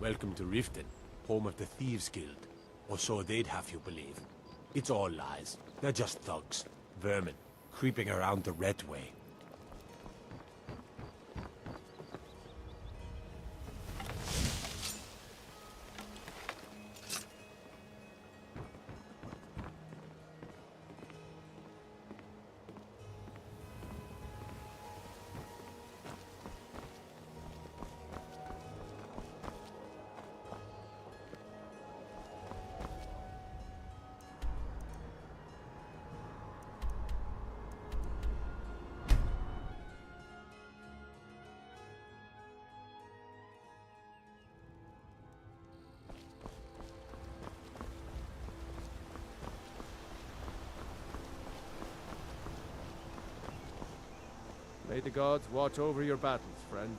Welcome to Riften, home of the Thieves Guild. Or so they'd have you believe. It's all lies. They're just thugs. Vermin. Creeping around the Red Way. May the gods watch over your battles, friend.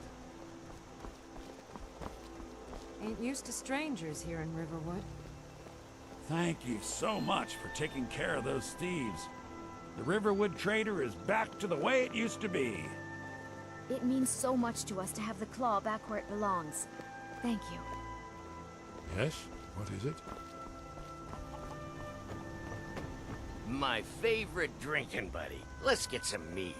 Ain't used to strangers here in Riverwood. Thank you so much for taking care of those thieves. The Riverwood Trader is back to the way it used to be. It means so much to us to have the claw back where it belongs. Thank you. Yes? What is it? My favorite drinking buddy. Let's get some mead.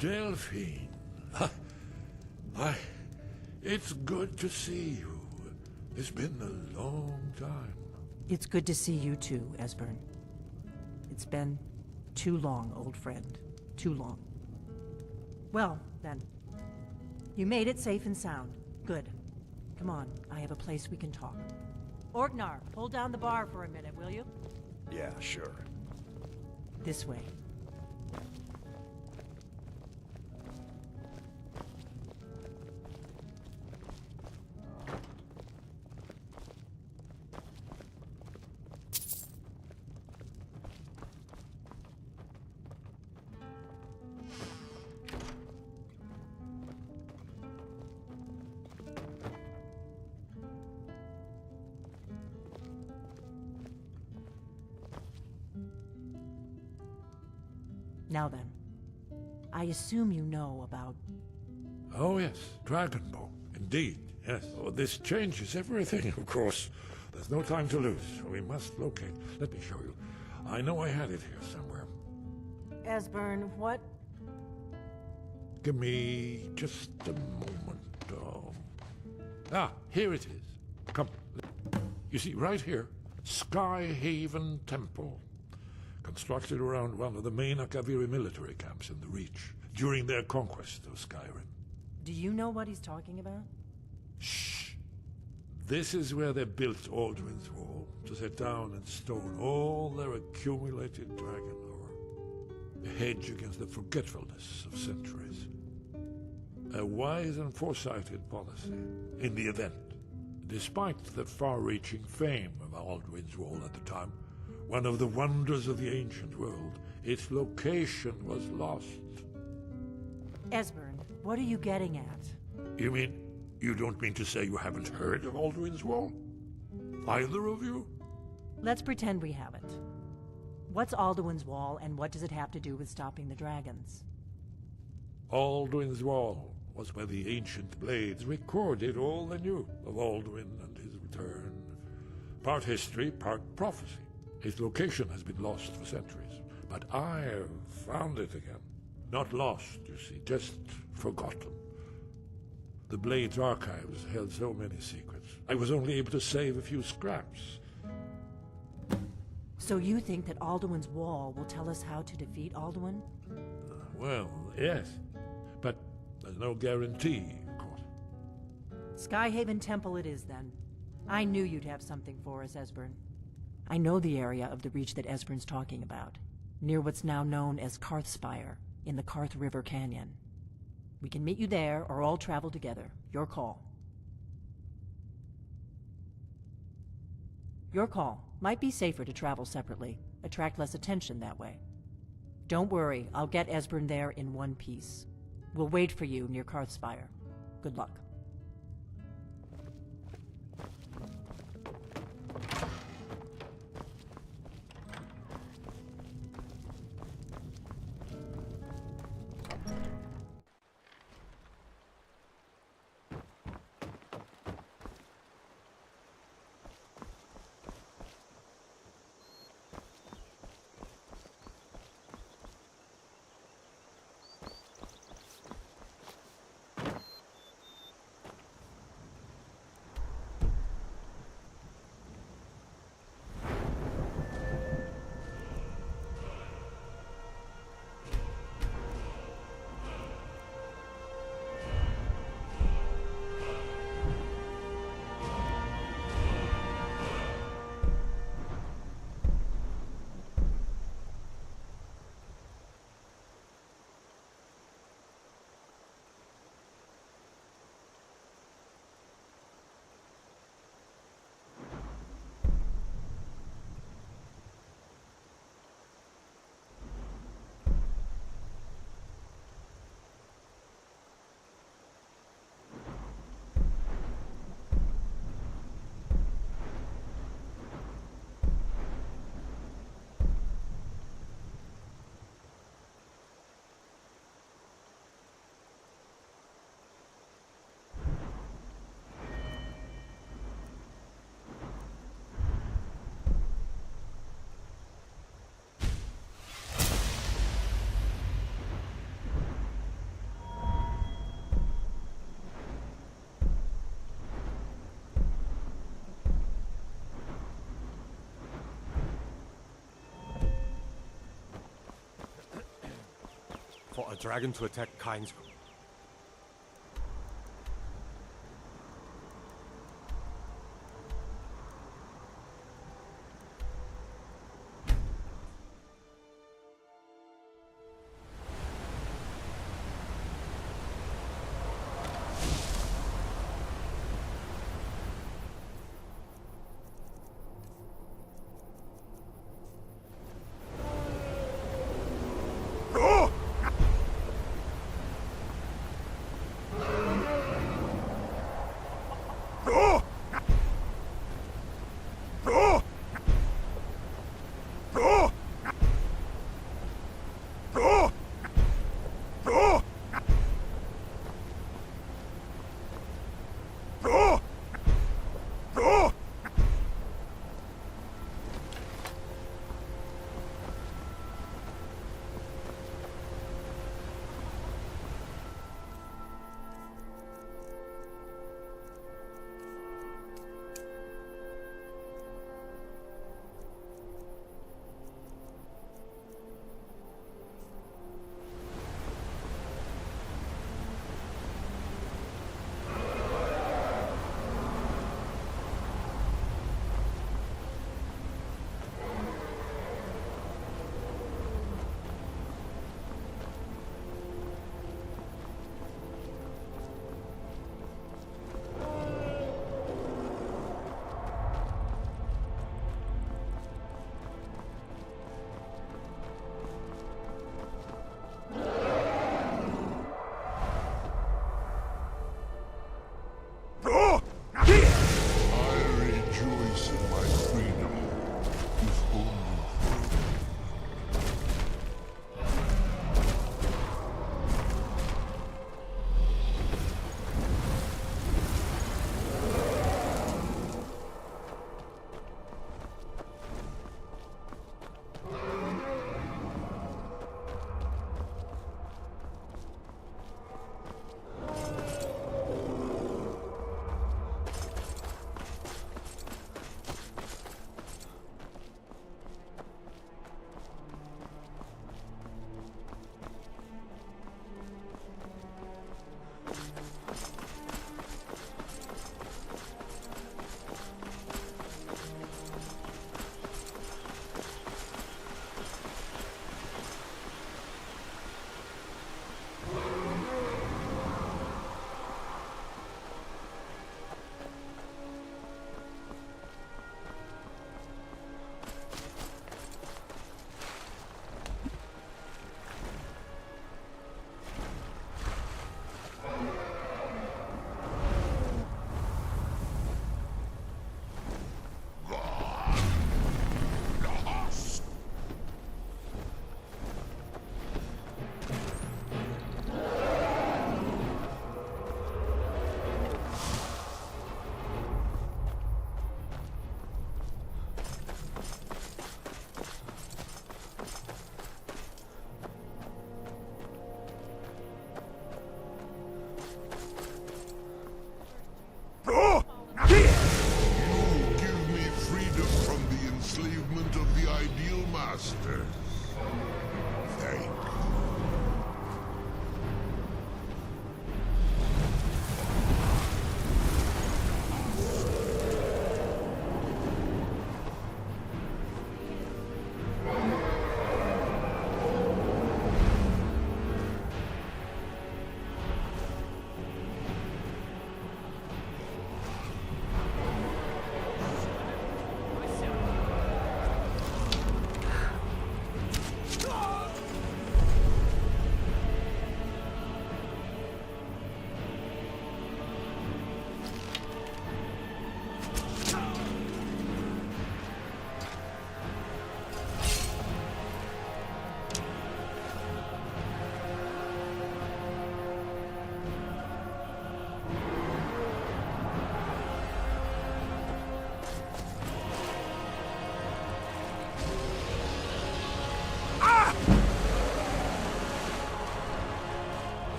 Delphine. Why, it's good to see you. It's been a long time. It's good to see you too, Esbern. It's been too long, old friend. Too long. Well, then. You made it safe and sound. Good. Come on, I have a place we can talk. Orgnar, hold down the bar for a minute, will you? Yeah, sure. This way. Now then, I assume you know about... Oh yes, Dragonbow. Indeed, yes. Oh, this changes everything, of course. There's no time to lose. We must locate. Let me show you. I know I had it here somewhere. Esbern, what? Give me just a moment. Here it is. Come. You see, right here, Skyhaven Temple. Constructed around one of the main Akaviri military camps in the Reach during their conquest of Skyrim. Do you know what he's talking about? Shh! This is where they built Alduin's Wall, to set down in stone all their accumulated dragon lore. A hedge against the forgetfulness of centuries. A wise and foresighted policy in the event. Despite the far-reaching fame of Alduin's Wall at the time, one of the wonders of the ancient world, its location was lost. Esbern, what are you getting at? You mean, you don't mean to say you haven't heard of Alduin's Wall? Either of you? Let's pretend we haven't. What's Alduin's Wall, and what does it have to do with stopping the dragons? Alduin's Wall was where the ancient blades recorded all they knew of Alduin and his return. Part history, part prophecy. Its location has been lost for centuries, but I have found it again. Not lost, you see, just forgotten. The Blade's archives held so many secrets. I was only able to save a few scraps. So you think that Alduin's Wall will tell us how to defeat Alduin? Well, yes, but there's no guarantee, of course. Skyhaven Temple it is, then. I knew you'd have something for us, Esbern. I know the area of the Reach that Esbern's talking about, near what's now known as Karthspire, in the Karth River Canyon. We can meet you there, or all travel together. Your call. Your call. Might be safer to travel separately. Attract less attention that way. Don't worry, I'll get Esbern there in one piece. We'll wait for you near Karthspire. Good luck. for a dragon to attack kinds.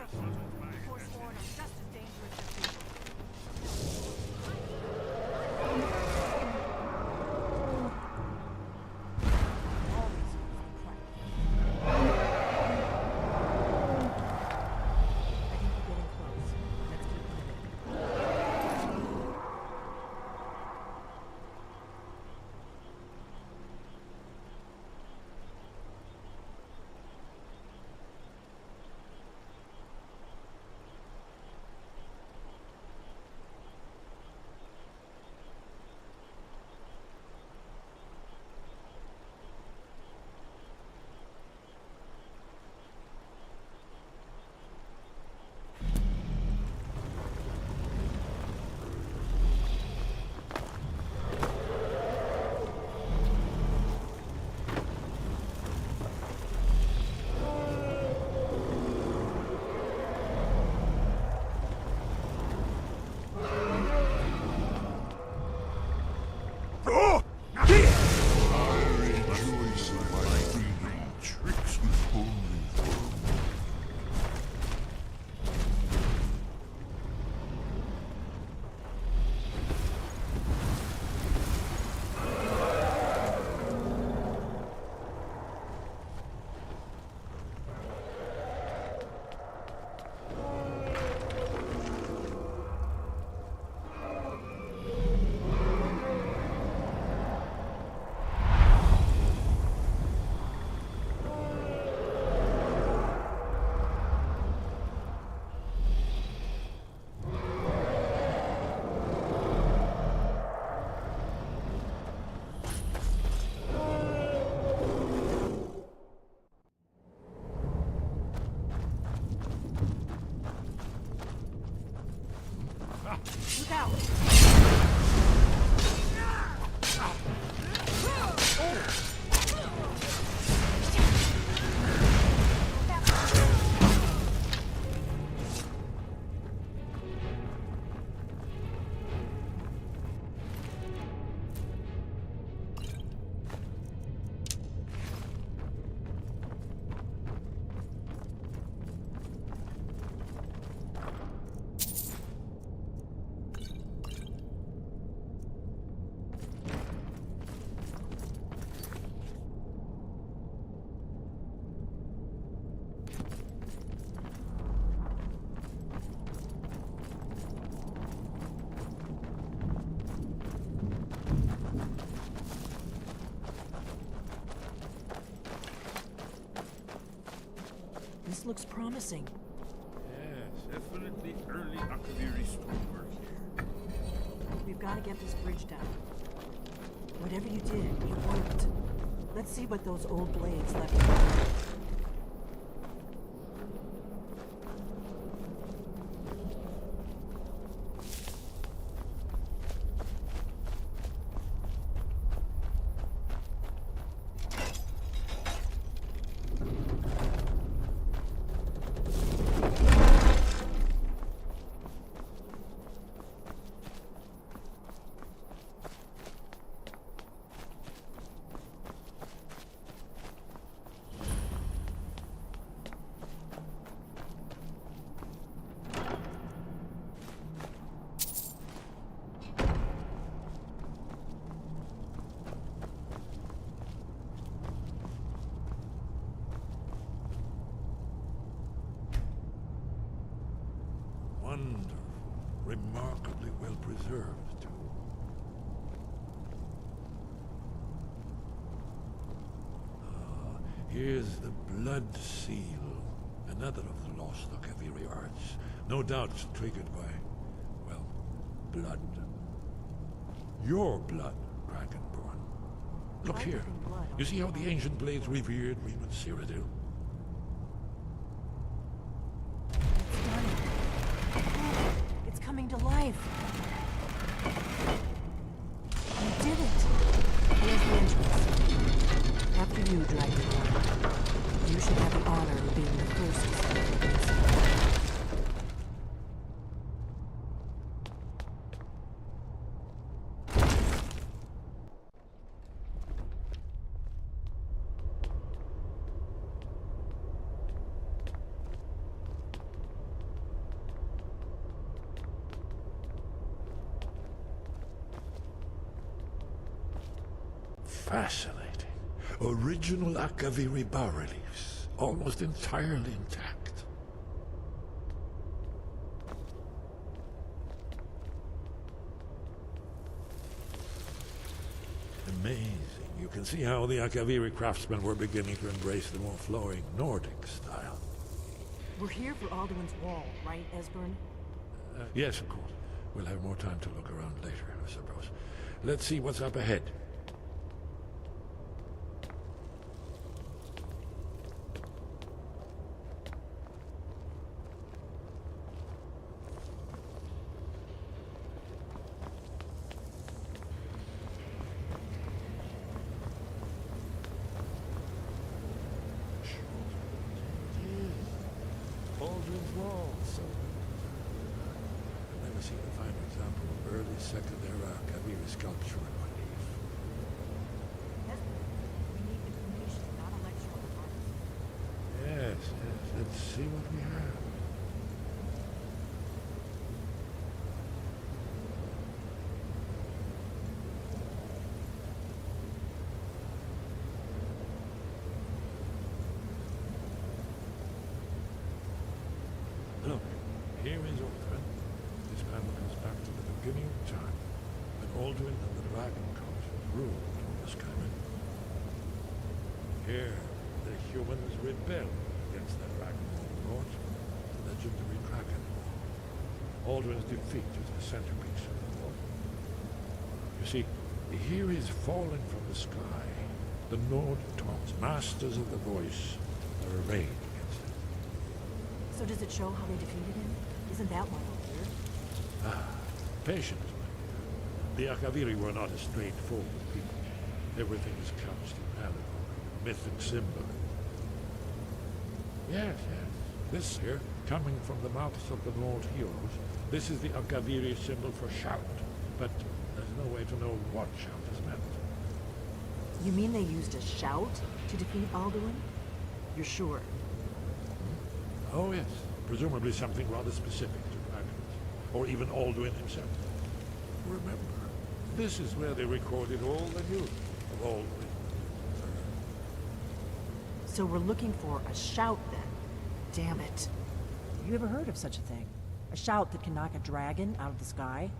careful. Forsworn are just as dangerous as people. Always use the crack. I think we're getting close. Let's keep moving. Look out! This looks promising. Yes, definitely early Akaviri stonework here. We've got to get this bridge down. Whatever you did, it worked. Let's see what those old blades left behind. Wonderful. Remarkably well preserved, too. Here's the Blood Seal, another of the lost Akaviri arts. No doubt triggered by, well, blood. Your blood, Dragonborn. Look Why here. living blood You on see the how the wall? ancient blades revered Reman Cyrodiil? It's done. It's coming to life. You did it. Here's the entrance. After you, Dragonborn. You should have the honor of being the first to step this. Fascinating. Original Akaviri bas-reliefs, almost entirely intact. Amazing. You can see how the Akaviri craftsmen were beginning to embrace the more flowing Nordic style. We're here for Alduin's Wall, right, Esbern? Yes, of course. We'll have more time to look around later, I suppose. Let's see what's up ahead. Aldrin's Wall. So, I've never seen a fine example of early Second Era Akaviri sculpture in my life. We need information, not a lecture on art. Yes, yes. Let's see what we have. Look, here is Aldrin. This panel goes back to the beginning of time, when Aldrin and the Dragon Cult ruled over Skyrim. Here, the humans rebelled against their dragon lord, the legendary dragon. Aldrin's defeat is the centerpiece of the wall. You see, here is falling from the sky. The Nord Toms, masters of the voice, are arrayed against it. So does it show how they defeated him? Isn't that why we're here? Patience, my dear. The Akaviri were not a straightforward people. Everything is couched in allegory, mythic symbol. Yes, yes. This here, coming from the mouths of the Nord heroes, this is the Akaviri symbol for shout. But there's no way to know what shout is meant. You mean they used a shout to defeat Alduin? You're sure? Oh, yes. Presumably something rather specific to dragons, or even Alduin himself. Remember, this is where they recorded all the news of Alduin. So we're looking for a shout then. Damn it. You ever heard of such a thing? A shout that can knock a dragon out of the sky?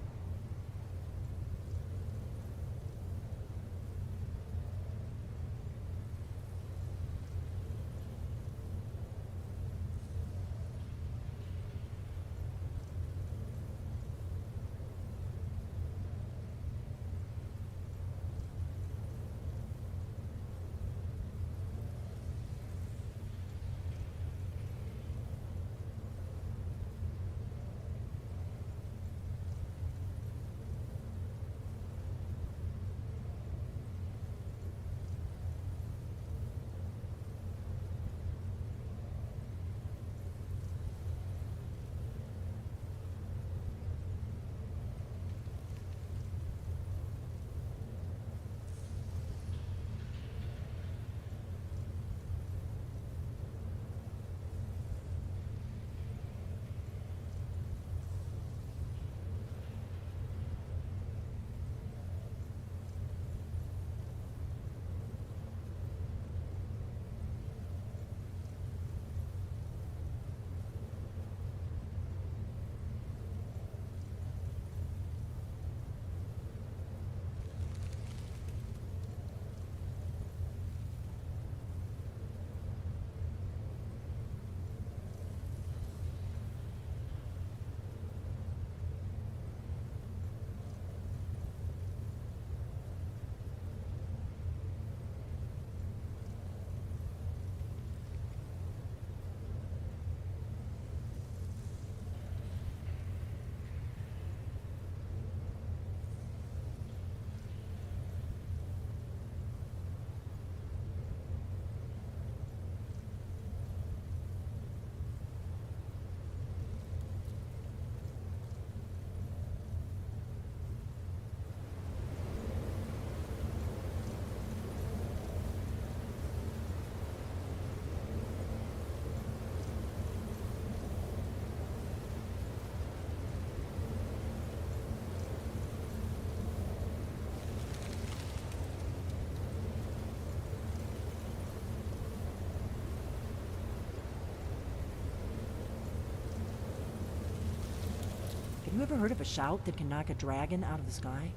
Have you ever heard of a shout that can knock a dragon out of the sky?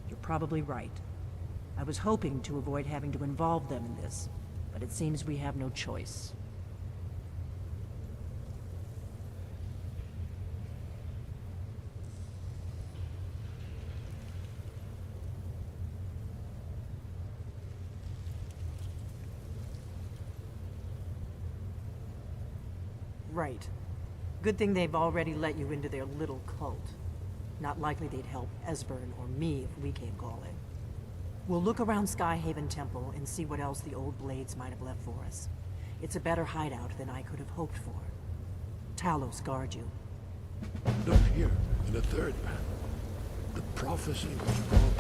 You're probably right. I was hoping to avoid having to involve them in this, but it seems we have no choice. Right. Good thing they've already let you into their little cult. Not likely they'd help Esbern or me if we came calling. We'll look around Skyhaven Temple and see what else the old blades might have left for us. It's a better hideout than I could have hoped for. Talos guard you. Look here, in the third panel. The prophecy was wrong.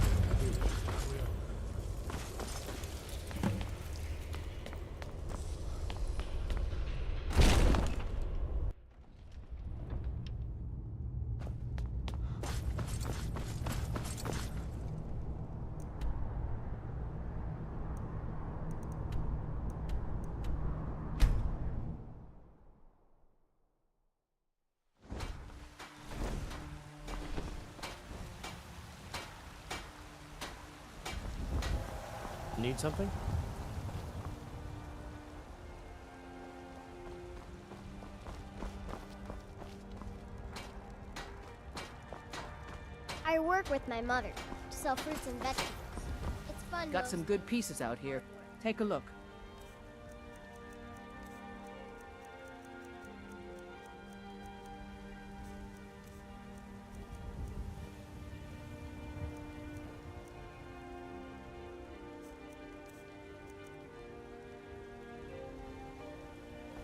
Need something? I work with my mother to sell fruits and vegetables. It's fun. Got some good pieces out here. Take a look.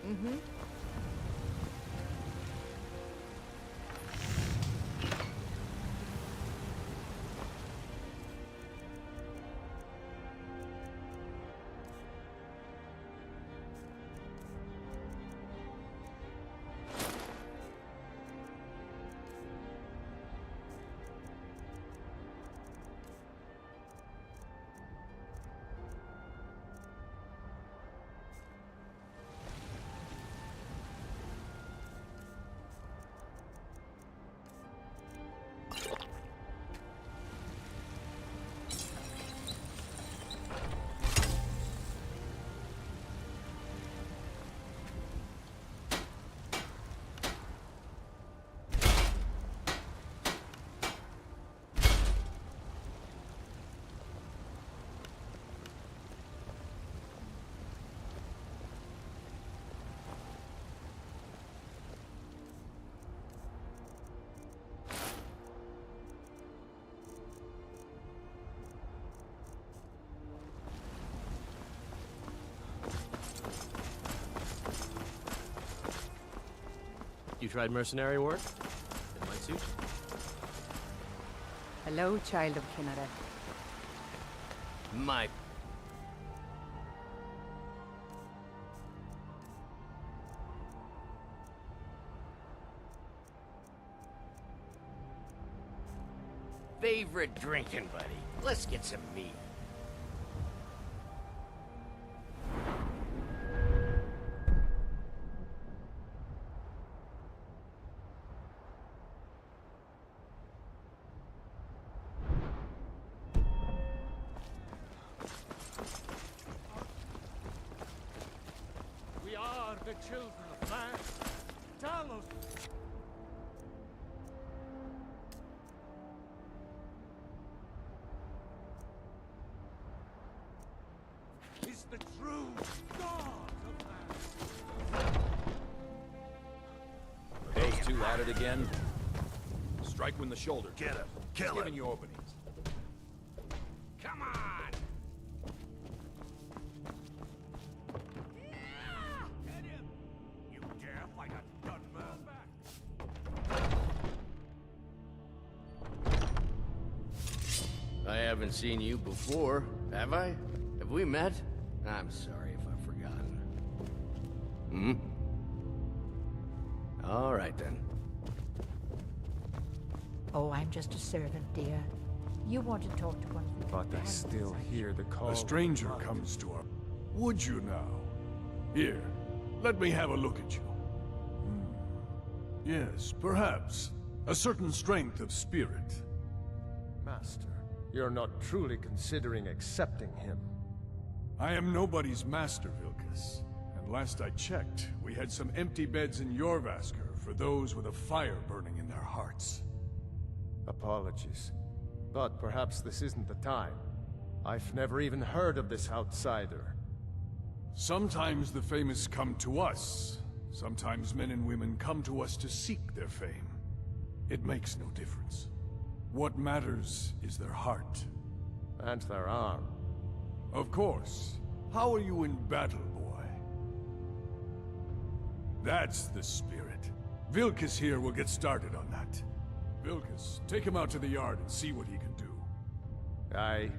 Mm-hmm. You tried mercenary work? It might suit you. Hello, child of Kinneret. My favorite drinking buddy. Let's get some meat. We are the children of man. Talos. Is the true God of man. Those two at it again. Strike him in the shoulder. Get him. Kill Giving him. you openings. Come on! Get him! You dare fight a gunman back? I haven't seen you before, have I? Have we met? I'm sorry if I've forgotten. Hmm? All right, then. Oh, I'm just a servant, dear. You want to talk to one of the But I still hear the call. A stranger comes to her. Would you now? Here, let me have a look at you. Yes, perhaps. A certain strength of spirit. Master, you're not truly considering accepting him. I am nobody's master, Vilkas. And last I checked, we had some empty beds in Jorvaskr for those with a fire burning in their hearts. Apologies. But perhaps this isn't the time. I've never even heard of this outsider. Sometimes the famous come to us. Sometimes men and women come to us to seek their fame. It makes no difference. What matters is their heart. And their arm. Of course. How are you in battle, boy? That's the spirit. Vilkas here will get started on that. Vilkas, take him out to the yard and see what he can do. Aye.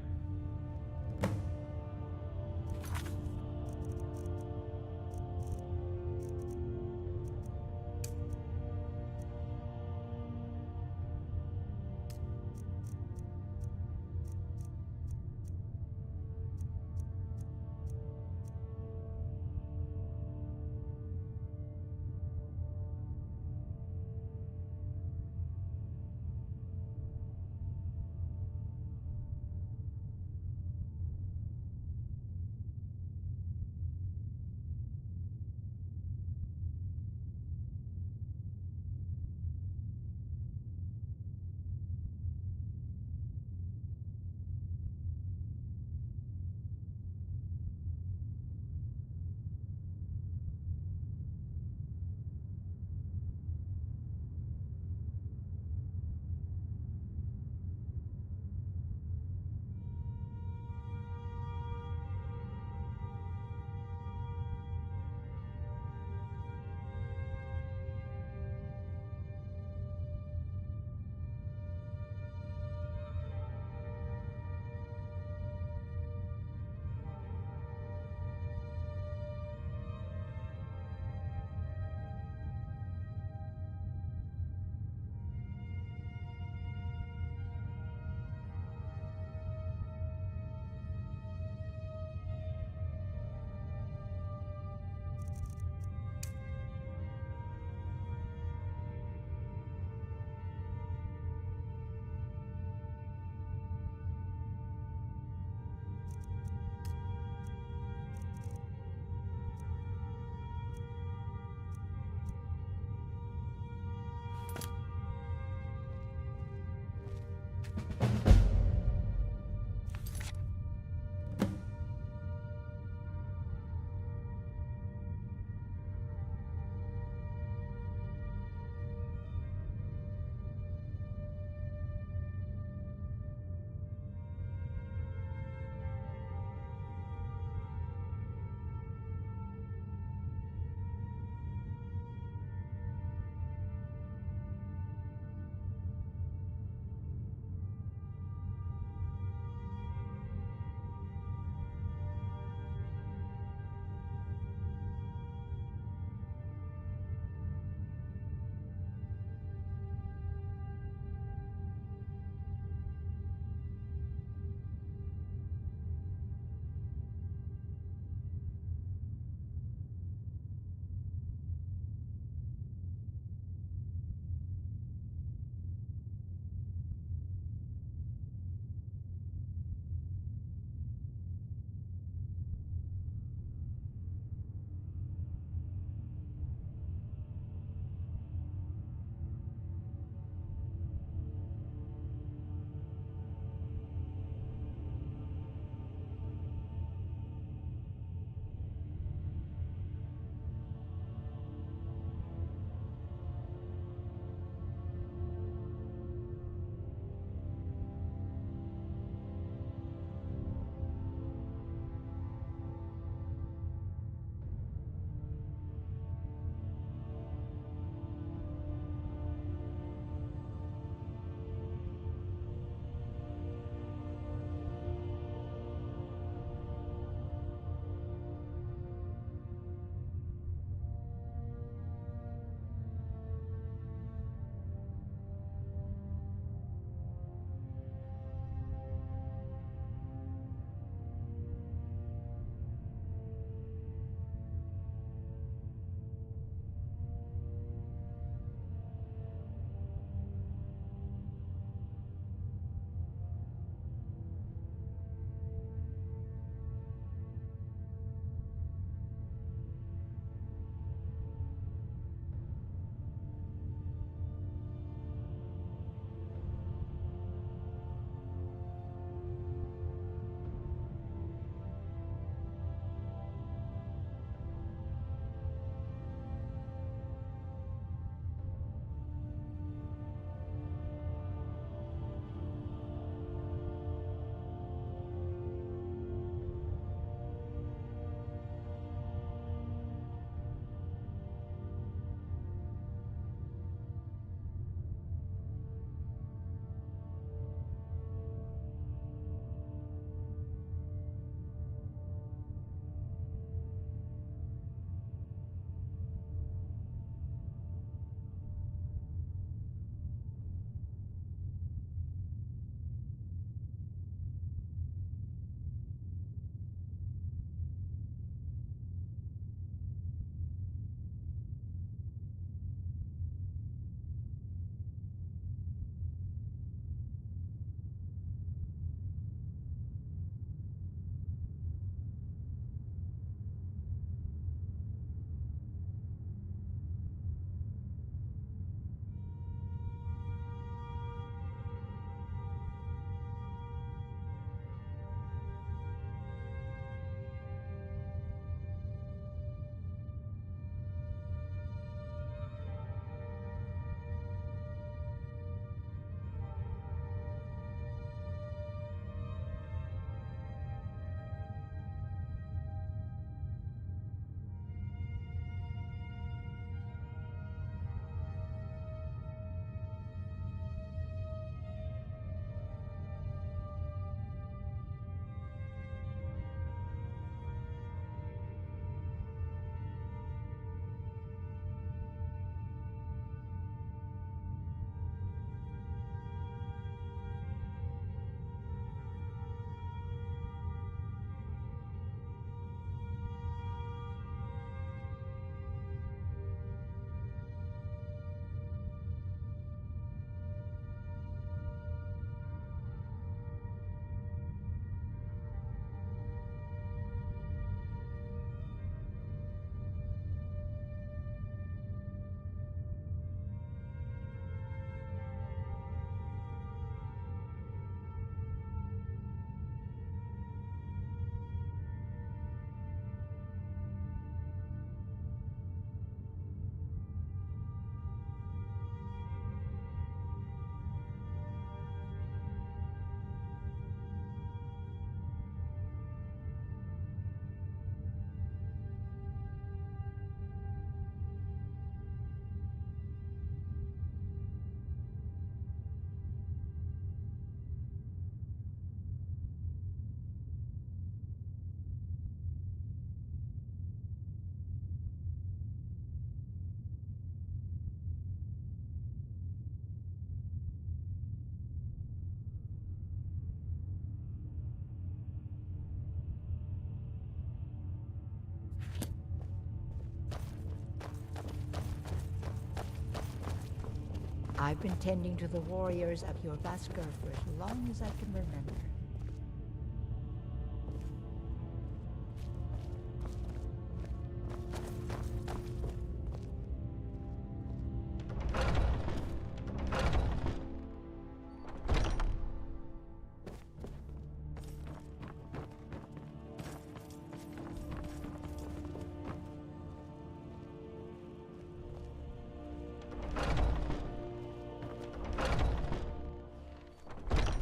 I've been tending to the warriors of your Vasker for as long as I can remember.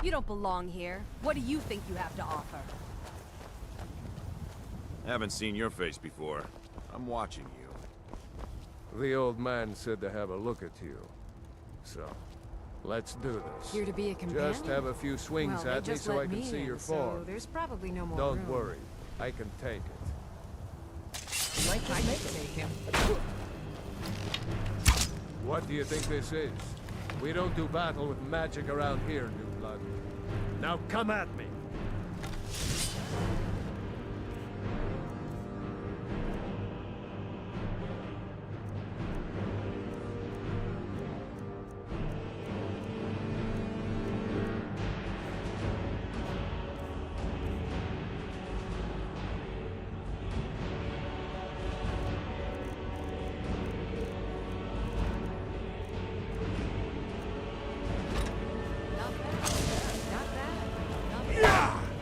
You don't belong here. What do you think you have to offer? Haven't seen your face before. I'm watching you. The old man said to have a look at you. So, let's do this. Here to be a companion? Just have a few swings well, at me just so let I can me see in, your so form. there's probably no more Don't room. worry. I can take it. Might just take him. What do you think this is? We don't do battle with magic around here, new blood. Now come at me!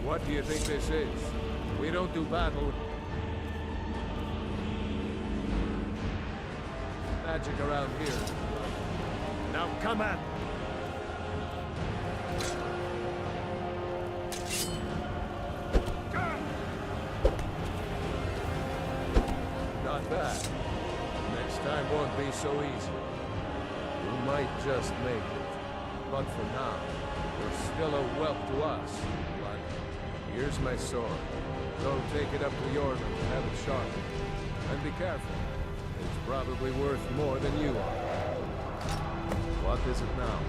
What do you think this is? We don't do battle with magic around here. Now come at me! Not bad. Next time won't be so easy. We might just make it. But for now, you're still a whelp to us. But here's my sword. Go take it up to Jordan and have it sharpened. And be careful. It's probably worth more than you are. What is it now?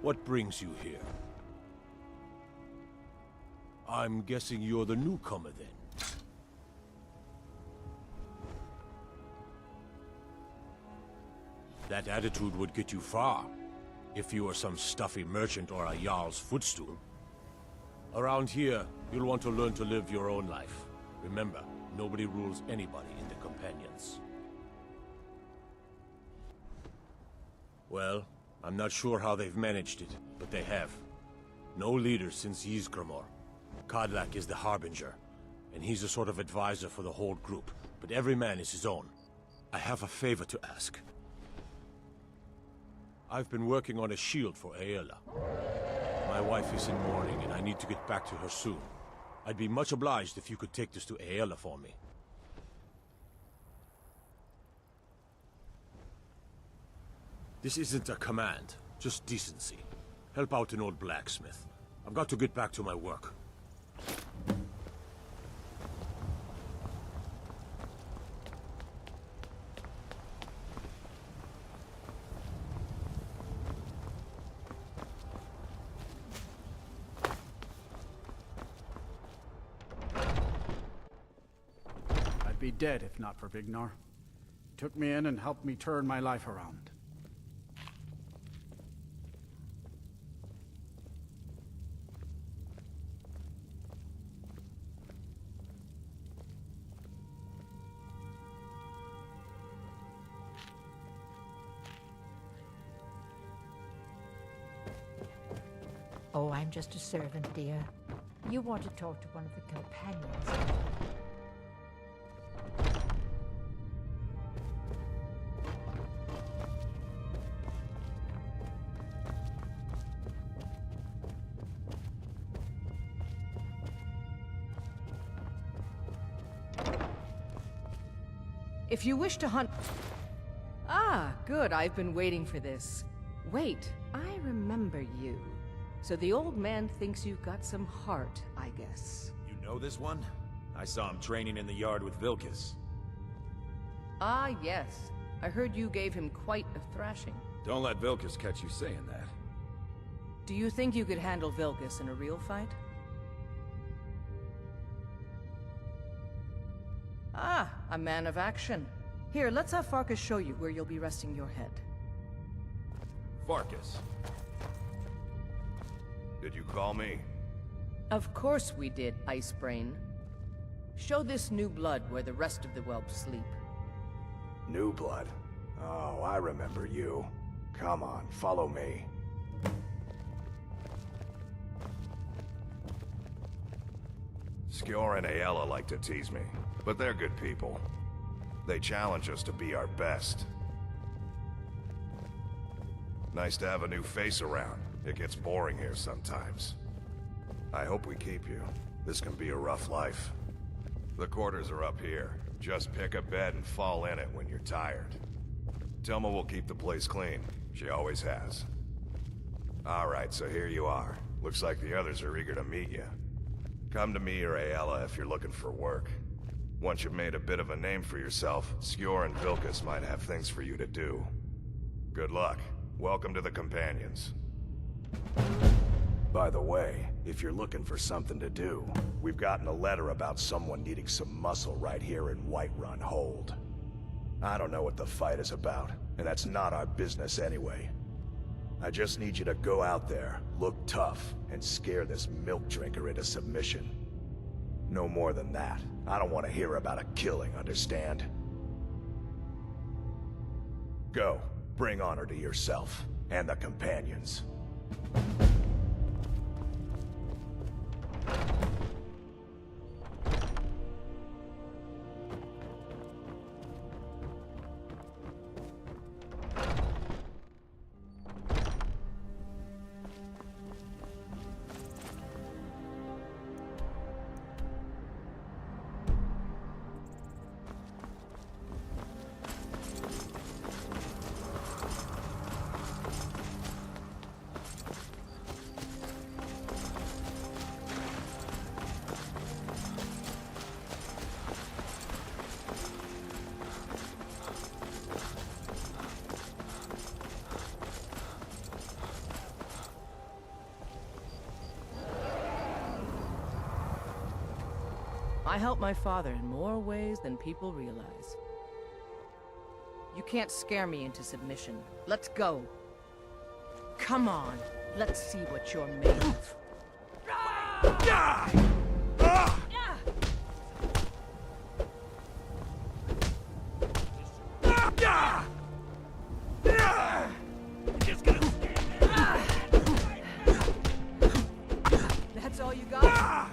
What brings you here? I'm guessing you're the newcomer then. That attitude would get you far, if you were some stuffy merchant or a Jarl's footstool. Around here, you'll want to learn to live your own life. Remember, nobody rules anybody in the Companions. Well, I'm not sure how they've managed it, but they have. No leader since Ysgramor. Kodlak is the Harbinger, and he's a sort of advisor for the whole group, but every man is his own. I have a favor to ask. I've been working on a shield for Aela. My wife is in mourning, and I need to get back to her soon. I'd be much obliged if you could take this to Aela for me. This isn't a command, just decency. Help out an old blacksmith. I've got to get back to my work. I'd be dead if not for Vignar. Took me in and helped me turn my life around. Oh, I'm just a servant, dear. You want to talk to one of the companions. If you wish to hunt... Ah, good. I've been waiting for this. Wait, I remember you. So the old man thinks you've got some heart, I guess. You know this one? I saw him training in the yard with Vilkas. Ah, yes. I heard you gave him quite a thrashing. Don't let Vilkas catch you saying that. Do you think you could handle Vilkas in a real fight? Ah, a man of action. Here, let's have Farkas show you where you'll be resting your head. Farkas. Did you call me? Of course we did, Icebrain. Show this new blood where the rest of the whelps sleep. New blood? Oh, I remember you. Come on, follow me. Skjor and Aela like to tease me, but they're good people. They challenge us to be our best. Nice to have a new face around. It gets boring here sometimes. I hope we keep you. This can be a rough life. The quarters are up here. Just pick a bed and fall in it when you're tired. Tilma will keep the place clean. She always has. Alright, so here you are. Looks like the others are eager to meet you. Come to me or Aela if you're looking for work. Once you've made a bit of a name for yourself, Skjor and Vilkas might have things for you to do. Good luck. Welcome to the Companions. By the way, if you're looking for something to do, we've gotten a letter about someone needing some muscle right here in Whiterun Hold. I don't know what the fight is about, and that's not our business anyway. I just need you to go out there, look tough, and scare this milk drinker into submission. No more than that. I don't want to hear about a killing, understand? Go. Bring honor to yourself, and the Companions. I helped my father in more ways than people realize. You can't scare me into submission. Let's go. Come on, let's see what you're made of. That's all you got?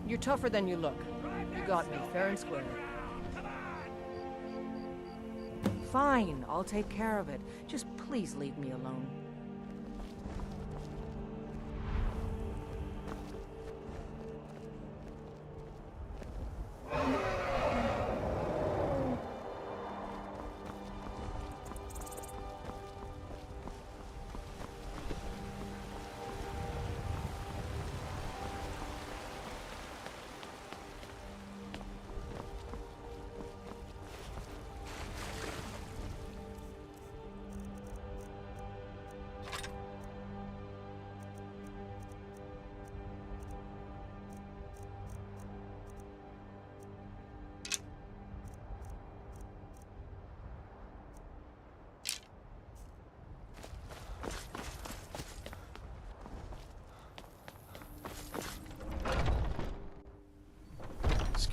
You're tougher than you look. You got me fair and square. Fine, I'll take care of it. Just please leave me alone.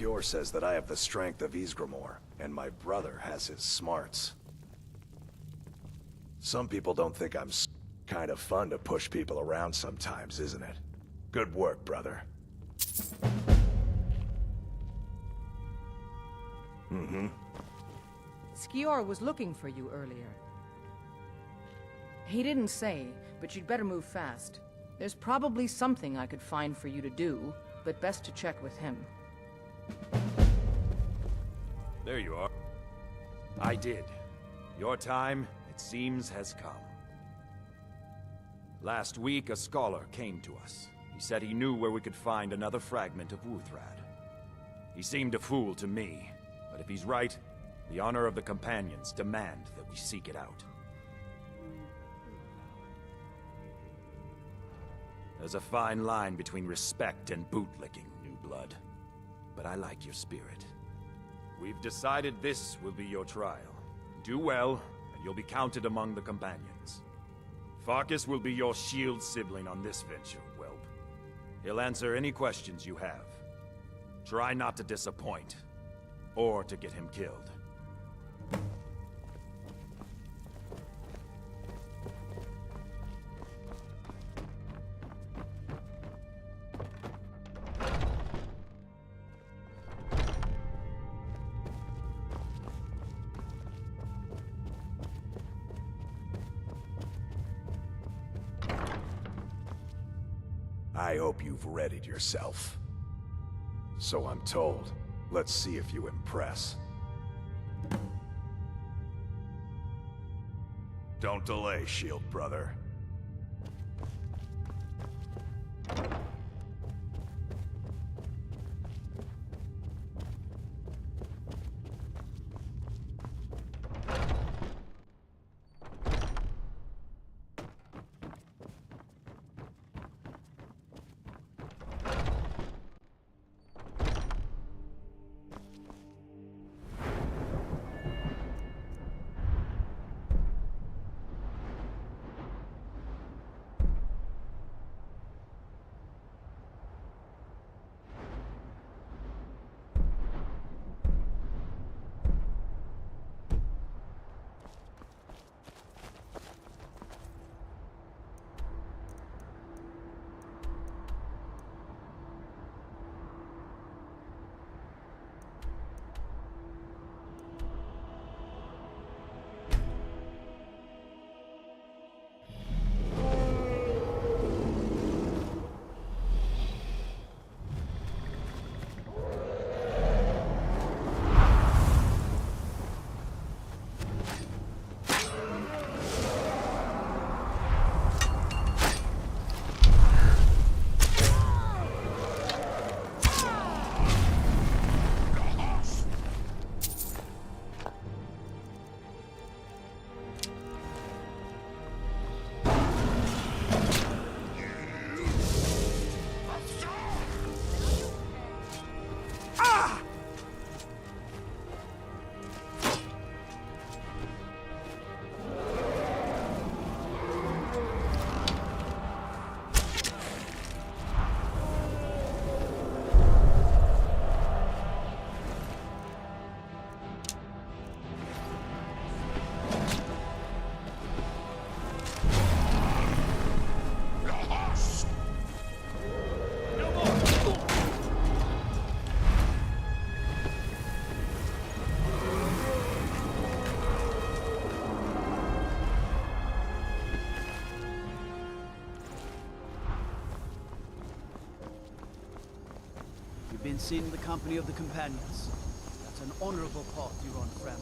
Skior says that I have the strength of Ysgramor, and my brother has his smarts. Some people don't think I'm kind of fun to push people around sometimes, isn't it? Good work, brother. Mm-hmm. Skior was looking for you earlier. He didn't say, but you'd better move fast. There's probably something I could find for you to do, but best to check with him. There you are. I did. Your time, it seems, has come. Last week, a scholar came to us. He said he knew where we could find another fragment of Wuthrad. He seemed a fool to me, but if he's right, the honor of the Companions demand that we seek it out. There's a fine line between respect and bootlicking, new blood. But I like your spirit. We've decided this will be your trial. Do well, and you'll be counted among the Companions. Farkas will be your shield sibling on this venture, whelp. He'll answer any questions you have. Try not to disappoint, or to get him killed. I hope you've readied yourself. So I'm told. Let's see if you impress. Don't delay, Shield brother. Been seen in the company of the Companions. That's an honorable path you're on, friend.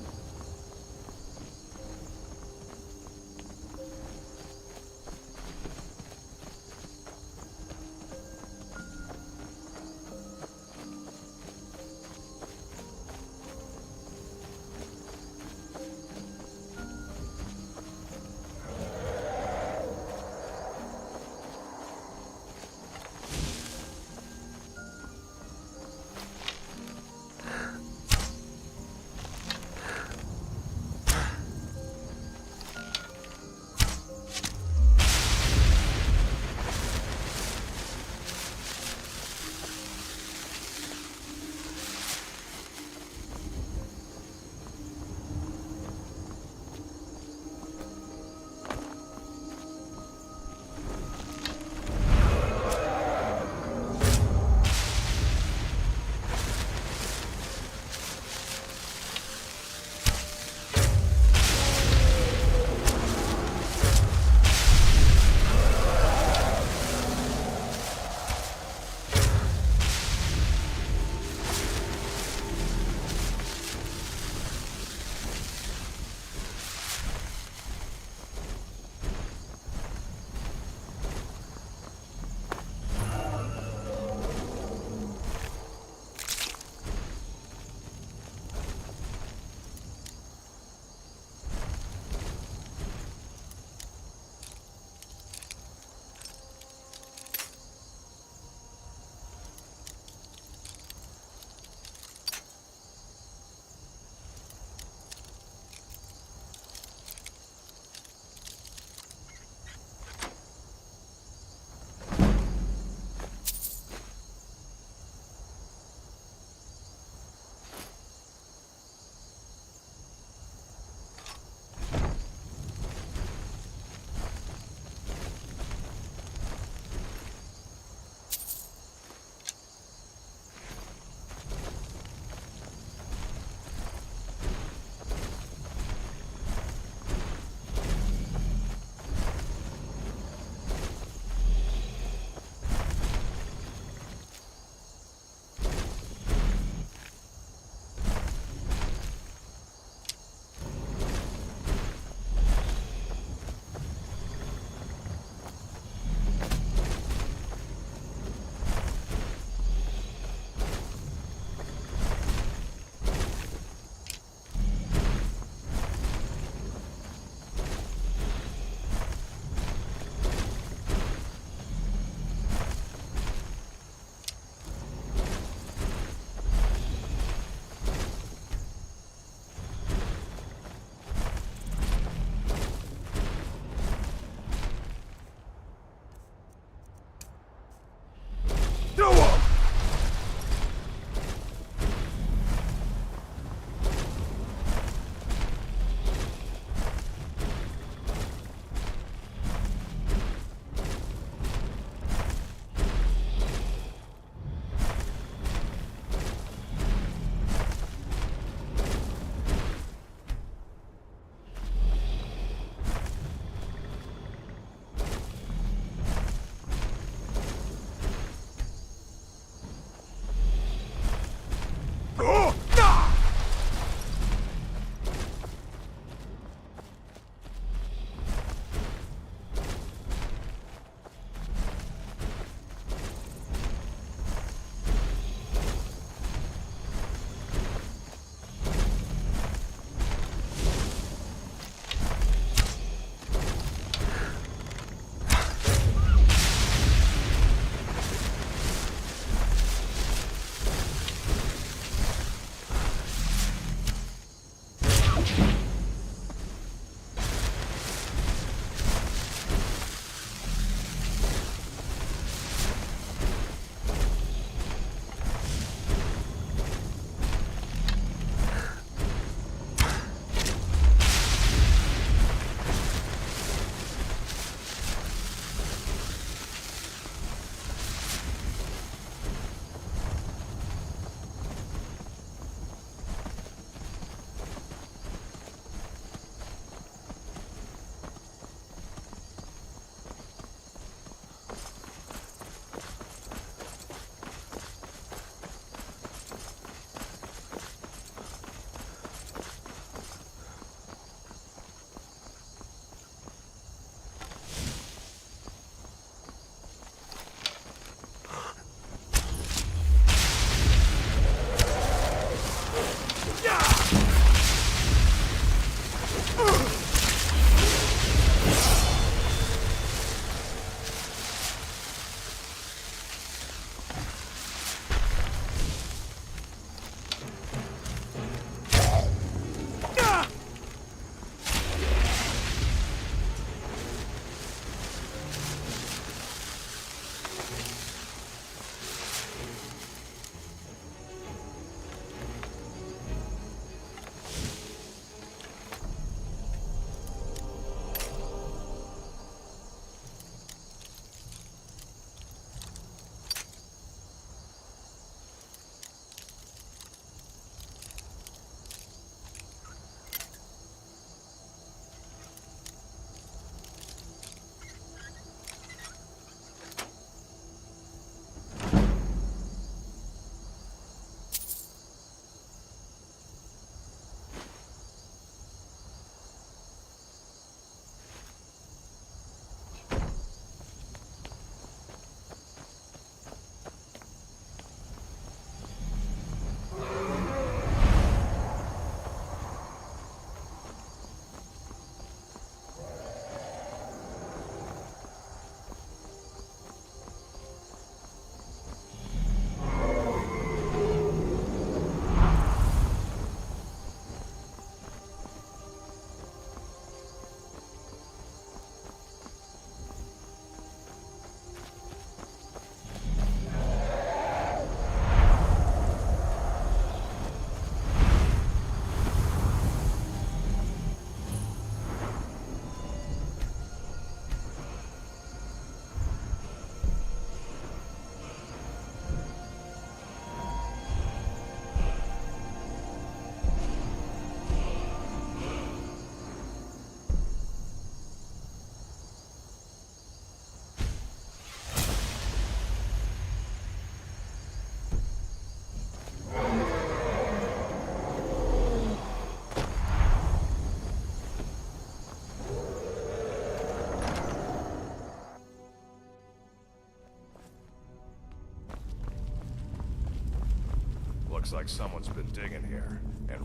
Looks like someone's been digging here, and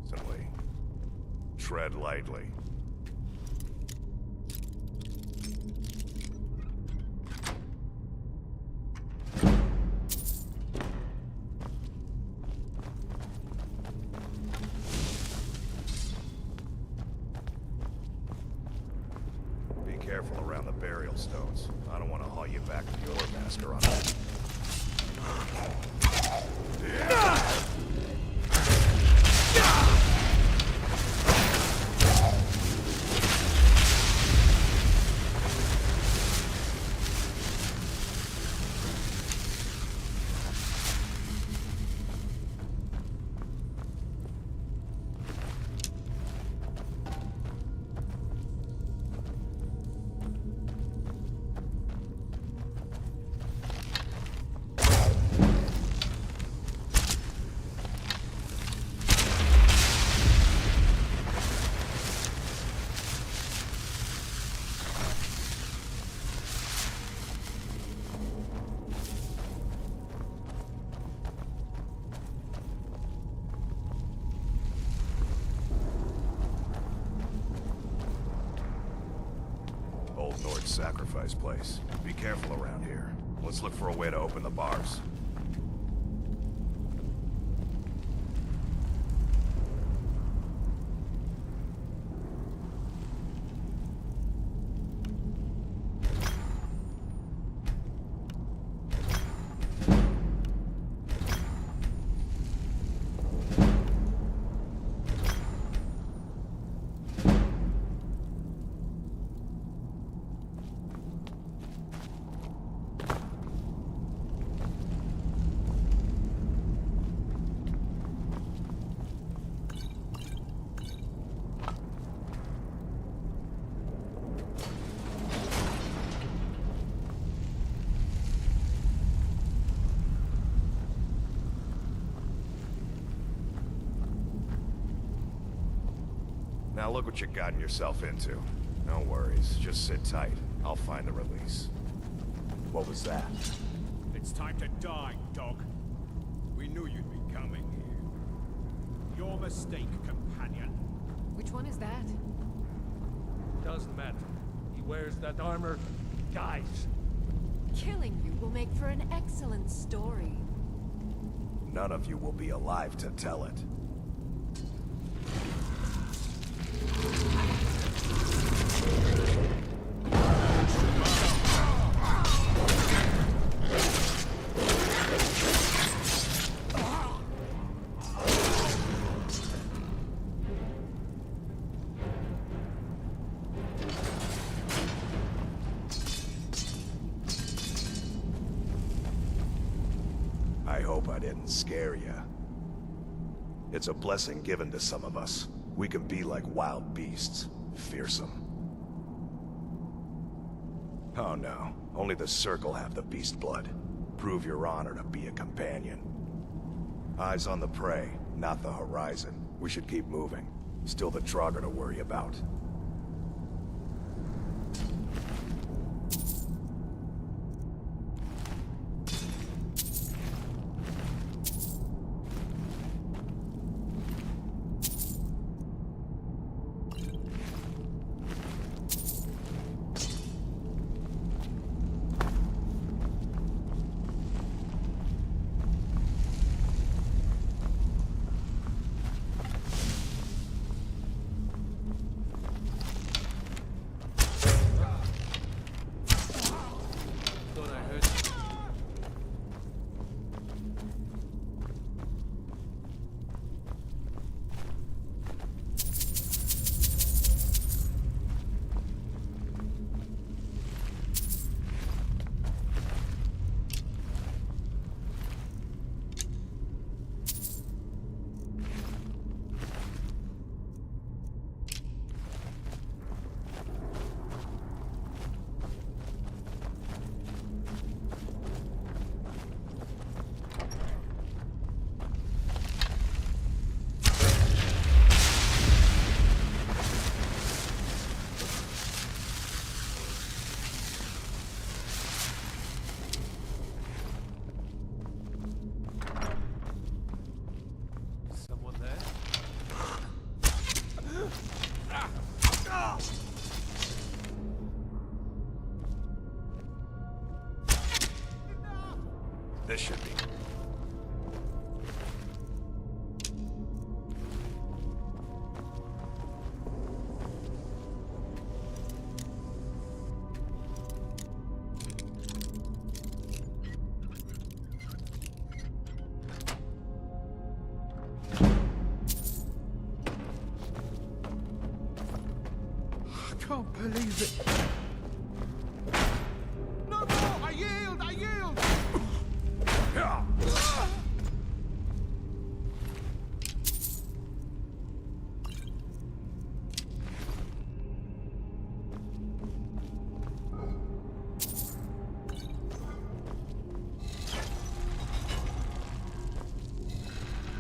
recently. Tread lightly. Be careful around the burial stones. I don't want to haul you back to your master on that. Old Nord sacrifice place. Be careful around here. Let's look for a way to open the bars. Now look what you've gotten yourself into. No worries, just sit tight. I'll find the release. What was that? It's time to die, dog. We knew you'd be coming here. Your mistake, companion. Which one is that? Doesn't matter. He wears that armor, dies. Killing you will make for an excellent story. None of you will be alive to tell it. I hope I didn't scare you. It's a blessing given to some of us. We can be like wild beasts, fearsome. Oh no, only the Circle have the beast blood. Prove your honor to be a companion. Eyes on the prey, not the horizon. We should keep moving. Still the Draugr to worry about. This should be... I can't believe it. No more! I yield! I yield!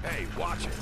Hey, watch it.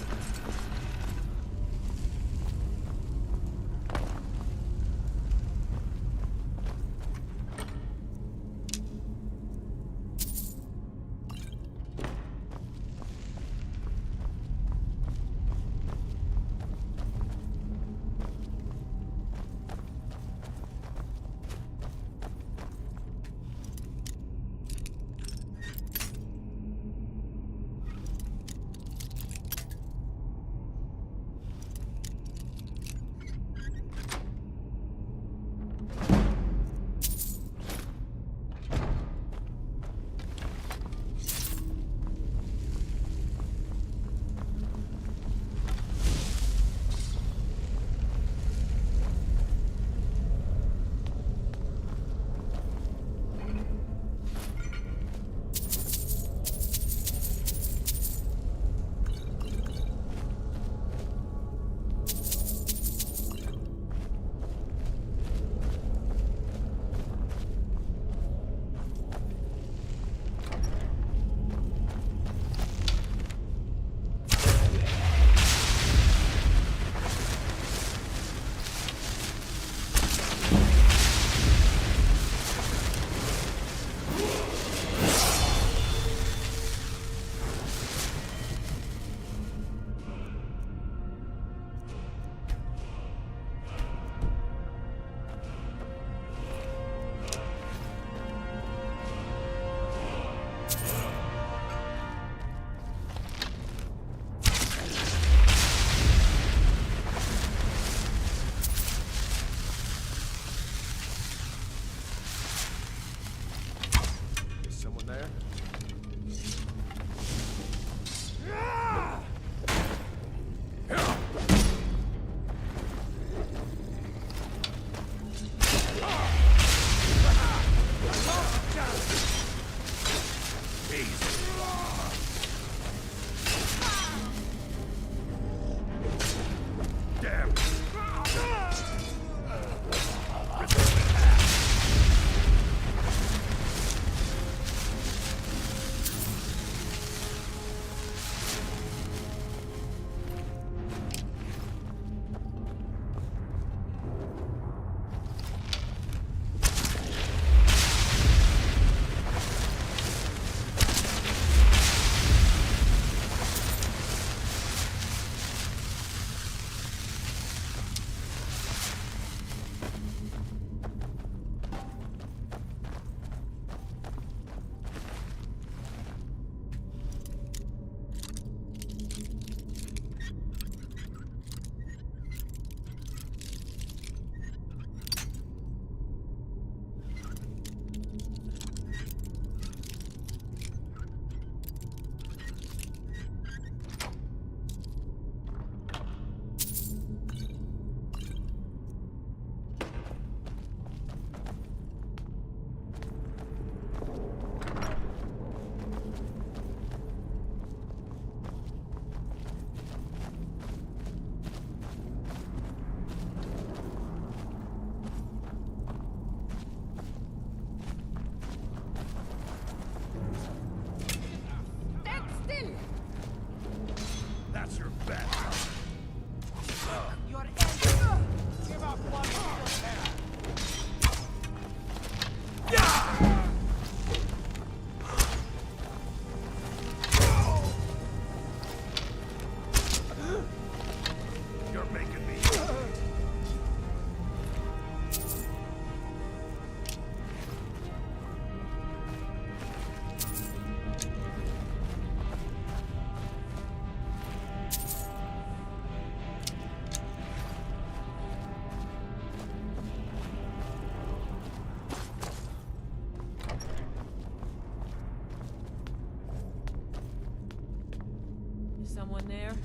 there.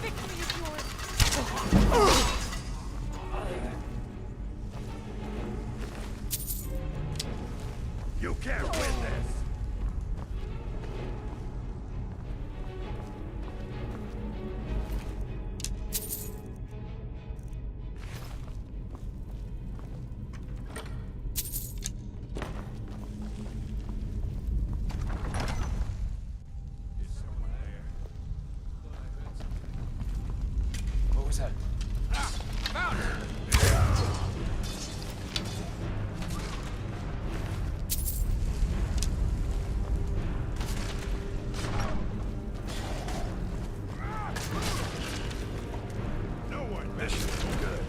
Victory is yours! You can't win this! What was that? No one Mission good.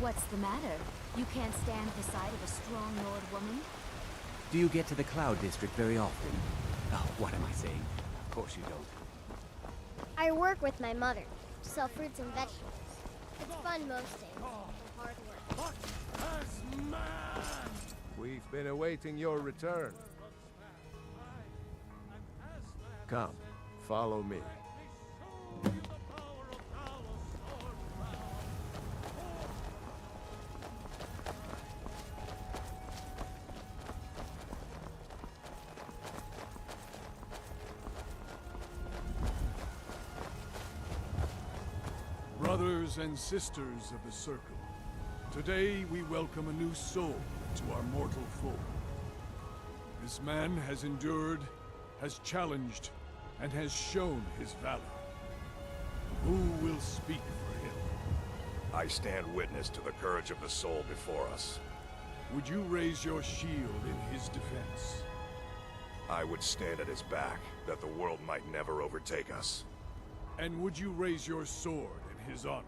What's the matter? You can't stand the sight of a strong Nord woman? Do you get to the Cloud District very often? Oh, what am I saying? Of course you don't. I work with my mother to sell fruits and vegetables. It's fun most days, but hard work. We've been awaiting your return. Come, follow me. Brothers and sisters of the Circle, today we welcome a new soul to our mortal fold. This man has endured, has challenged, and has shown his valor. Who will speak for him? I stand witness to the courage of the soul before us. Would you raise your shield in his defense? I would stand at his back, that the world might never overtake us. And would you raise your sword in his honor?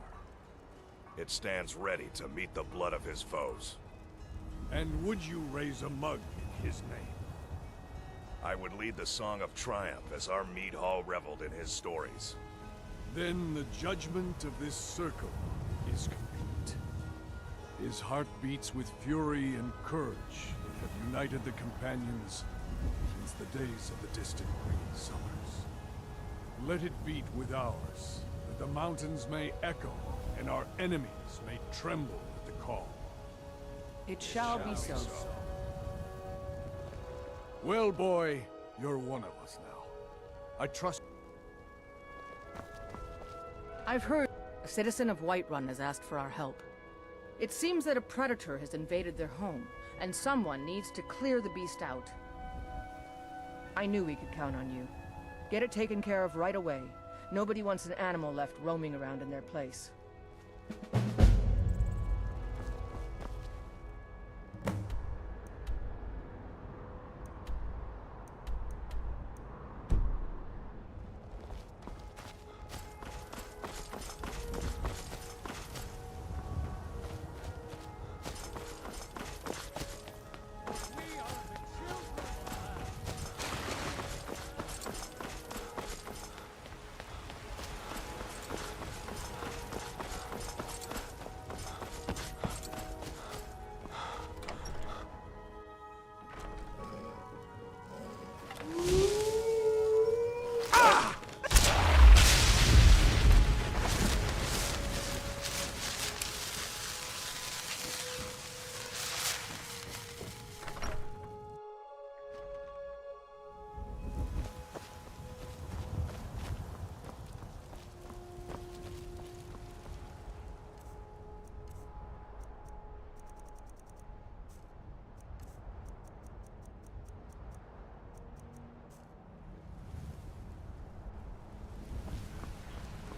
It stands ready to meet the blood of his foes. And would you raise a mug in his name? I would lead the Song of Triumph as our mead hall reveled in his stories. Then the judgment of this circle is complete. His heart beats with fury and courage that have united the companions since the days of the distant green summers. Let it beat with ours, that the mountains may echo and our enemies may tremble at the call. It shall be so. Well, boy, you're one of us now. I trust... I've heard a citizen of Whiterun has asked for our help. It seems that a predator has invaded their home, and someone needs to clear the beast out. I knew we could count on you. Get it taken care of right away. Nobody wants an animal left roaming around in their place.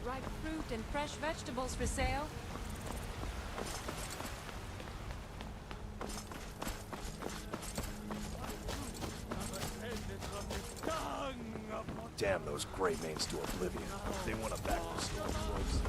Ripe fruit and fresh vegetables for sale. Damn those Greymanes to oblivion. They want to back the Stormcloaks.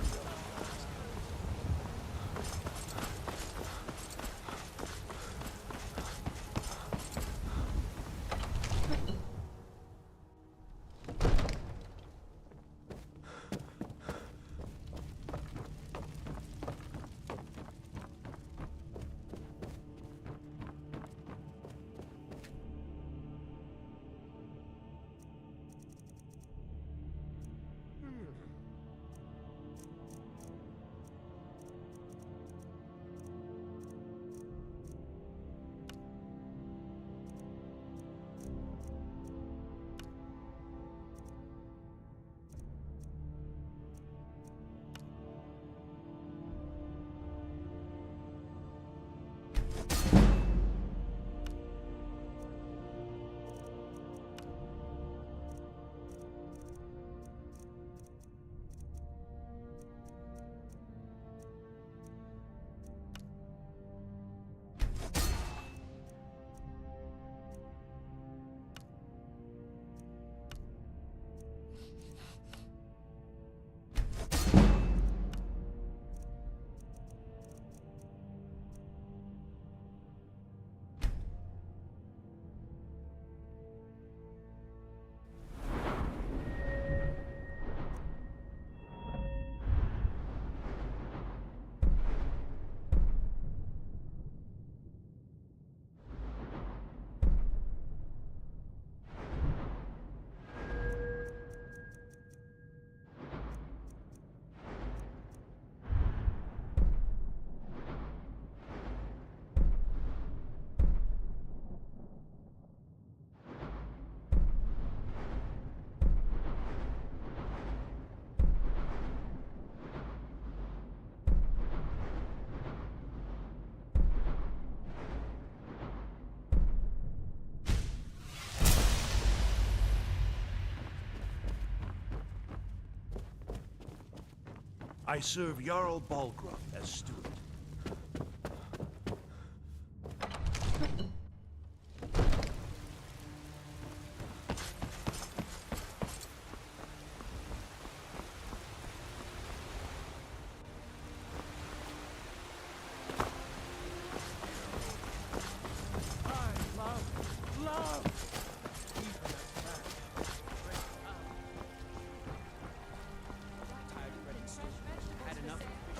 I serve Jarl Balgruuf as steward.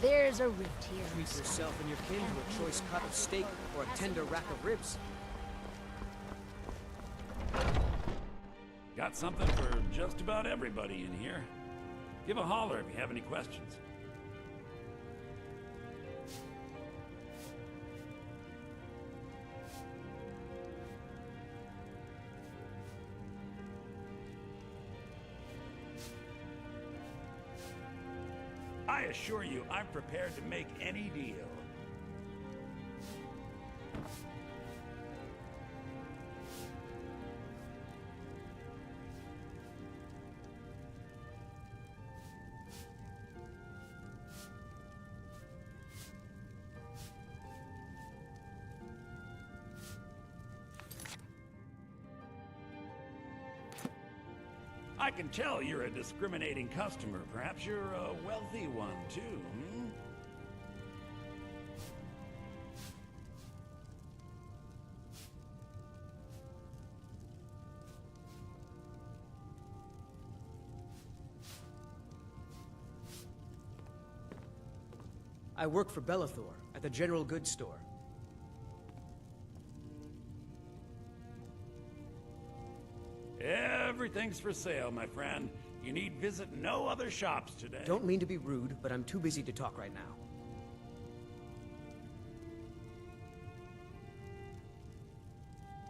There's a rift here. Treat yourself and your kin to a choice cut of steak or a tender rack of ribs. Got something for just about everybody in here. Give a holler if you have any questions. I assure you, I'm prepared to make any deal. I can tell you're a discriminating customer. Perhaps you're a wealthy one, too, hmm? I work for Bellathor at the General Goods Store. Everything's for sale, my friend. You need visit no other shops today. Don't mean to be rude, but I'm too busy to talk right now.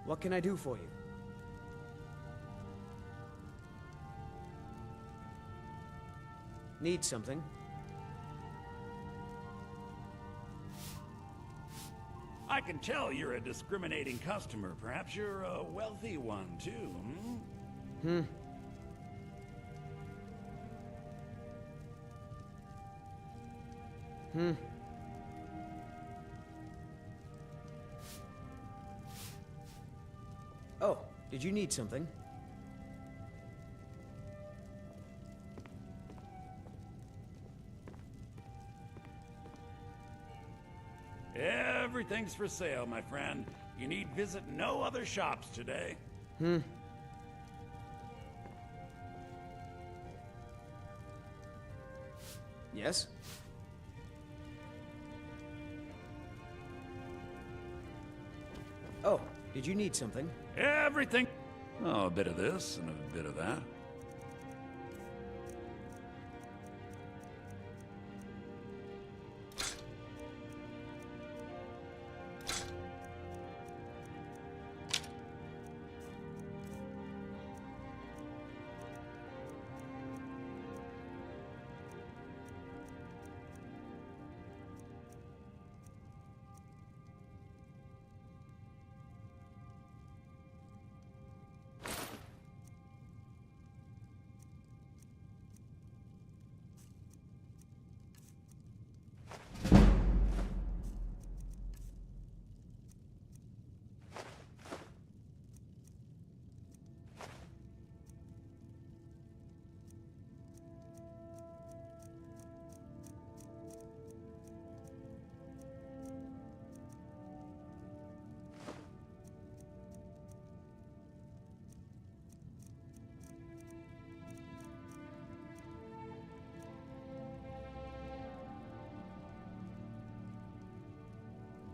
What can I do for you? Need something? I can tell you're a discriminating customer. Perhaps you're a wealthy one, too, hmm? Oh, did you need something? Everything's for sale, my friend. You need visit no other shops today. Yes? Oh, did you need something? Everything. Oh, a bit of this and a bit of that.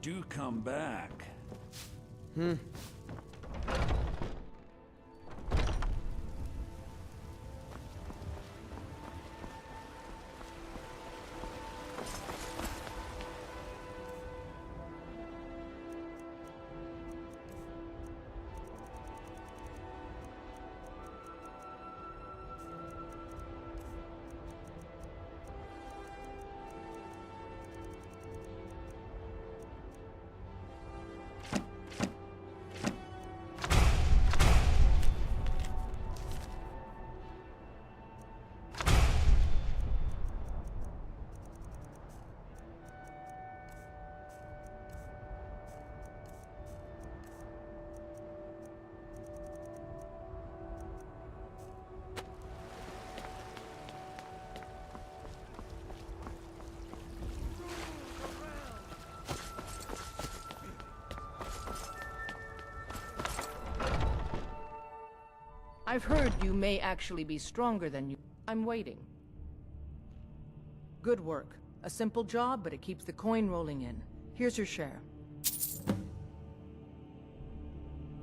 Do come back. I've heard you may actually be stronger than you. I'm waiting. Good work. A simple job, but it keeps the coin rolling in. Here's your share.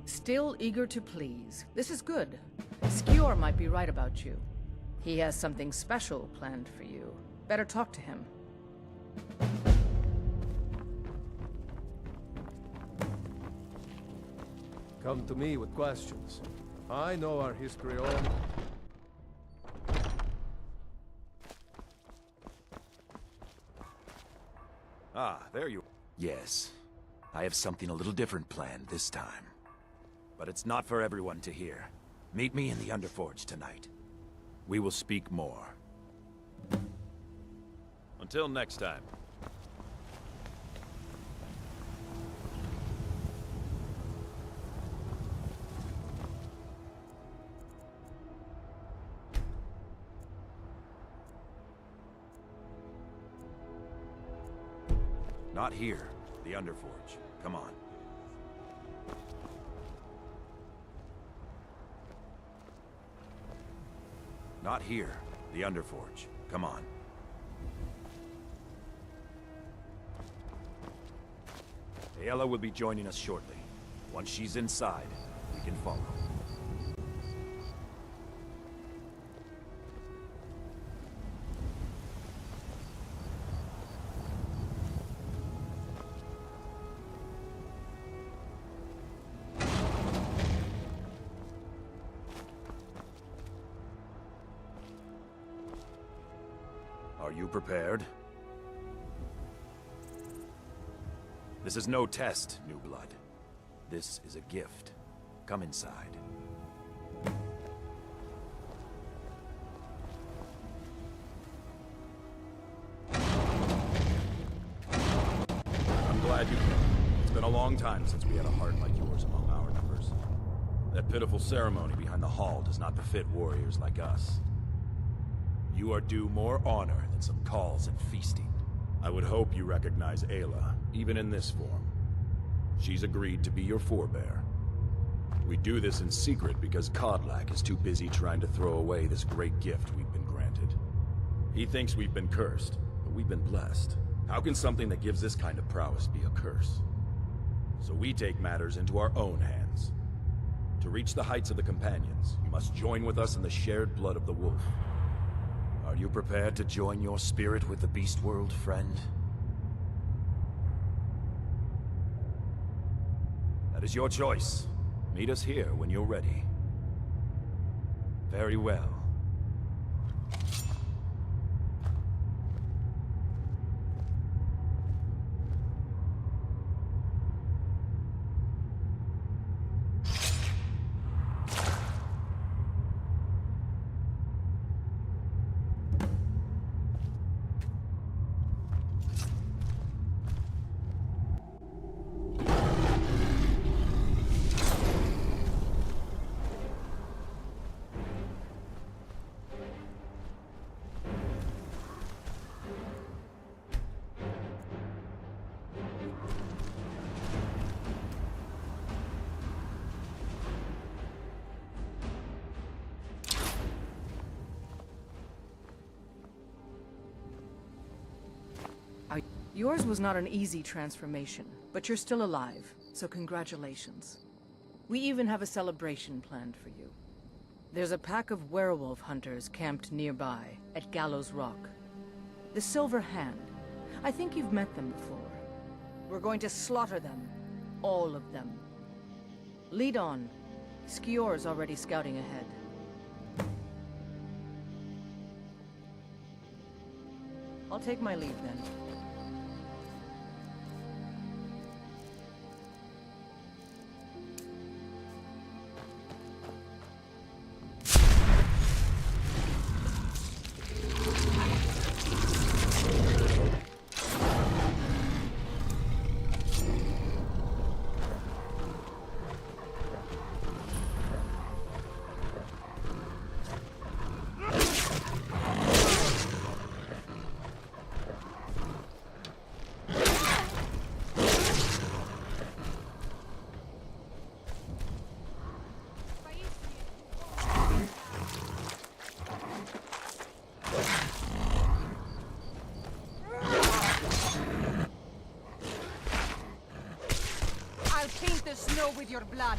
Still eager to please. This is good. Skior might be right about you. He has something special planned for you. Better talk to him. Come to me with questions. I know our history all. Ah, there you... Yes. I have something a little different planned this time. But it's not for everyone to hear. Meet me in the Underforge tonight. We will speak more. Until next time. Not here. The Underforge. Come on. Not here. The Underforge. Come on. Ayla will be joining us shortly. Once she's inside, we can follow. Are you prepared? This is no test, New Blood. This is a gift. Come inside. I'm glad you came. It's been a long time since we had a heart like yours among our numbers. That pitiful ceremony behind the hall does not befit warriors like us. You are due more honor than some calls and feasting. I would hope you recognize Ayla, even in this form. She's agreed to be your forebear. We do this in secret because Kodlak is too busy trying to throw away this great gift we've been granted. He thinks we've been cursed, but we've been blessed. How can something that gives this kind of prowess be a curse? So we take matters into our own hands. To reach the heights of the Companions, you must join with us in the shared blood of the wolf. Are you prepared to join your spirit with the beast world, friend? That is your choice. Meet us here when you're ready. Very well. Yours was not an easy transformation, but you're still alive, so congratulations. We even have a celebration planned for you. There's a pack of werewolf hunters camped nearby, at Gallows Rock. The Silver Hand. I think you've met them before. We're going to slaughter them. All of them. Lead on. Skior's already scouting ahead. I'll take my leave then. hell with your blood.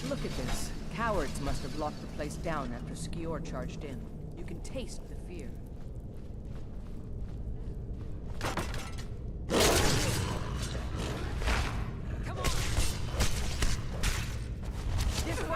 Look at this. Cowards must have locked the place down after Skior charged in. You can taste the fear. Come on! This way!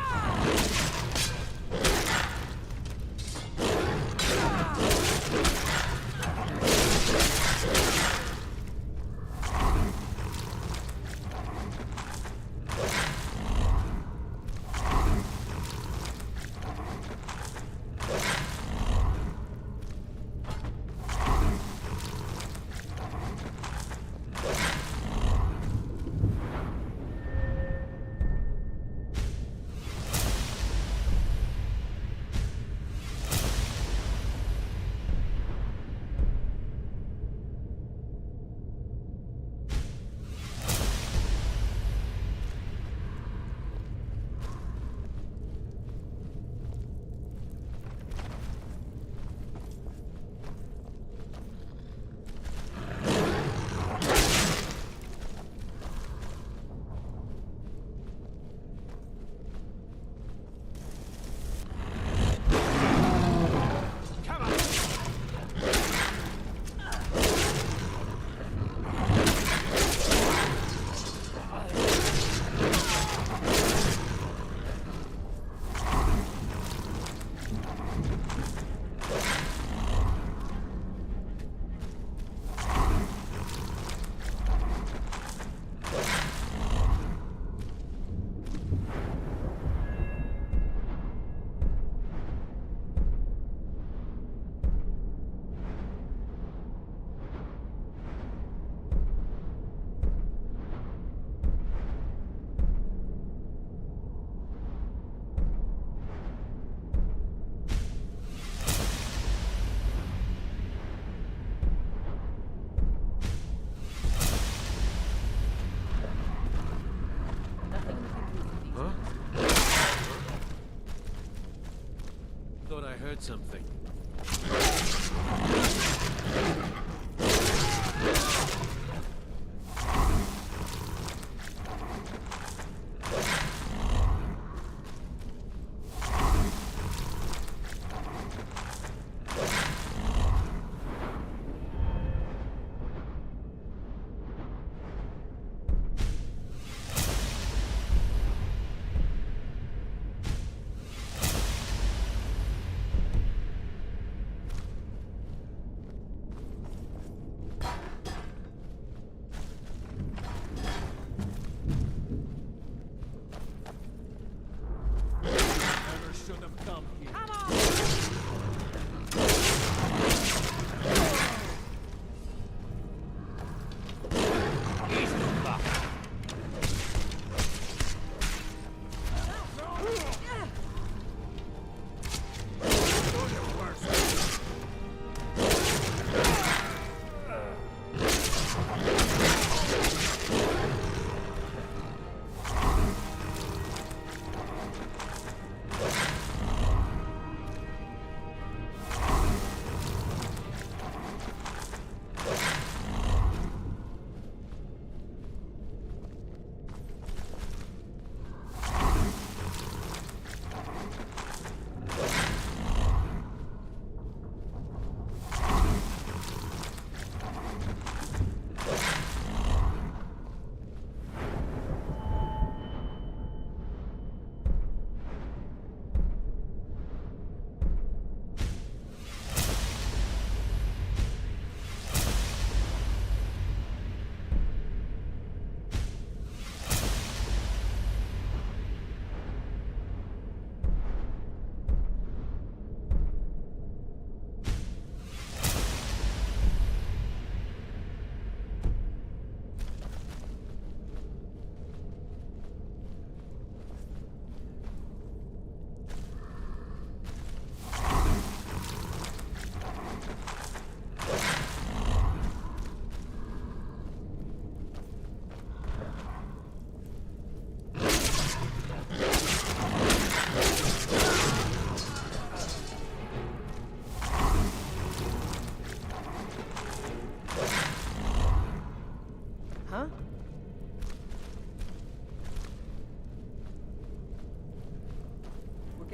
Thought I heard something.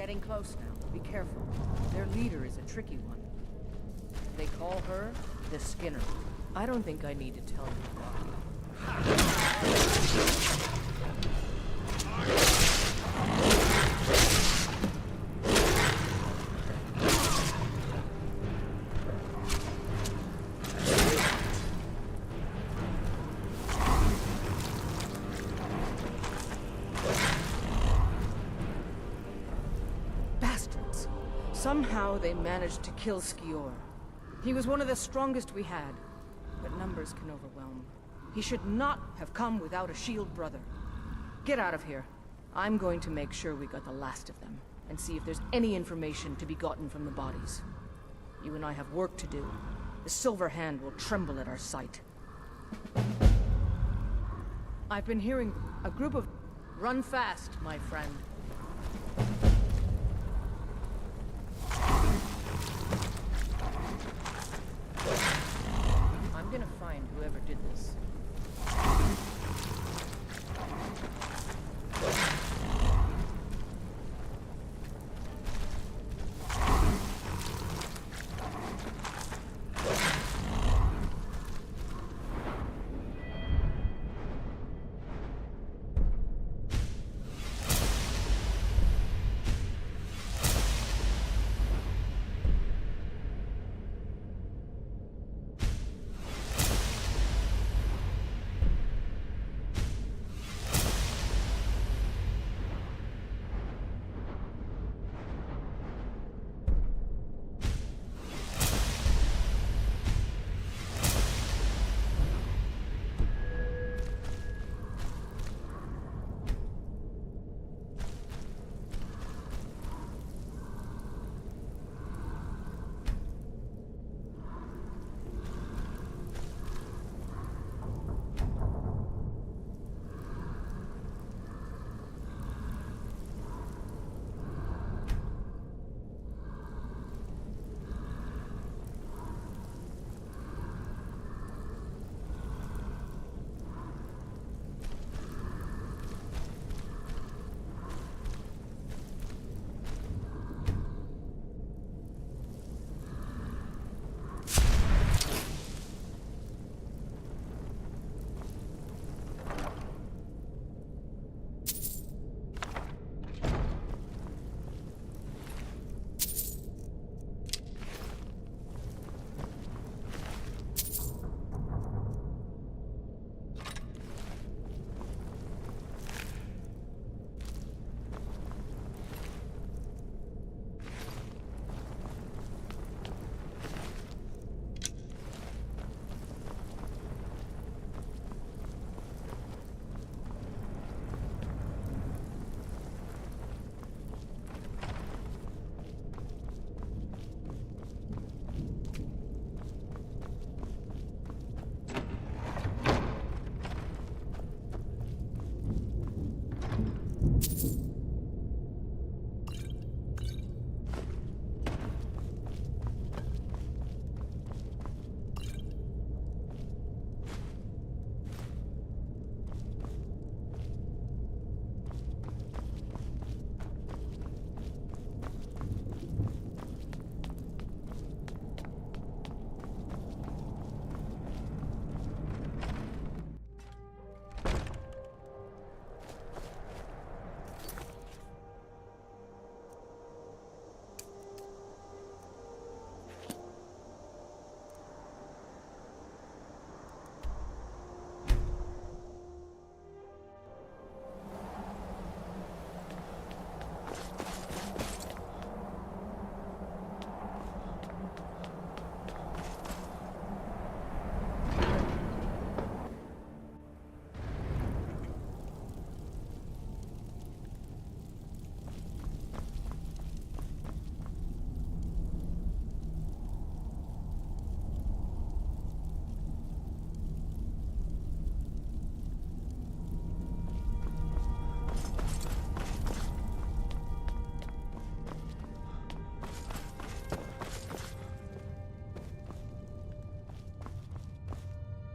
getting close now. Be careful. Their leader is a tricky one. They call her the Skinner. I don't think I need to tell you why. Bastards. Somehow they managed to kill Skior. He was one of the strongest we had, but numbers can overwhelm. He should not have come without a shield brother. Get out of here. I'm going to make sure we got the last of them, and see if there's any information to be gotten from the bodies. You and I have work to do. The Silver Hand will tremble at our sight. I've been hearing a group of... Run fast, my friend. I'm gonna find whoever did this.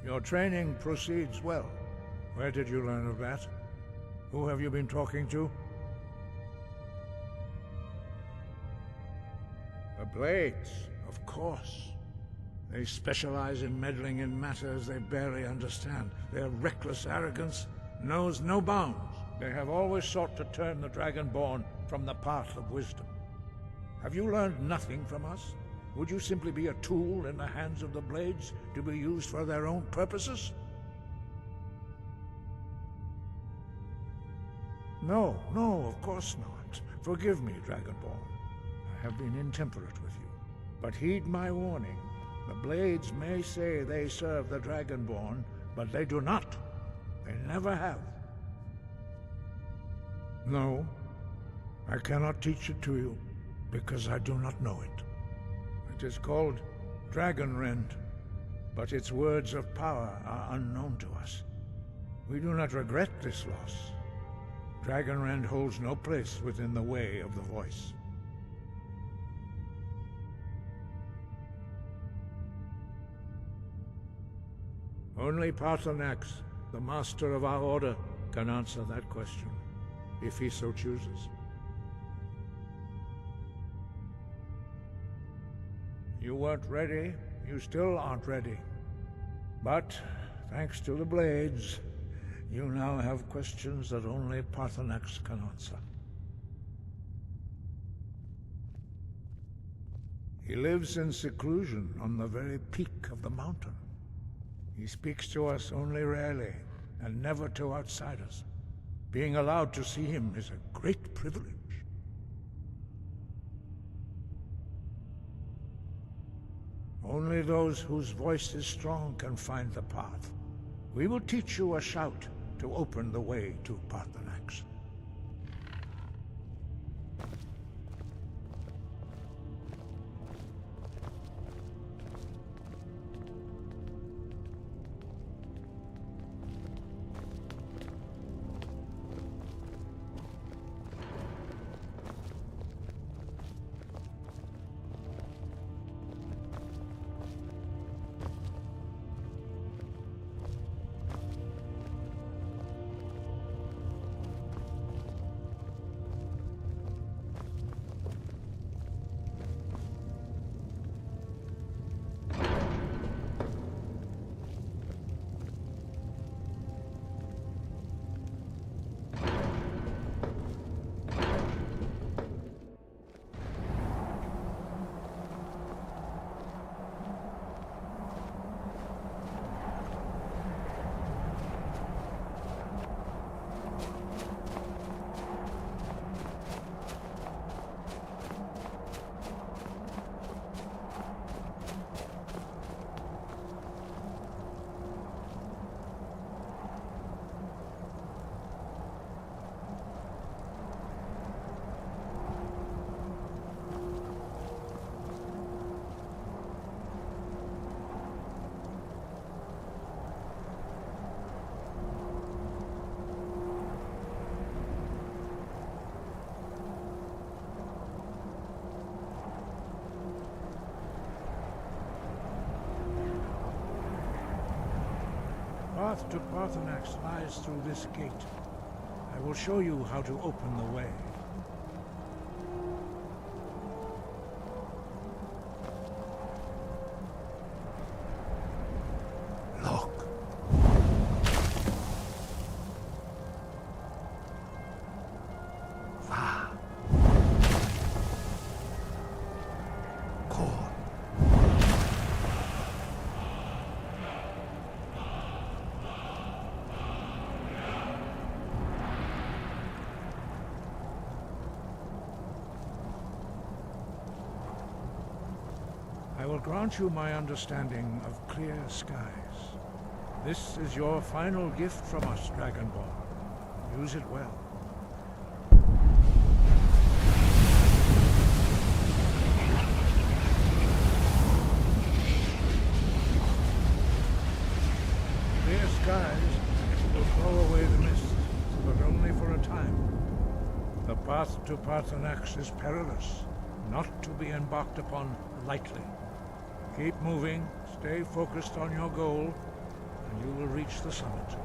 Your training proceeds well. Where did you learn of that? Who have you been talking to? Blades, of course. They specialize in meddling in matters they barely understand. Their reckless arrogance knows no bounds. They have always sought to turn the Dragonborn from the path of wisdom. Have you learned nothing from us? Would you simply be a tool in the hands of the Blades to be used for their own purposes? No, of course not. Forgive me, Dragonborn. I have been intemperate with you. But heed my warning. The Blades may say they serve the Dragonborn, but they do not. They never have. No, I cannot teach it to you, because I do not know it. It is called Dragonrend, but its words of power are unknown to us. We do not regret this loss. Dragonrend holds no place within the way of the voice. Only Paarthurnax, the master of our order, can answer that question, if he so chooses. You weren't ready, you still aren't ready. But, thanks to the Blades, you now have questions that only Paarthurnax can answer. He lives in seclusion on the very peak of the mountain. He speaks to us only rarely, and never to outsiders. Being allowed to see him is a great privilege. Only those whose voice is strong can find the path. We will teach you a shout to open the way to Paarthurnax. The path to Paarthurnax lies through this gate. I will show you how to open the way. Look. Va. Kor. I will grant you my understanding of clear skies. This is your final gift from us, Dragonborn. Use it well. Clear skies will blow away the mist, but only for a time. The path to Paarthurnax is perilous, not to be embarked upon lightly. Keep moving, stay focused on your goal, and you will reach the summit.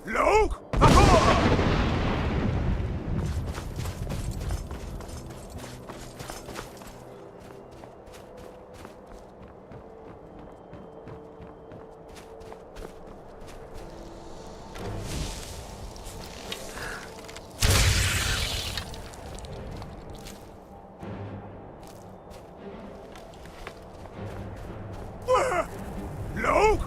Luke! Luke!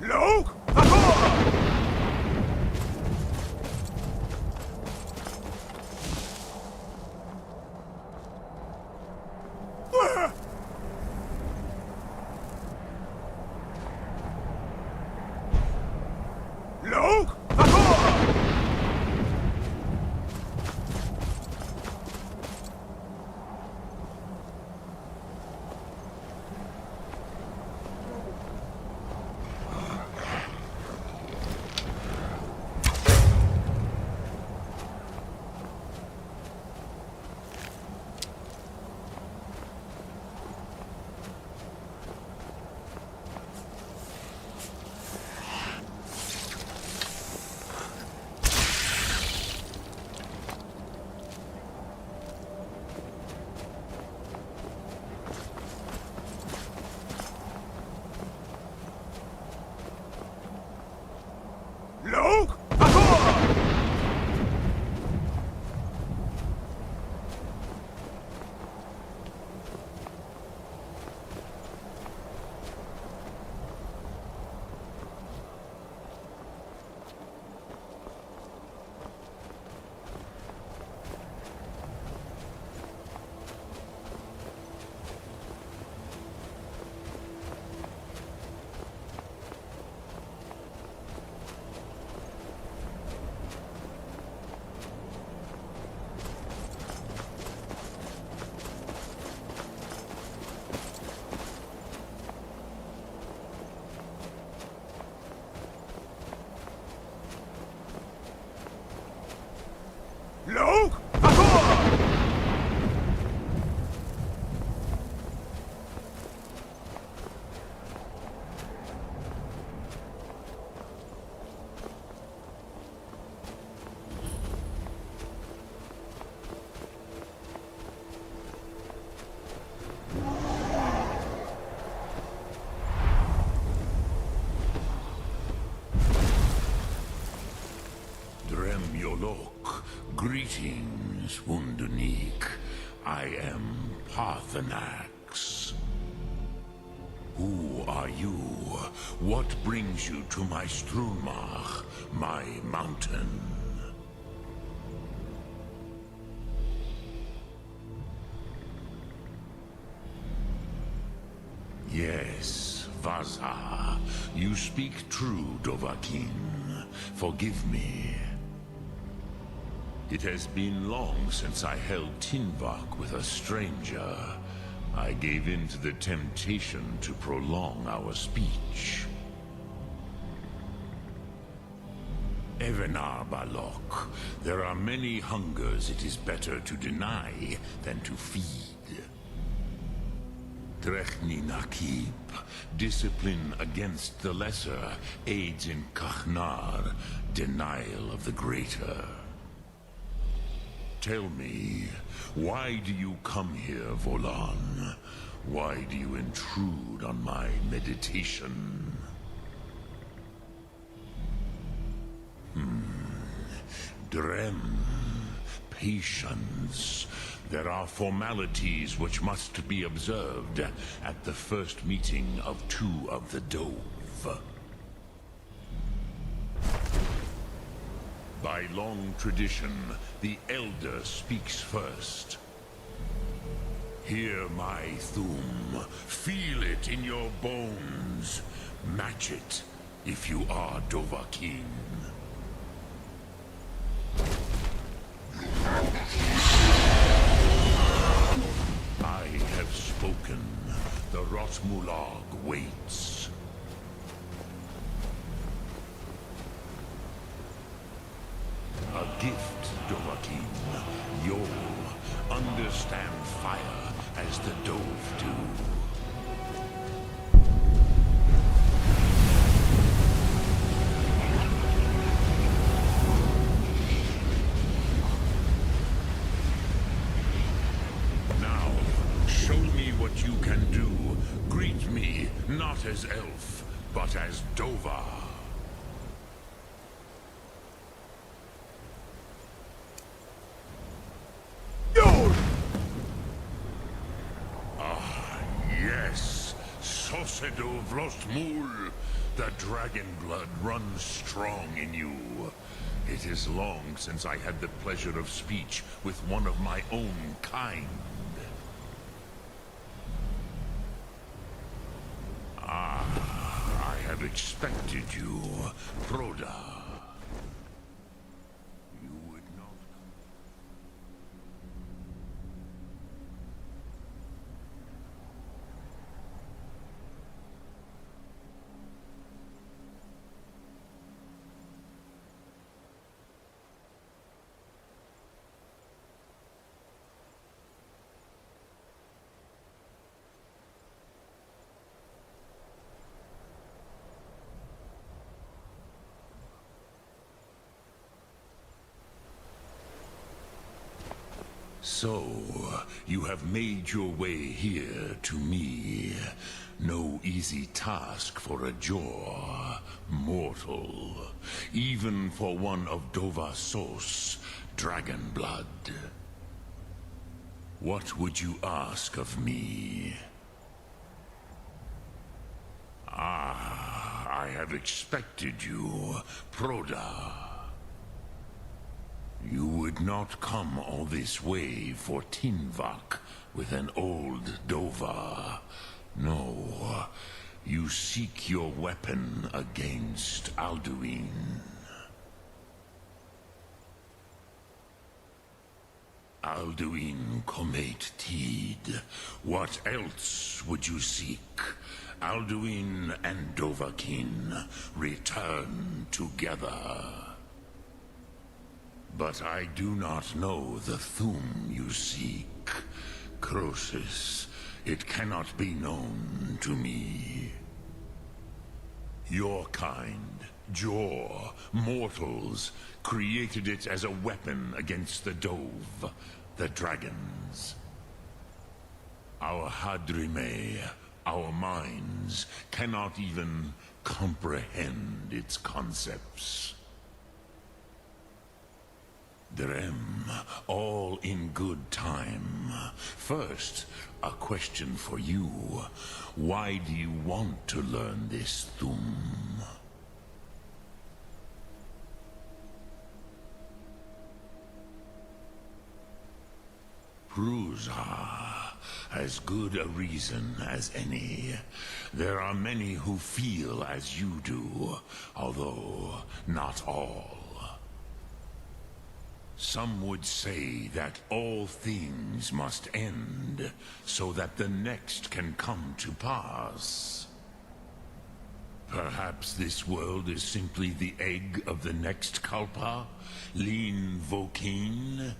Luke! Luke! Luke! Luke! Dremyolok, greetings, Wundernik. I am Parthenax. Who are you? What brings you to my Strunmach, my mountain? Yes, Vaza. You speak true, Dovahkiin. Forgive me. It has been long since I held Tinvak with a stranger. I gave in to the temptation to prolong our speech. Evenar Balok, there are many hungers it is better to deny than to feed. Drechni Nakib, discipline against the lesser aids in Kachnar, denial of the greater. Tell me, why do you come here, Volan? Why do you intrude on my meditation? Drem, patience. There are formalities which must be observed at the first meeting of two of the Dove. By long tradition, the Elder speaks first. Hear my Thum. Feel it in your bones. Match it if you are Dovahkiin. I have spoken. The Rotmulag waits. gift, Dovahkiin. You'll understand fire as the Dove do. Now, show me what you can do. Greet me, not as elf, but as Dova. Yes, Sosedo Vlostmul. The dragon blood runs strong in you. It is long since I had the pleasure of speech with one of my own kind. I have expected you, Proda. You would not... So, you have made your way here to me. No easy task for a Jor, mortal. Even for one of Dova Sos, dragon blood. What would you ask of me? I have expected you, Proda. You would not come all this way for Tinvak with an old Dova. No, you seek your weapon against Alduin. Alduin Comate Tid. What else would you seek? Alduin and Dovahkiin return together. But I do not know the Thum you seek. Croesus, it cannot be known to me. Your kind, Jor, mortals, created it as a weapon against the Dove, the dragons. Our Hadrime, our minds, cannot even comprehend its concepts. Drem, all in good time. First, a question for you. Why do you want to learn this Thum? Prusa, as good a reason as any. There are many who feel as you do, although not all. Some would say that all things must end, so that the next can come to pass. Perhaps this world is simply the egg of the next Kalpa? Lean Vokeen?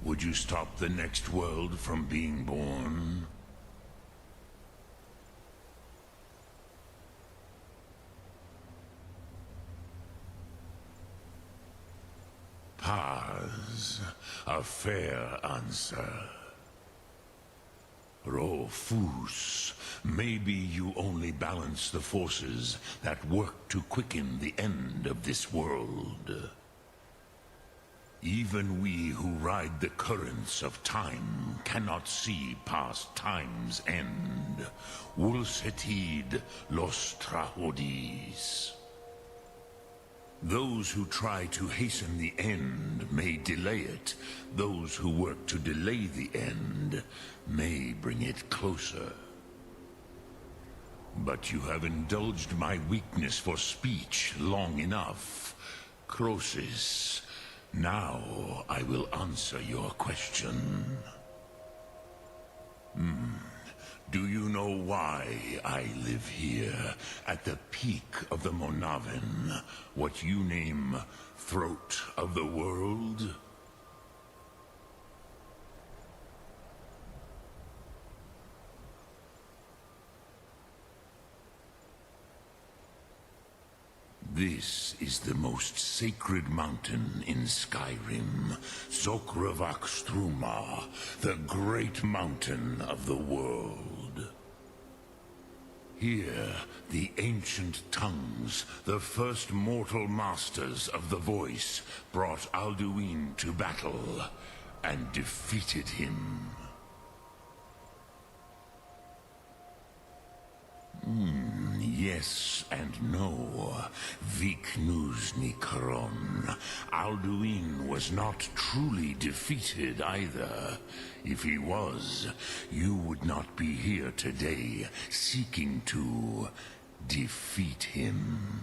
Would you stop the next world from being born? Paz, a fair answer. Rofus, maybe you only balance the forces that work to quicken the end of this world. Even we who ride the currents of time cannot see past time's end. Wulsetid los trahodis. Those who try to hasten the end may delay it. Those who work to delay the end may bring it closer. But you have indulged my weakness for speech long enough. Croesus, now I will answer your question. Do you know why I live here, at the peak of the Monavin, what you name Throat of the World? This is the most sacred mountain in Skyrim, Zokravak Struma, the great mountain of the world. Here, the ancient tongues, the first mortal masters of the voice, brought Alduin to battle and defeated him. Yes and no. Viknuzny Karon. Alduin was not truly defeated either. If he was, you would not be here today seeking to defeat him.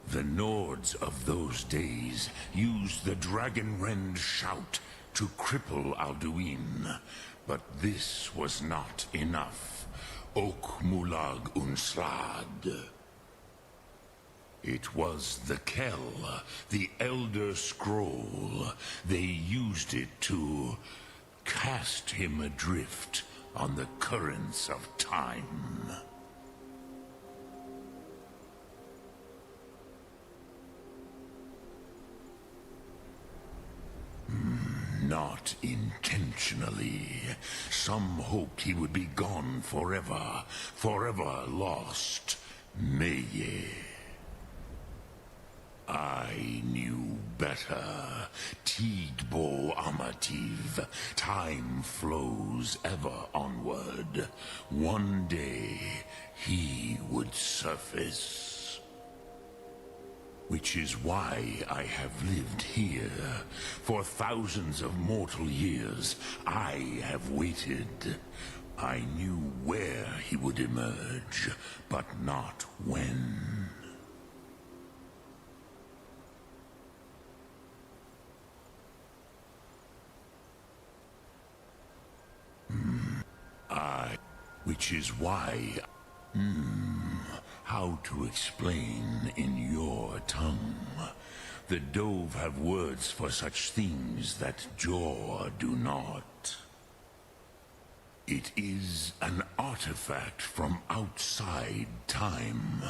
The Nords of those days used the Dragonrend shout to cripple Alduin, but this was not enough. Ok Mulag Unslad. It was the Kell, the Elder Scroll. They used it to cast him adrift on the currents of time. Not intentionally. Some hoped he would be gone forever, forever lost. Meye. I knew better. Tidbo Amativ. Time flows ever onward. One day, he would surface. Which is why I have lived here. For thousands of mortal years, I have waited. I knew where he would emerge, but not when. Which is why... How to explain in your tongue? The Dove have words for such things that Jor do not. It is an artifact from outside time.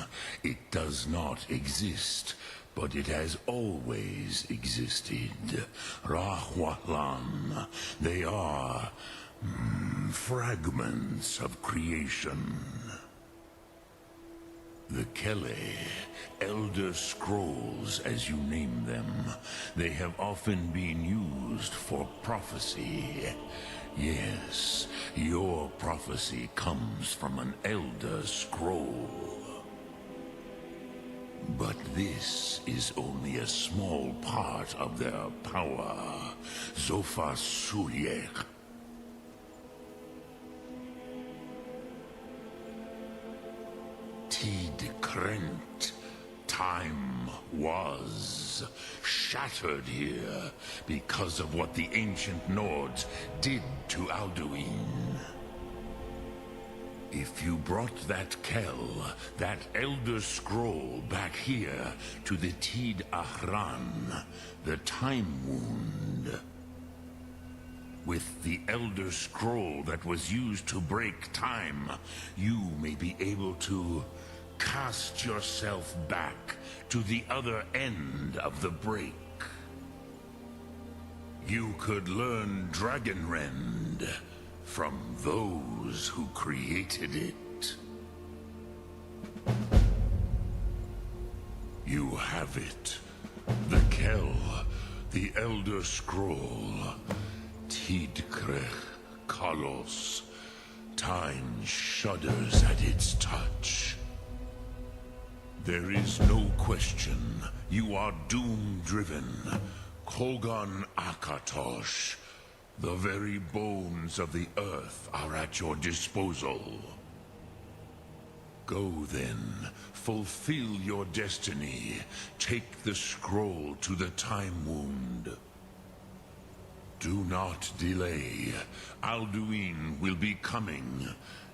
It does not exist, but it has always existed. Rahwalan. They are... fragments of creation. The Kele, Elder Scrolls, as you name them, they have often been used for prophecy. Yes, your prophecy comes from an Elder Scroll. But this is only a small part of their power. Zofa Sulyek. Tid Krent. Time was shattered here because of what the ancient Nords did to Alduin. If you brought that Kell, that Elder Scroll back here to the Tid Ahran, the Time Wound, with the Elder Scroll that was used to break time, you may be able to cast yourself back to the other end of the break. You could learn Dragonrend from those who created it. You have it. The Kell, the Elder Scroll, Tidkrech Kalos. Time shudders at its touch. There is no question. You are doom-driven. Kogan Akatosh. The very bones of the earth are at your disposal. Go then, fulfill your destiny. Take the scroll to the Time Wound. Do not delay. Alduin will be coming.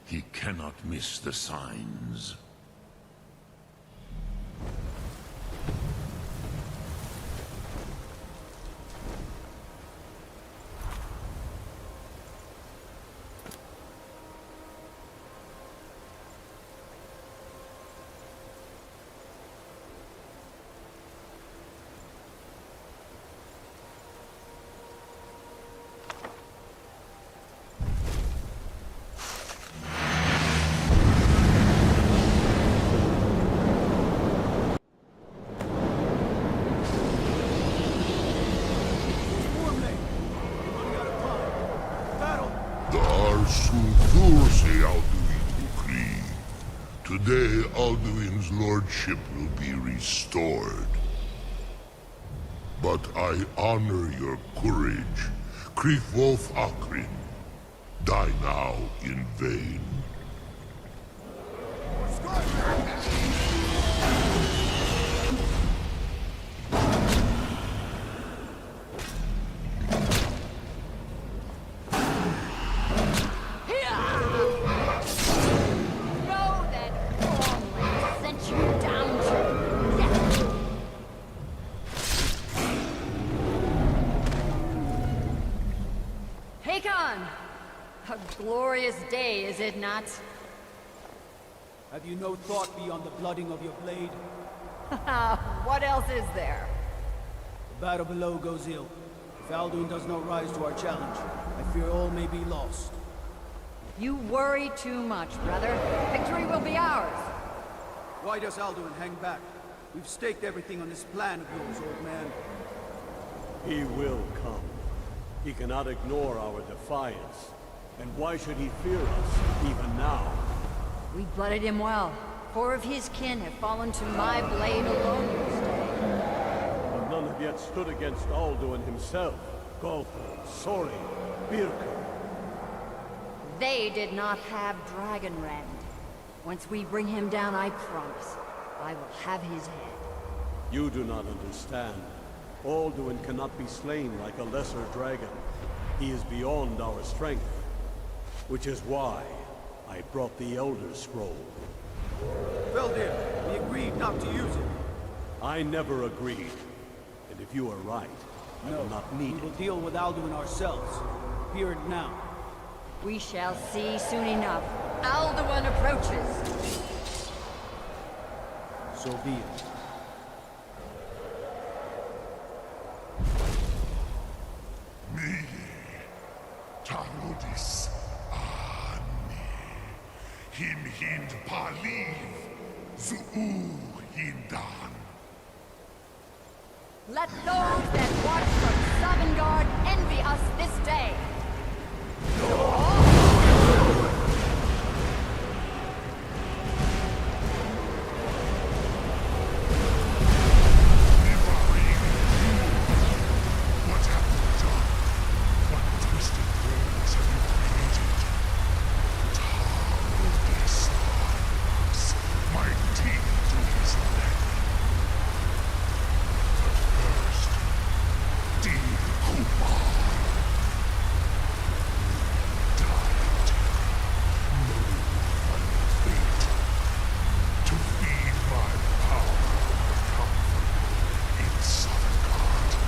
He cannot miss the signs. Today, Alduin's lordship will be restored. But I honor your courage. Kriegwolf Akrin. Die now in vain. A glorious day, is it not? Have you no thought beyond the blooding of your blade? What else is there? The battle below goes ill. If Alduin does not rise to our challenge, I fear all may be lost. You worry too much, brother. Victory will be ours. Why does Alduin hang back? We've staked everything on this plan of yours, old man. He will come. He cannot ignore our defiance. And why should he fear us, even now? We blooded him well. 4 of his kin have fallen to my blade alone this day. But none have yet stood against Alduin himself. Golfo, Sori, Birka. They did not have Dragonrend. Once we bring him down, I promise, I will have his head. You do not understand. Alduin cannot be slain like a lesser dragon. He is beyond our strength. Which is why I brought the Elder Scroll. Veldir, we agreed not to use it. I never agreed. And if you are right, I will not need we will it. deal with Alduin ourselves. Here and now. We shall see soon enough. Alduin approaches. So be it. Me, Tarudis, Him hind paliv, Zuu hindan. Let those that watch from Sovngarde envy us this day. What have you done? What twisted words have you created? Tarudis, my teeth to his neck. But first, dear Kumar, died. No final fate. To feed my power and comfort in Sovngarde.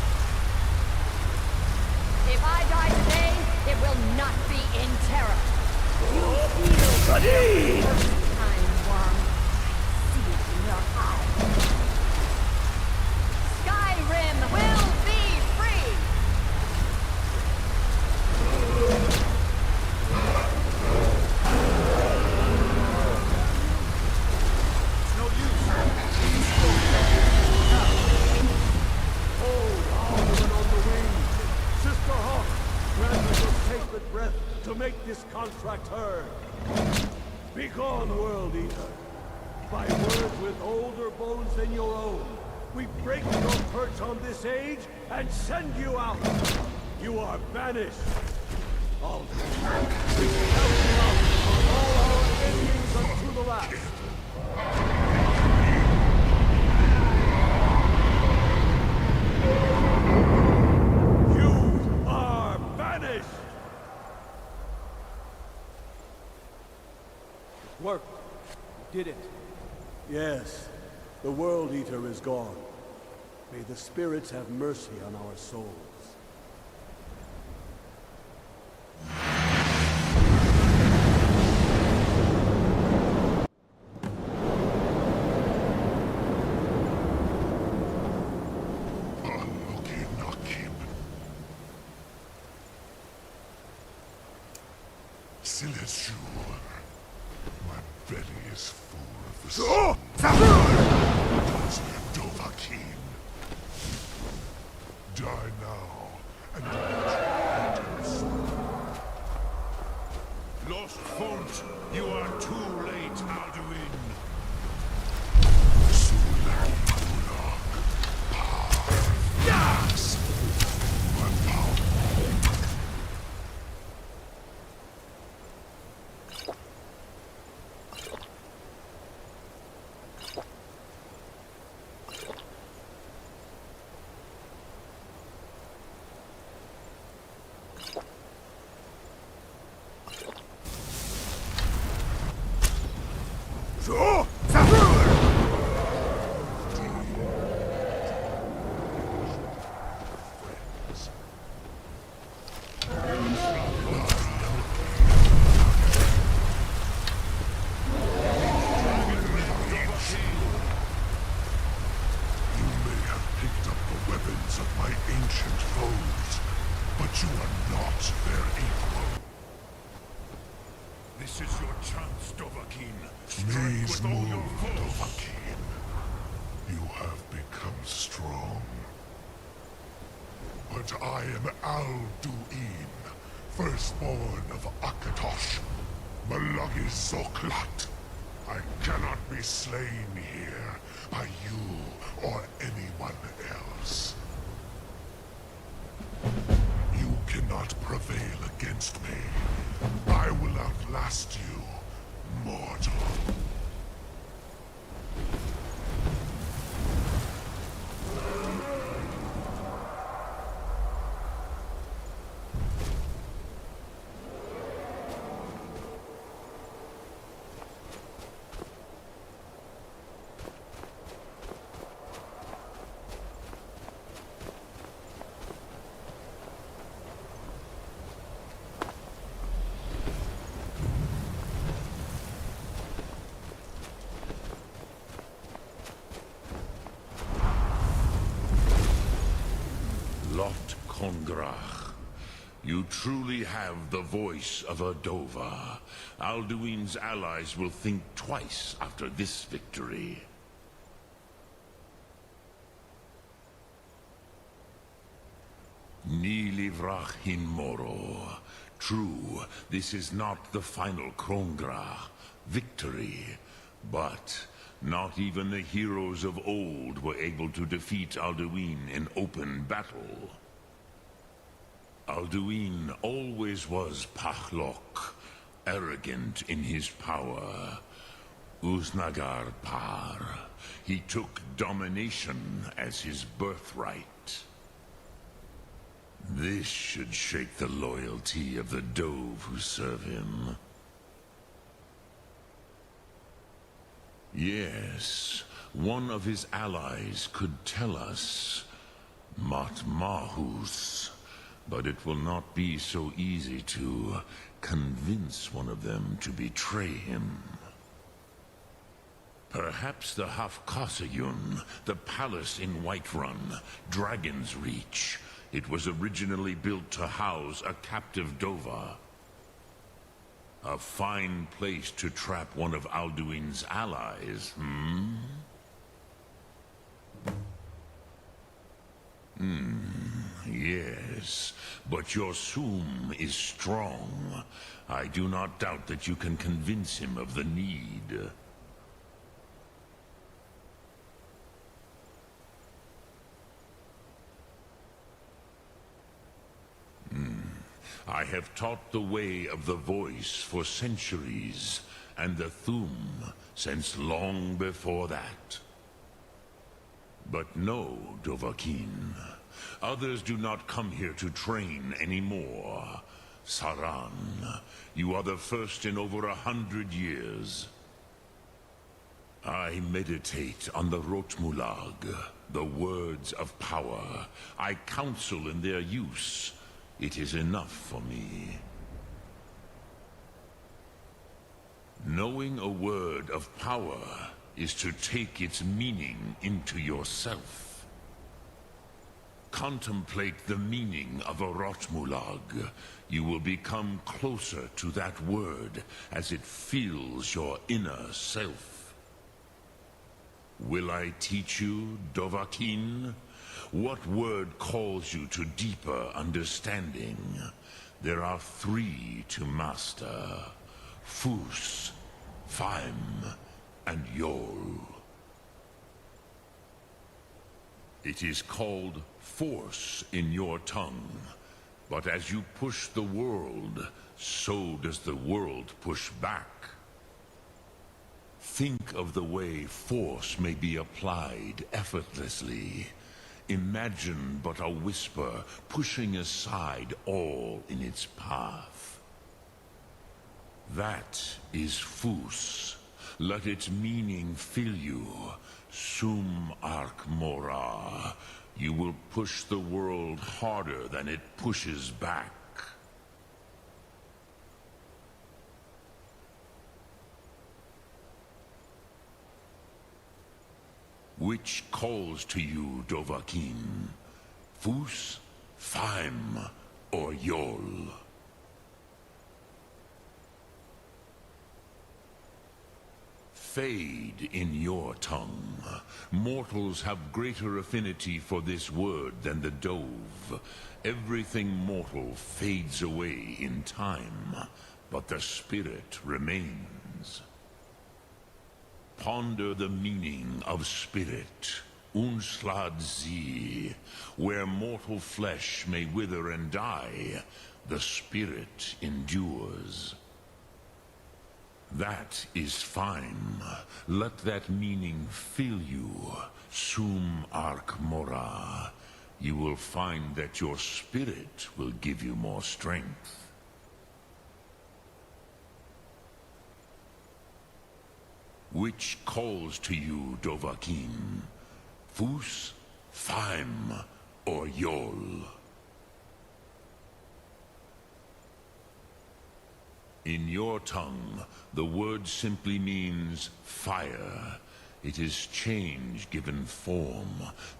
If I die today, it will not be in terror. You feel the first time, worm. I see it in your eyes. Skyrim will be free! It's no use. Hold Alduin on the wing. Sister Hawk, grant us your sacred breath to make this contract heard. Begone, World Eater. By words with older bones than your own, we break your perch on this age and send you out. You are banished. Alduin, we help you out from all our enemies unto the last. You are did it. Yes, the World Eater is gone. May the spirits have mercy on our souls. Silesur, my belly is full of the Oh! souls of Dovahkiin. Die now, and Lost Font, you are too late, Alduin. Yes! My power. This is your chance, Dovahkiin. Strike with all your force. Dovahkiin, you have become strong. But I am Alduin, firstborn of Akatosh, Malagis Zoklat. I cannot be slain here by you or anyone else. You cannot prevail against me. I will outlast you, mortal. Lot Kongrach, you truly have the voice of a Dova. Alduin's allies will think twice after this victory. Ni livrach hin moro. True, this is not the final Kongrach victory, but not even the heroes of old were able to defeat Alduin in open battle. Alduin always was Pachlok, arrogant in his power. Uznagar Par. He took domination as his birthright. This should shake the loyalty of the Dove who serve him. Yes, one of his allies could tell us. Matmahus. But it will not be so easy to convince one of them to betray him. Perhaps the Hafkasayun, the palace in Whiterun, Dragon's Reach. It was originally built to house a captive Dova. A fine place to trap one of Alduin's allies, Yes, but your Sum is strong. I do not doubt that you can convince him of the need. I have taught the way of the voice for centuries, and the Thum since long before that. But no, Dovahkiin. Others do not come here to train anymore. Saran, you are the first in over 100 years. I meditate on the Rotmulag, the words of power. I counsel in their use. It is enough for me. Knowing a word of power is to take its meaning into yourself. Contemplate the meaning of a Rotmulag. You will become closer to that word as it fills your inner self. Will I teach you, Dovahkiin? What word calls you to deeper understanding? There are 3 to master: Fus, Faim, and Yol. It is called force in your tongue, but as you push the world, so does the world push back. Think of the way force may be applied effortlessly. Imagine but a whisper pushing aside all in its path. That is Fus. Let its meaning fill you. Sum Ark Mora. You will push the world harder than it pushes back. Which calls to you, Dovahkiin? Fus, Faim, or Yol? Fade in your tongue. Mortals have greater affinity for this word than the dove. Everything mortal fades away in time, but the spirit remains. Ponder the meaning of spirit, Unslad Zi. Where mortal flesh may wither and die, the spirit endures. That is fine. Let that meaning fill you, Sum Ark Mora. You will find that your spirit will give you more strength. Which calls to you, Dovahkiin? Fus, Faim, or Yol? In your tongue, the word simply means fire. It is change given form,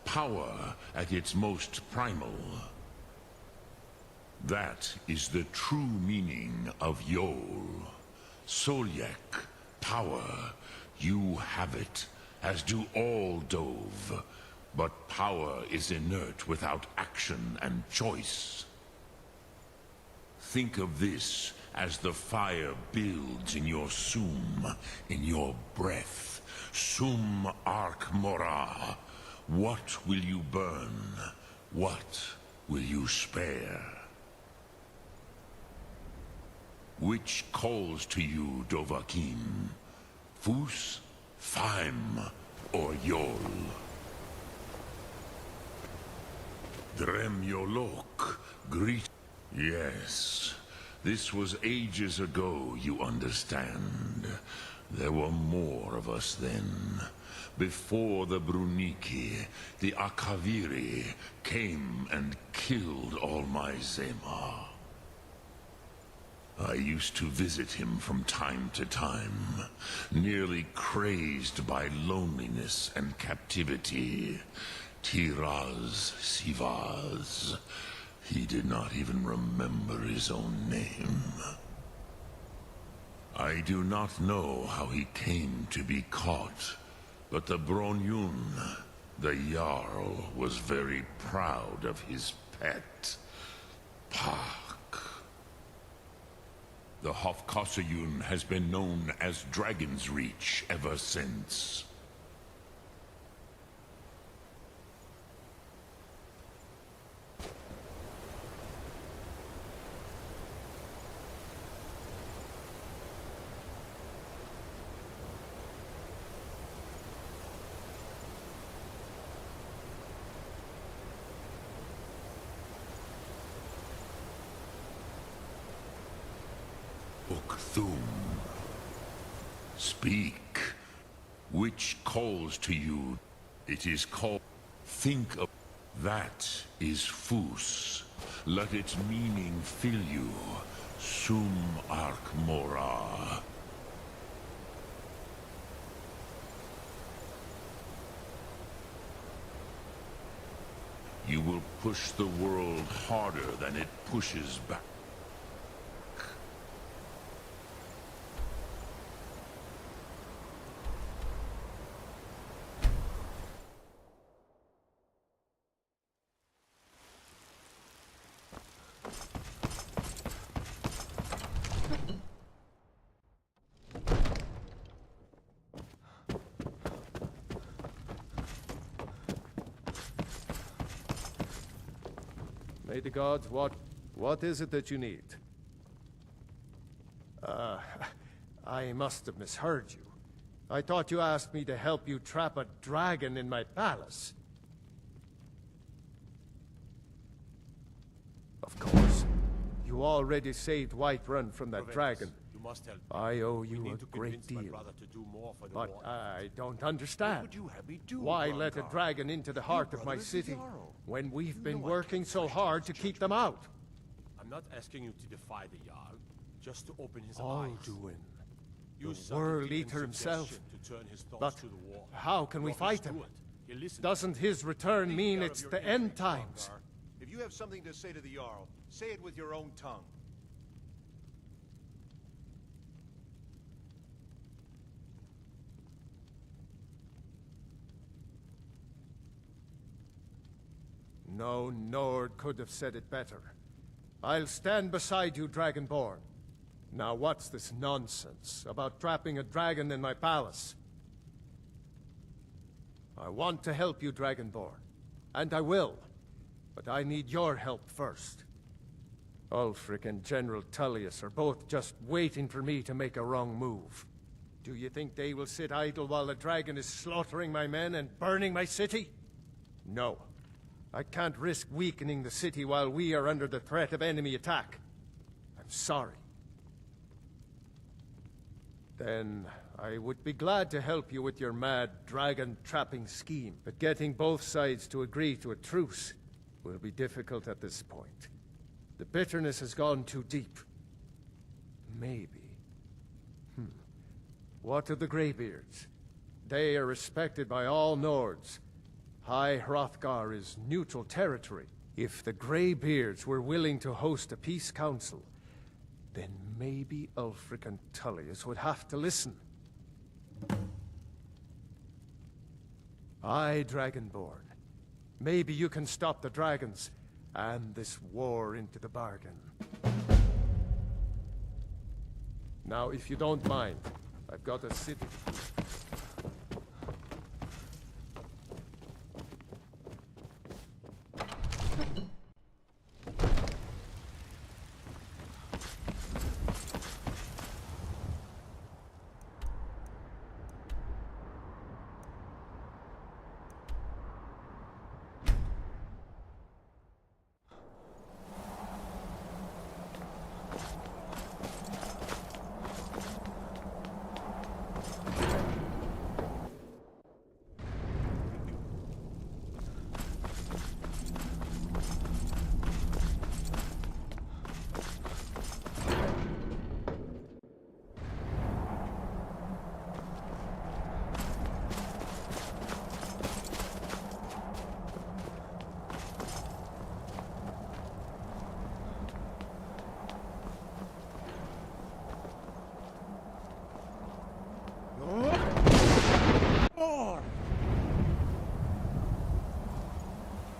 power at its most primal. That is the true meaning of Yol. Solyek, power. You have it, as do all Dove. But power is inert without action and choice. Think of this as the fire builds in your Sum, in your breath. Sum Ark Mora. What will you burn? What will you spare? Which calls to you, Dovahkiin? Fus, Faim, or Yol? Drem Yolok, greet. Yes, this was ages ago, you understand. There were more of us then. Before the Bruniki, the Akaviri came and killed all my Zema. I used to visit him from time to time, nearly crazed by loneliness and captivity. Tiraz Sivaz. He did not even remember his own name. I do not know how he came to be caught, but the Bronyun, the Jarl, was very proud of his pet, Pak. The Hofkosayun has been known as Dragon's Reach ever since. Ukthum. Speak. which calls to you. It is called... Think of... That is Fus. Let its meaning fill you. Sum arc mora. You will push the world harder than it pushes back. May the gods, what is it that you need? I must have misheard you. I thought you asked me to help you trap a dragon in my palace. Of course. You already saved Whiterun from that dragon. You must help. I owe We you need a to great convince my deal. brother to do more for the But war. I don't understand. What would you have me do, Why let a Grandpa? dragon into the heart of my brother is the city Jarl. when we've You been know I working can't so question hard his to keep them out? I'm not asking you to defy the Jarl, just to open his eyes. Alduin, Use the world subtlety and eater himself. suggestion to turn his thoughts But to the war. how can we Robbers fight do him? it. He'll listen. Doesn't his return Speak mean out it's of the your end injury, times? Hrothgar. If you have something to say to the Jarl, say it with your own tongue. No Nord could have said it better. I'll stand beside you, Dragonborn. Now what's this nonsense about trapping a dragon in my palace? I want to help you, Dragonborn. And I will. But I need your help first. Ulfric and General Tullius are both just waiting for me to make a wrong move. Do you think they will sit idle while the dragon is slaughtering my men and burning my city? No. I can't risk weakening the city while we are under the threat of enemy attack. I'm sorry. Then I would be glad to help you with your mad dragon-trapping scheme, but getting both sides to agree to a truce will be difficult at this point. The bitterness has gone too deep. Maybe. What of the Greybeards? They are respected by all Nords. High Hrothgar is neutral territory. If the Greybeards were willing to host a peace council, then maybe Ulfric and Tullius would have to listen. Aye, Dragonborn. Maybe you can stop the dragons, and this war into the bargain. Now, if you don't mind, I've got a city to do.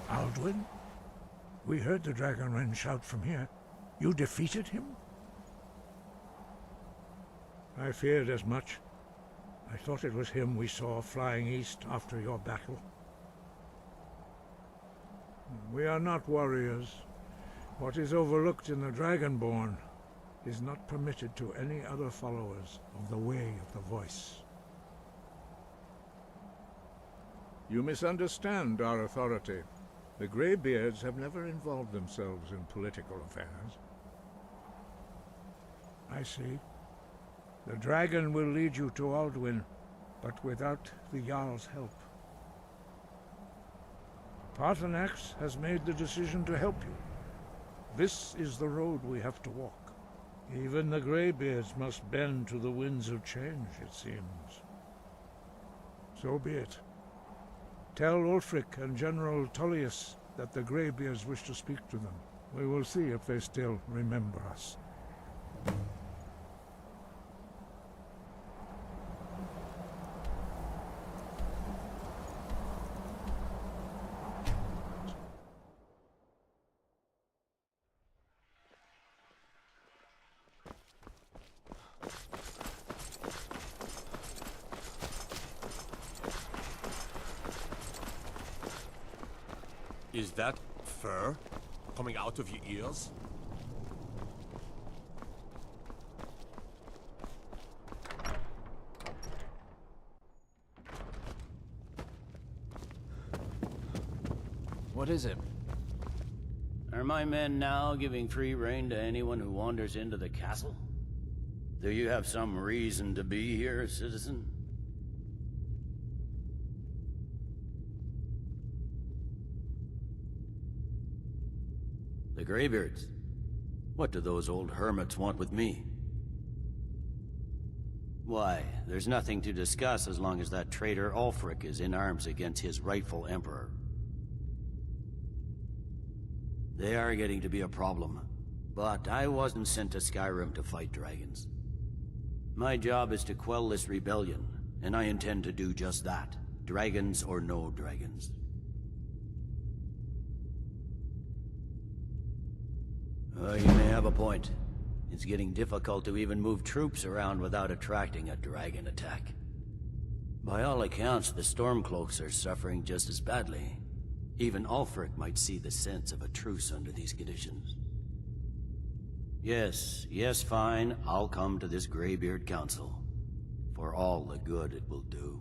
Alduin? We heard the Dragonren shout from here. You defeated him? I feared as much. I thought it was him we saw flying east after your battle. We are not warriors. What is overlooked in the Dragonborn is not permitted to any other followers of the Way of the Voice. You misunderstand our authority. The Greybeards have never involved themselves in political affairs. I see. The dragon will lead you to Alduin, but without the Jarl's help. Paarthurnax has made the decision to help you. This is the road we have to walk. Even the Greybeards must bend to the winds of change, it seems. So be it. Tell Ulfric and General Tullius that the Greybeards wish to speak to them. We will see if they still remember us. Is that fur coming out of your ears? What is it? Are my men now giving free rein to anyone who wanders into the castle? Do you have some reason to be here, citizen? The Greybeards? What do those old hermits want with me? Why, there's nothing to discuss as long as that traitor Ulfric is in arms against his rightful emperor. They are getting to be a problem, but I wasn't sent to Skyrim to fight dragons. My job is to quell this rebellion, and I intend to do just that, dragons or no dragons. You may have a point. It's getting difficult to even move troops around without attracting a dragon attack. By all accounts, the Stormcloaks are suffering just as badly. Even Ulfric might see the sense of a truce under these conditions. Yes, fine. I'll come to this Greybeard Council. For all the good it will do.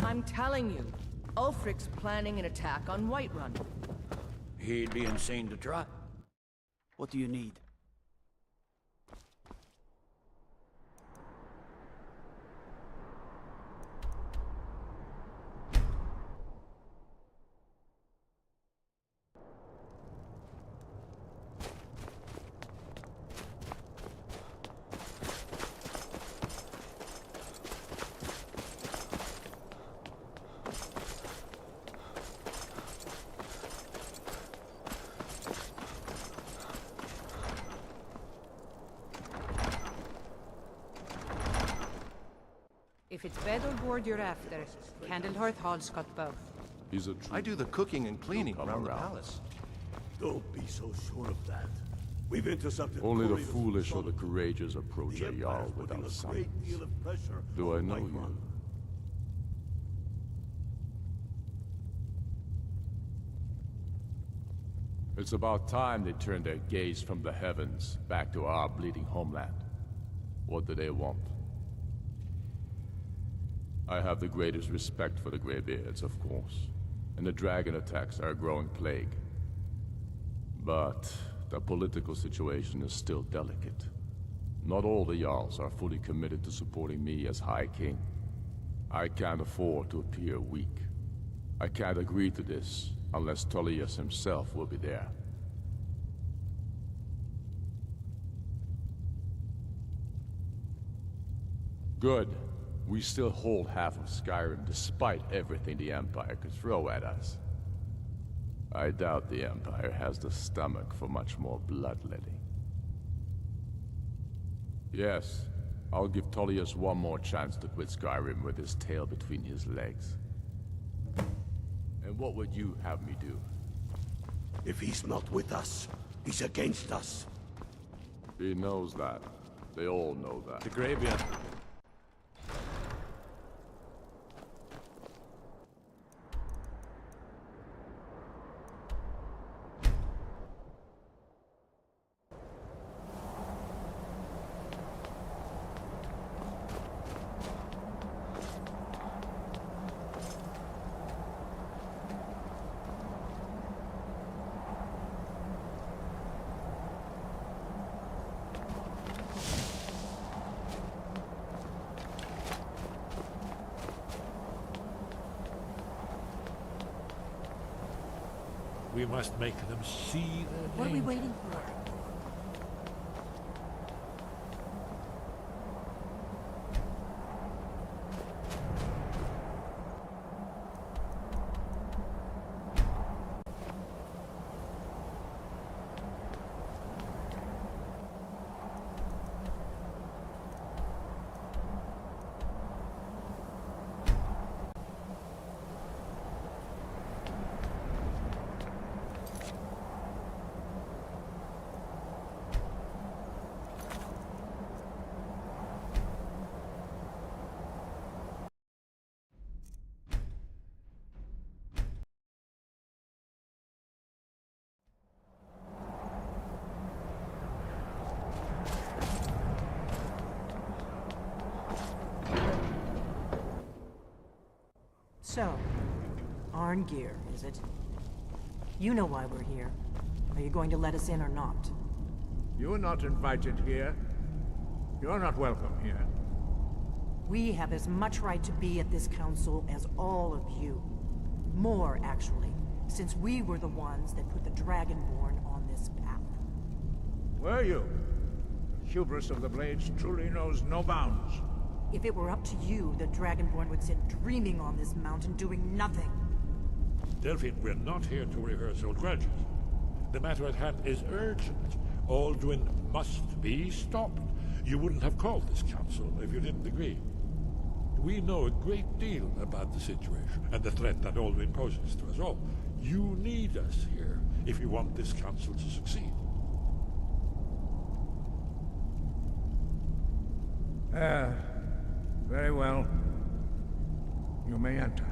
I'm telling you, Ulfric's planning an attack on Whiterun. He'd be insane to try. What do you need? If it's bed or board you're after, Candlehearth Hall's got both. I do the cooking and cleaning around the palace. Don't be so sure of that. We've intercepted Only the couriers foolish from or the courageous approach a Jarl without a science. great deal of pressure Do I on know my you? father. It's about time they turned their gaze from the heavens back to our bleeding homeland. What do they want? I have the greatest respect for the Greybeards, of course, and the dragon attacks are a growing plague. But the political situation is still delicate. Not all the Jarls are fully committed to supporting me as High King. I can't afford to appear weak. I can't agree to this unless Tullius himself will be there. Good. We still hold half of Skyrim despite everything the Empire could throw at us. I doubt the Empire has the stomach for much more bloodletting. Yes, I'll give Tullius one more chance to quit Skyrim with his tail between his legs. And what would you have me do? If he's not with us, he's against us. He knows that. They all know that. The Greybeard. We must make them see their What are we danger. waiting for? So, Arngeir, is it? You know why we're here. Are you going to let us in or not? You're not invited here. You're not welcome here. We have as much right to be at this council as all of you. More, actually, since we were the ones that put the Dragonborn on this path. Were you? The hubris of the Blades truly knows no bounds. If it were up to you, the Dragonborn would sit dreaming on this mountain doing nothing. Delphine, we're not here to rehearse old grudges. The matter at hand is urgent. Alduin must be stopped. You wouldn't have called this council if you didn't agree. We know a great deal about the situation and the threat that Alduin poses to us all. You need us here if you want this council to succeed. Very well. You may enter.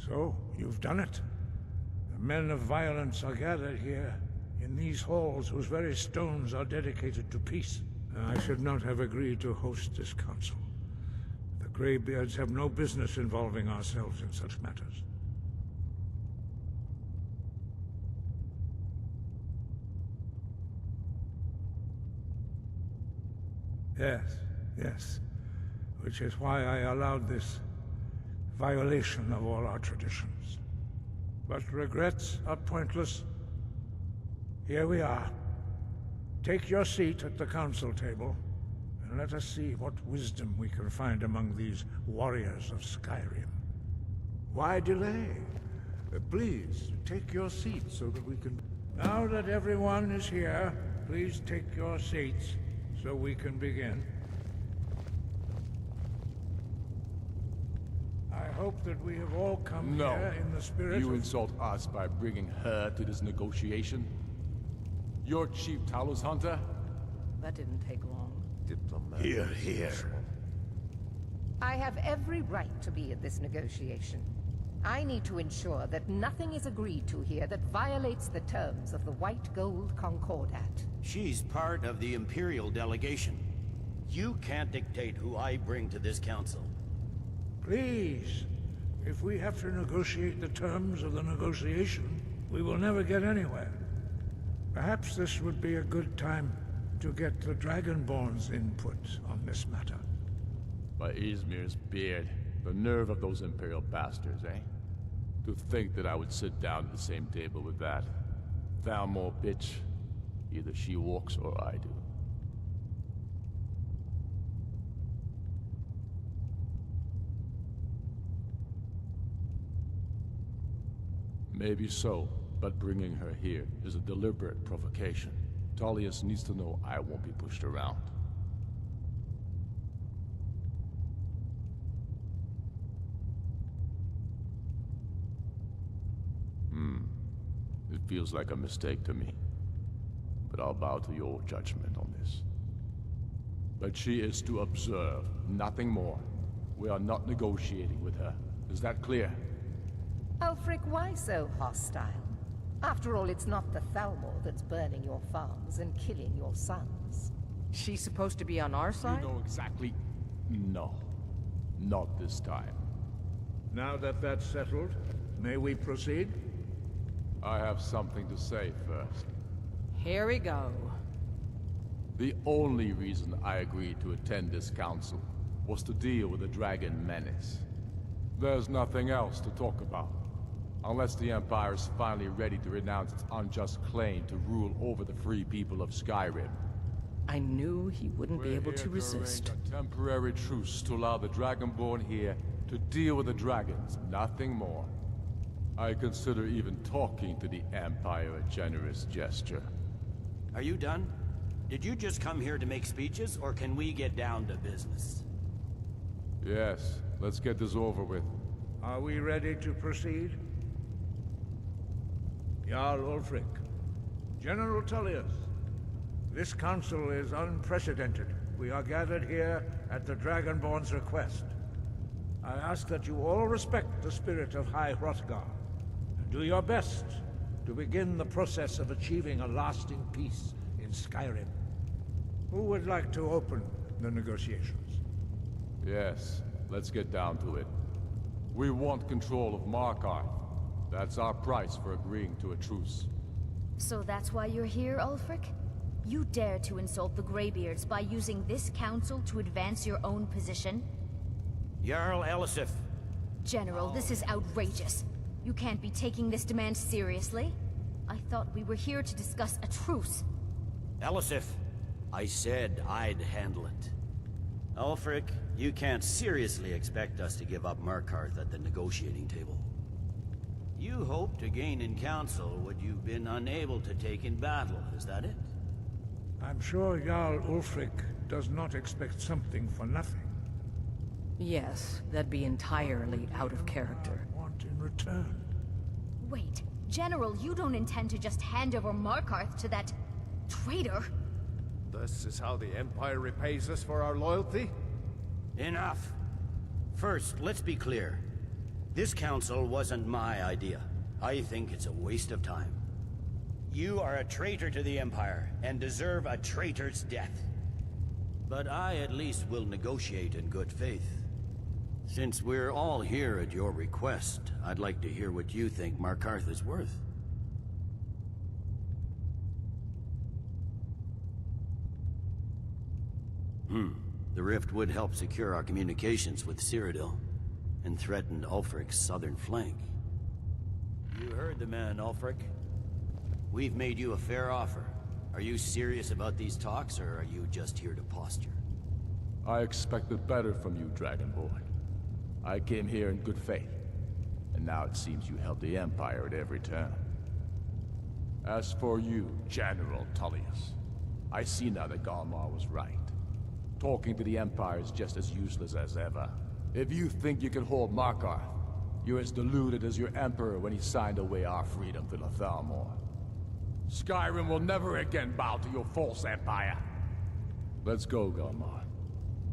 So, you've done it. The men of violence are gathered here, in these halls whose very stones are dedicated to peace. I should not have agreed to host this council. The Greybeards have no business involving ourselves in such matters. Yes. Which is why I allowed this violation of all our traditions. But regrets are pointless. Here we are. Take your seat at the council table, and let us see what wisdom we can find among these warriors of Skyrim. Why delay? Please, take your seat so that we can... Now that everyone is here, please take your seats so we can begin. I hope that we have all come here in the spirit You of... insult us by bringing her to this negotiation? You're Chief Talos Hunter? That didn't take long. Hear, hear. I have every right to be at this negotiation. I need to ensure that nothing is agreed to here that violates the terms of the White Gold Concordat. She's part of the Imperial delegation. You can't dictate who I bring to this council. Please, if we have to negotiate the terms of the negotiation, we will never get anywhere. Perhaps this would be a good time to get the Dragonborn's input on this matter. By Izmir's beard, the nerve of those Imperial bastards, eh? To think that I would sit down at the same table with that. Thalmor bitch. Either she walks or I do. Maybe so, but bringing her here is a deliberate provocation. Tullius needs to know I won't be pushed around. feels like a mistake to me. But I'll bow to your judgment on this. But she is to observe, nothing more. We are not negotiating with her. Is that clear? Ulfric, why so hostile? After all, it's not the Thalmor that's burning your farms and killing your sons. She's supposed to be on our side? You know exactly... No. Not this time. Now that that's settled, may we proceed? I have something to say first. Here we go. The only reason I agreed to attend this council was to deal with the Dragon Menace. There's nothing else to talk about. Unless the Empire is finally ready to renounce its unjust claim to rule over the free people of Skyrim. I knew he wouldn't be able to resist. A temporary truce to allow the Dragonborn here to deal with the dragons, nothing more. I consider even talking to the Empire a generous gesture. Are you done? Did you just come here to make speeches, or can we get down to business? Yes, let's get this over with. Are we ready to proceed? Jarl Ulfric, General Tullius, this council is unprecedented. We are gathered here at the Dragonborn's request. I ask that you all respect the spirit of High Hrothgar, and do your best to begin the process of achieving a lasting peace in Skyrim. Who would like to open the negotiations? Yes, let's get down to it. We want control of Markarth. That's our price for agreeing to a truce. So that's why you're here, Ulfric? You dare to insult the Greybeards by using this council to advance your own position? Jarl Elisif. General, this is outrageous. You can't be taking this demand seriously. I thought we were here to discuss a truce. Elisif, I said I'd handle it. Ulfric, you can't seriously expect us to give up Markarth at the negotiating table. You hoped to gain in council what you've been unable to take in battle, is that it? I'm sure Jarl Ulfric does not expect something for nothing. Yes, that'd be entirely out of character. I want in return. Wait, General, you don't intend to just hand over Markarth to that traitor? This is how the Empire repays us for our loyalty? Enough. First, let's be clear. This council wasn't my idea. I think it's a waste of time. You are a traitor to the Empire, and deserve a traitor's death. But I at least will negotiate in good faith. Since we're all here at your request, I'd like to hear what you think Markarth is worth. The rift would help secure our communications with Cyrodiil, and threatened Ulfric's southern flank. You heard the man, Ulfric. We've made you a fair offer. Are you serious about these talks, or are you just here to posture? I expected better from you, Dragonborn. I came here in good faith, and now it seems you help the Empire at every turn. As for you, General Tullius, I see now that Galmar was right. Talking to the Empire is just as useless as ever. If you think you can hold Markarth, you're as deluded as your Emperor when he signed away our freedom to the Thalmor. Skyrim will never again bow to your false empire. Let's go, Galmar.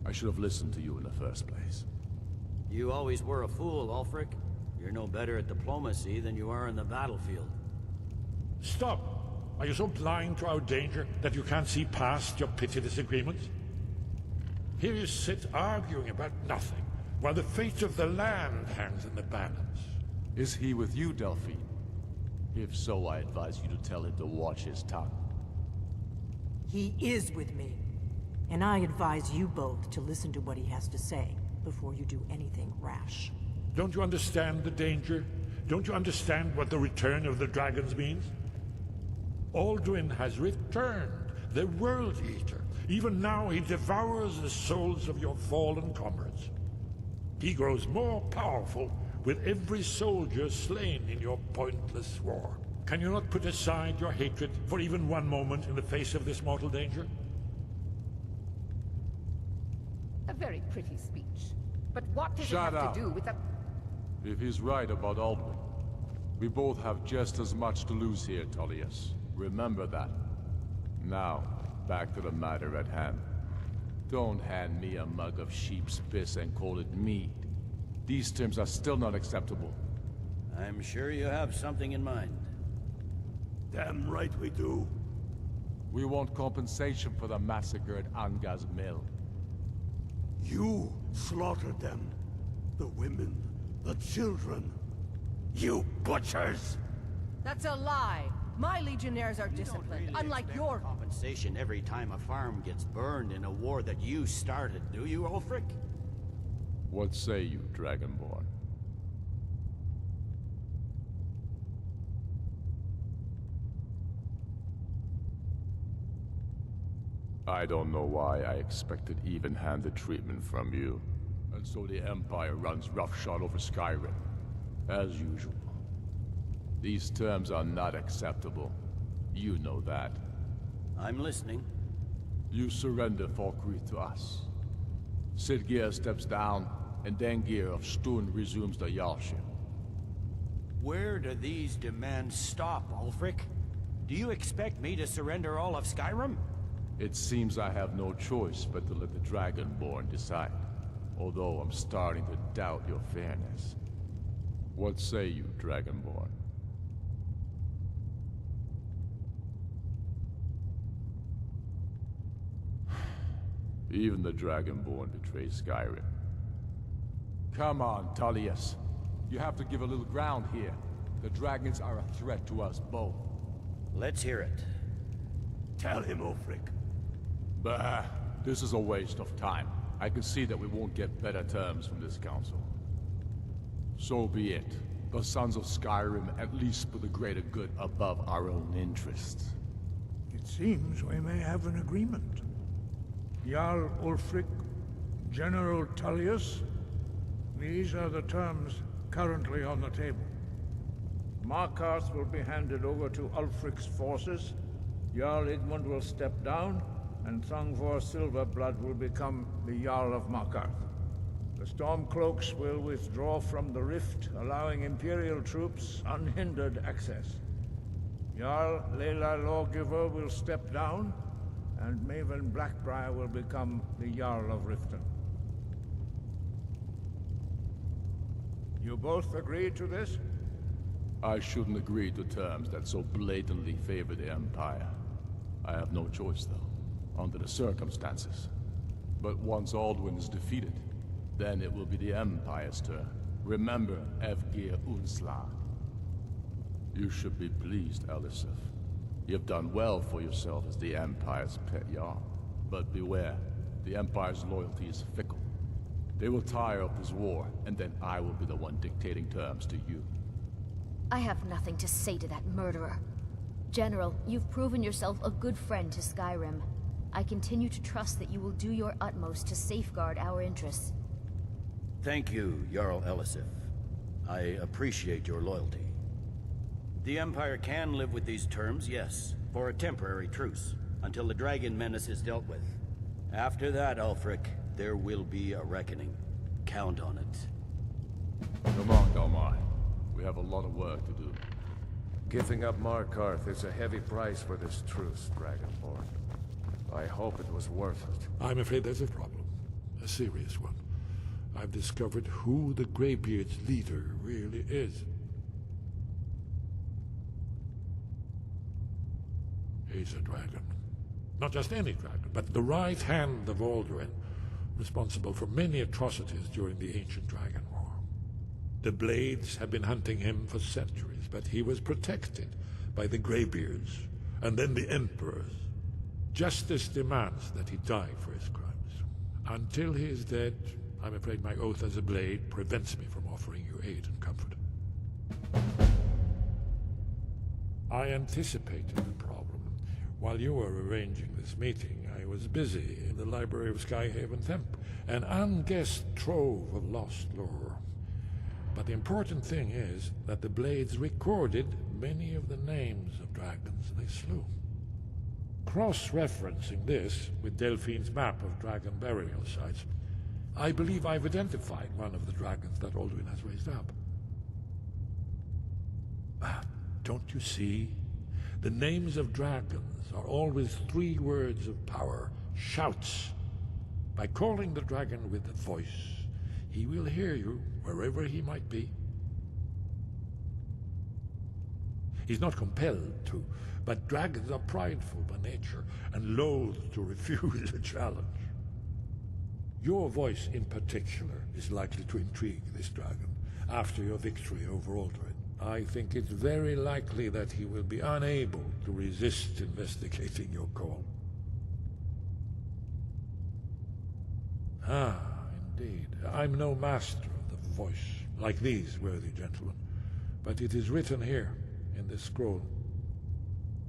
I should have listened to you in the first place. You always were a fool, Ulfric. You're no better at diplomacy than you are in the battlefield. Stop! Are you so blind to our danger that you can't see past your petty disagreements? Here you sit arguing about nothing, while the fate of the land hangs in the balance. Is he with you, Delphine? If so, I advise you to tell him to watch his tongue. He is with me. And I advise you both to listen to what he has to say before you do anything rash. Don't you understand the danger? Don't you understand what the return of the dragons means? Alduin has returned, the World Eater. Even now he devours the souls of your fallen comrades. He grows more powerful with every soldier slain in your pointless war. Can you not put aside your hatred for even one moment in the face of this mortal danger? A very pretty speech. But what does it Shut have up. to do with a... If he's right about Alduin, We both have just as much to lose here, Tullius. Remember that. Now, back to the matter at hand. Don't hand me a mug of sheep's piss and call it mead. These terms are still not acceptable. I'm sure you have something in mind. Damn right we do. We want compensation for the massacre at Anga's mill. You slaughtered them. The women, the children. You butchers! That's a lie! My legionnaires are disciplined, unlike your... compensation every time a farm gets burned in a war that you started, do you, Ulfric? What say you, Dragonborn? I don't know why I expected even-handed treatment from you. And so the Empire runs roughshod over Skyrim. As usual. These terms are not acceptable. You know that. I'm listening. You surrender Falkreath to us. Siggeir steps down, and Dengir of Stun resumes the Jarlship. Where do these demands stop, Ulfric? Do you expect me to surrender all of Skyrim? It seems I have no choice but to let the Dragonborn decide. Although I'm starting to doubt your fairness. What say you, Dragonborn? Even the Dragonborn betray Skyrim. Come on, Tullius. You have to give a little ground here. The dragons are a threat to us both. Let's hear it. Tell him, Ulfric. Bah, this is a waste of time. I can see that we won't get better terms from this council. So be it. The Sons of Skyrim at least put the greater good above our own interests. It seems we may have an agreement. Jarl Ulfric, General Tullius, these are the terms currently on the table. Markarth will be handed over to Ulfric's forces, Jarl Igmund will step down, and Thangvor Silverblood will become the Jarl of Markarth. The Stormcloaks will withdraw from the rift, allowing Imperial troops unhindered access. Jarl Leila Lawgiver will step down, and Maven Blackbriar will become the Jarl of Riften. You both agree to this? I shouldn't agree to terms that so blatantly favor the Empire. I have no choice, though, under the circumstances. But once Alduin is defeated, then it will be the Empire's turn. Remember Evgir Unslag. You should be pleased, Elisif. You've done well for yourself as the Empire's pet Jarl. But beware, the Empire's loyalty is fickle. They will tire of this war, and then I will be the one dictating terms to you. I have nothing to say to that murderer. General, you've proven yourself a good friend to Skyrim. I continue to trust that you will do your utmost to safeguard our interests. Thank you, Jarl Elisif. I appreciate your loyalty. The Empire can live with these terms, yes, for a temporary truce, until the dragon menace is dealt with. After that, Ulfric, there will be a reckoning. Count on it. Come on, Dalmar. We have a lot of work to do. Giving up Markarth is a heavy price for this truce, Dragonborn. I hope it was worth it. I'm afraid there's a problem. A serious one. I've discovered who the Greybeard's leader really is. He's a dragon. Not just any dragon, but the right hand of Alduin, responsible for many atrocities during the Ancient Dragon War. The Blades have been hunting him for centuries, but he was protected by the Greybeards, and then the Emperors. Justice demands that he die for his crimes. Until he is dead, I'm afraid my oath as a Blade prevents me from offering you aid and comfort. I anticipated the problem. While you were arranging this meeting, I was busy in the library of Skyhaven Temp, an unguessed trove of lost lore. But the important thing is that the Blades recorded many of the names of dragons they slew. Cross-referencing this with Delphine's map of dragon burial sites, I believe I've identified one of the dragons that Alduin has raised up. don't you see? The names of dragons are always 3 words of power, shouts. By calling the dragon with a voice, he will hear you wherever he might be. He's not compelled to, but dragons are prideful by nature and loath to refuse a challenge. Your voice in particular is likely to intrigue this dragon after your victory over Aldred. I think it's very likely that he will be unable to resist investigating your call. Ah, indeed. I'm no master of the voice, like these worthy gentlemen, but it is written here in this scroll.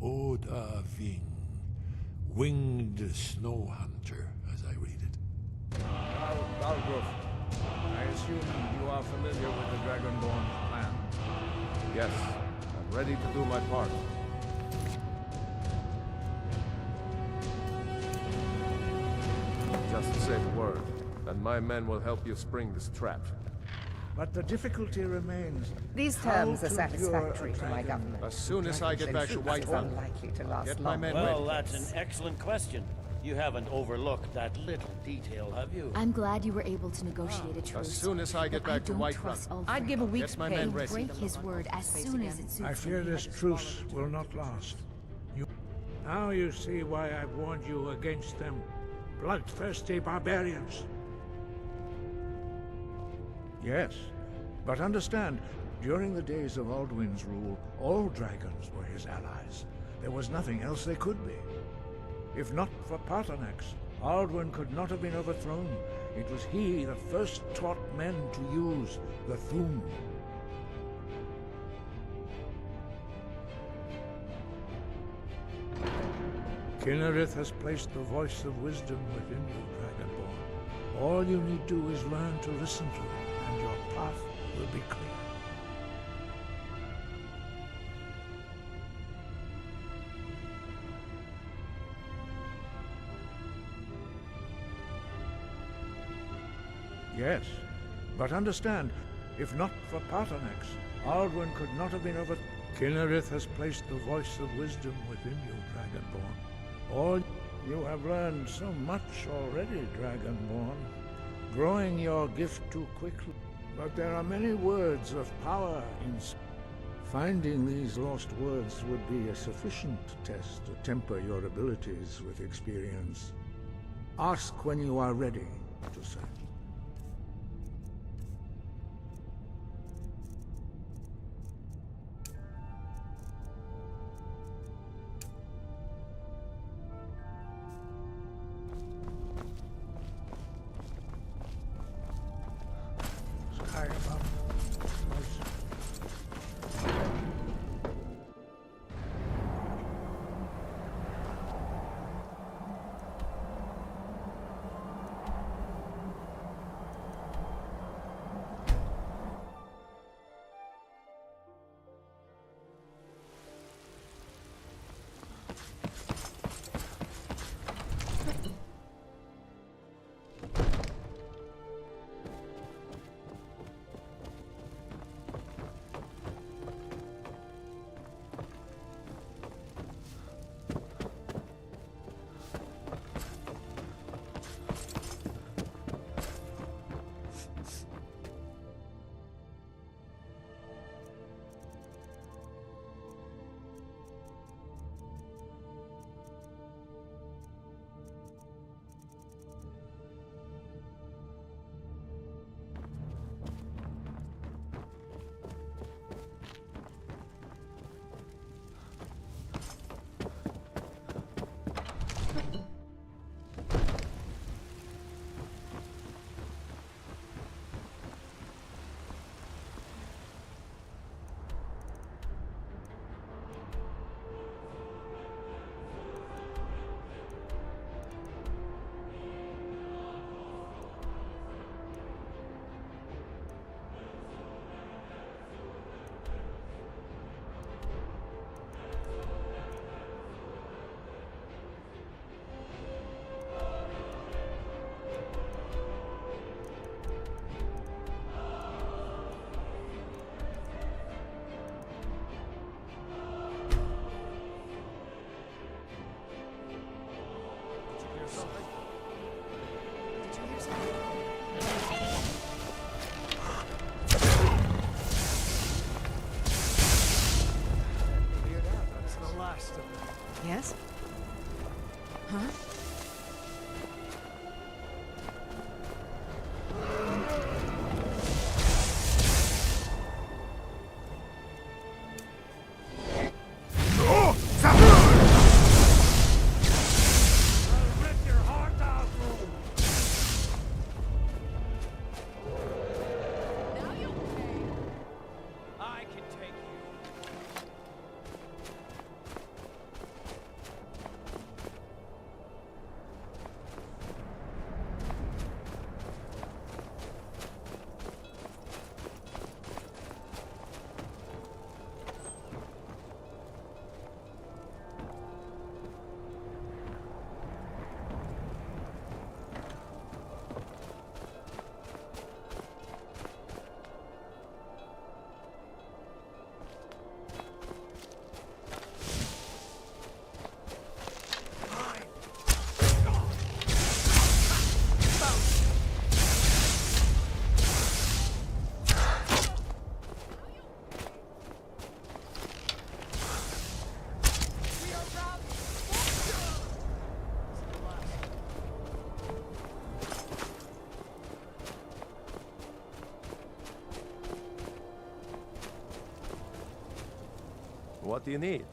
Oda Ving, winged snow hunter, as I read it. Balgruf, I assume you are familiar with the Dragonborn's plan. Yes, I'm ready to do my part. Just say the word, and my men will help you spring this trap. But the difficulty remains. These terms are satisfactory to my government. As soon as I get back to Whiterun, unlikely to last get my men Well, ready. that's an excellent question. You haven't overlooked that little detail, have you? I'm glad you were able to negotiate a truce. As soon as I get back to Whiterun, I'd give a week's get my pay. men ready. Break his word as soon as it suits I fear this truce will not last. Now you see why I've warned you against them. Bloodthirsty barbarians. Yes, but understand, during the days of Alduin's rule, all dragons were his allies. There was nothing else they could be. If not for Paarthurnax, Alduin could not have been overthrown. It was he that first taught men to use the Thu'um. Kinnereth has placed the voice of wisdom within you, Dragonborn. All you need do is learn to listen to it, and your path will be clear. Yes, but understand, if not for Paarthurnax, Alduin could not have been over... Kinnereth has placed the voice of wisdom within you, Dragonborn. All you have learned so much already, Dragonborn, growing your gift too quickly. But there are many words of power in... Finding these lost words would be a sufficient test to temper your abilities with experience. Ask when you are ready to search. What do you need?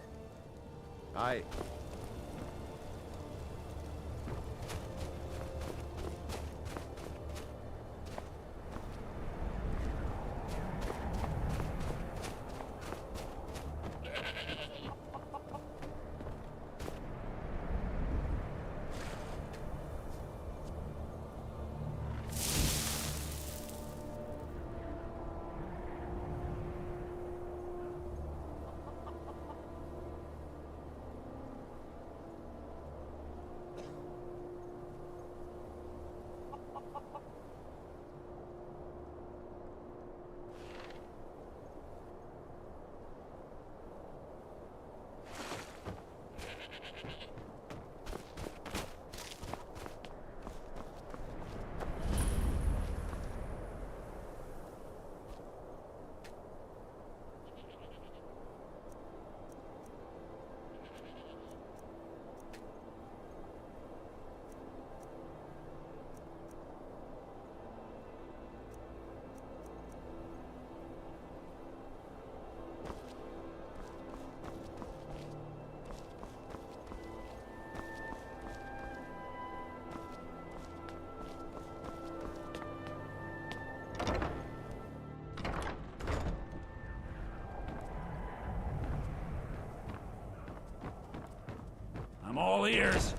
I'm all ears.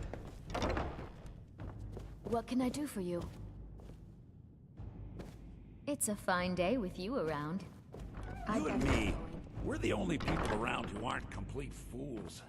What can I do for you? It's a fine day with you around. You and me, we're the only people around who aren't complete fools.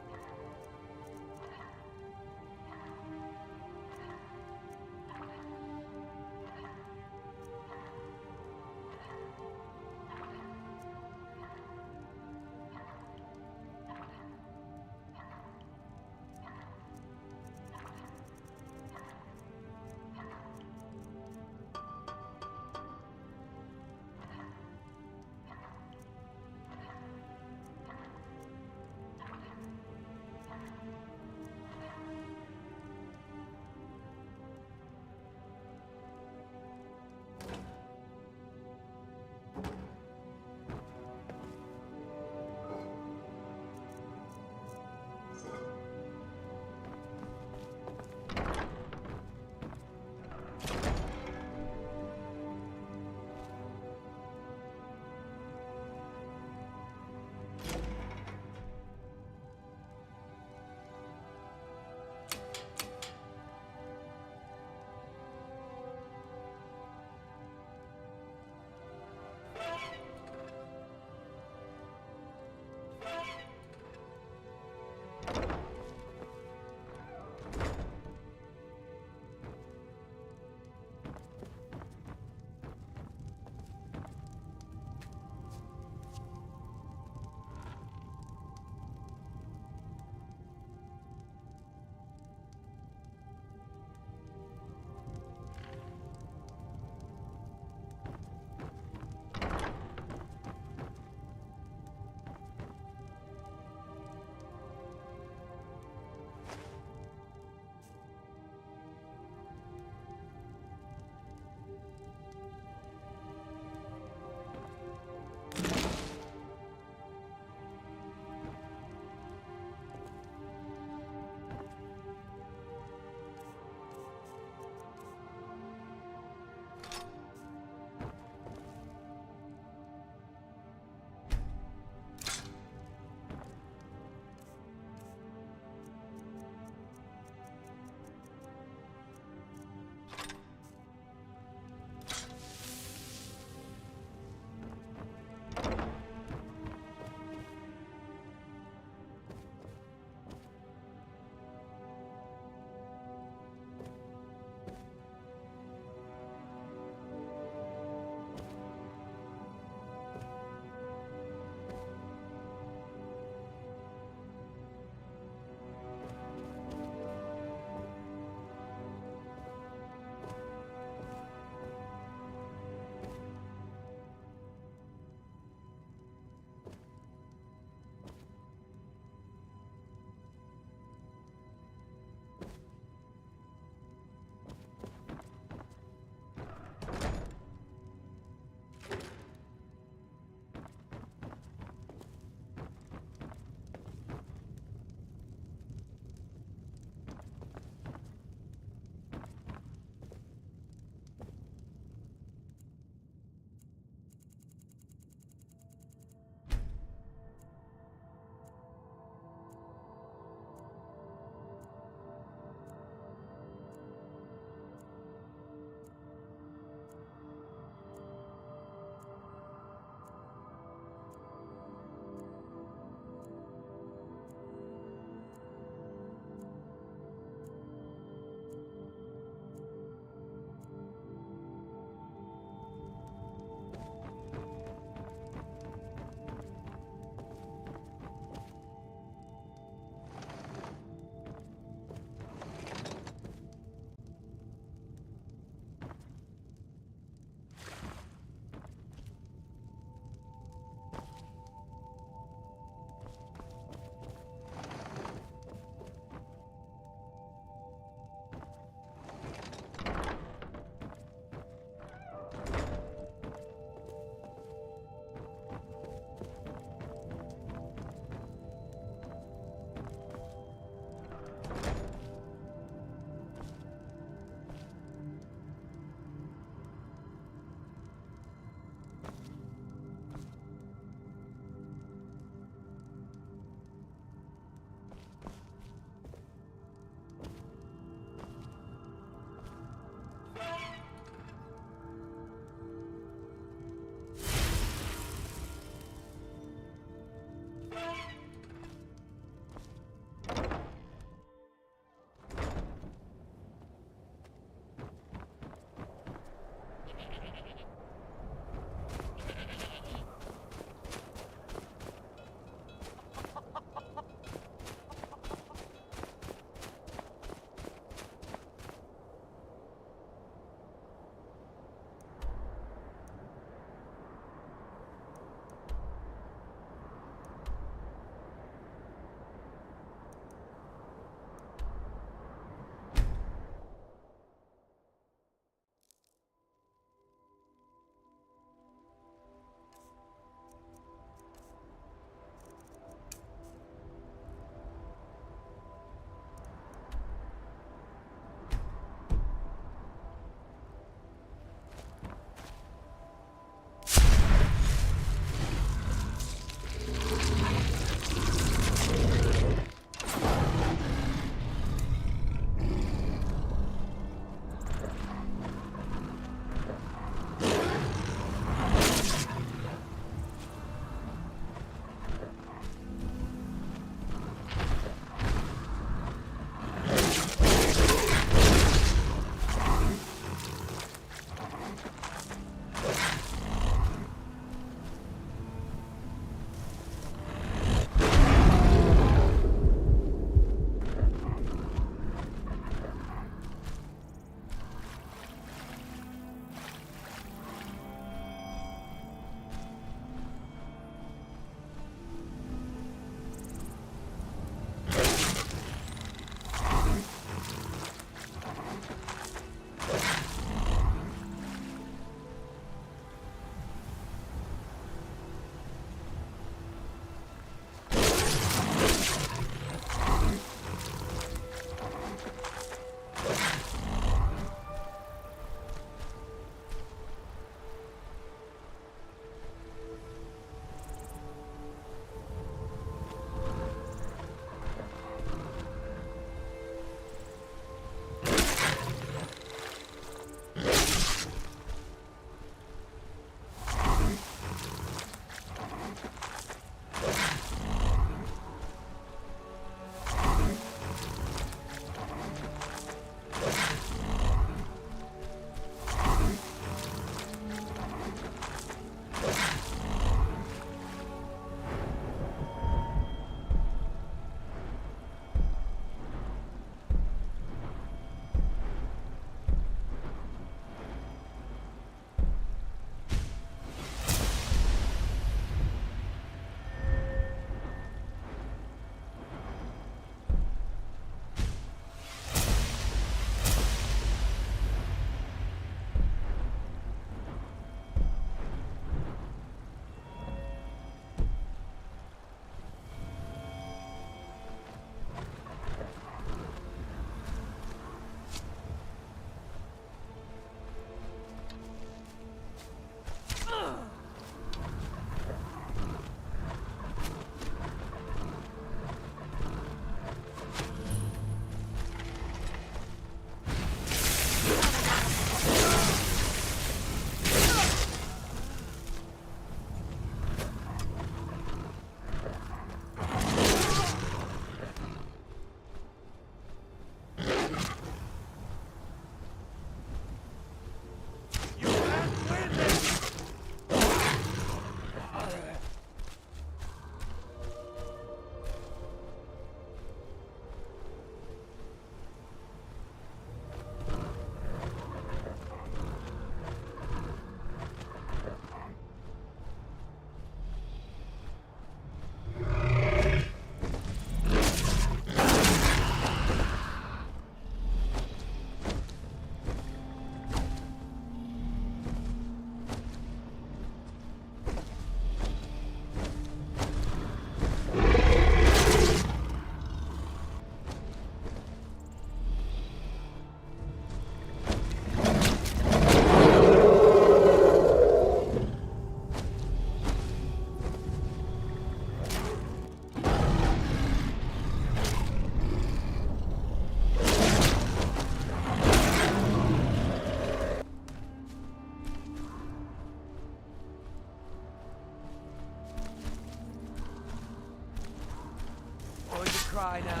cry now.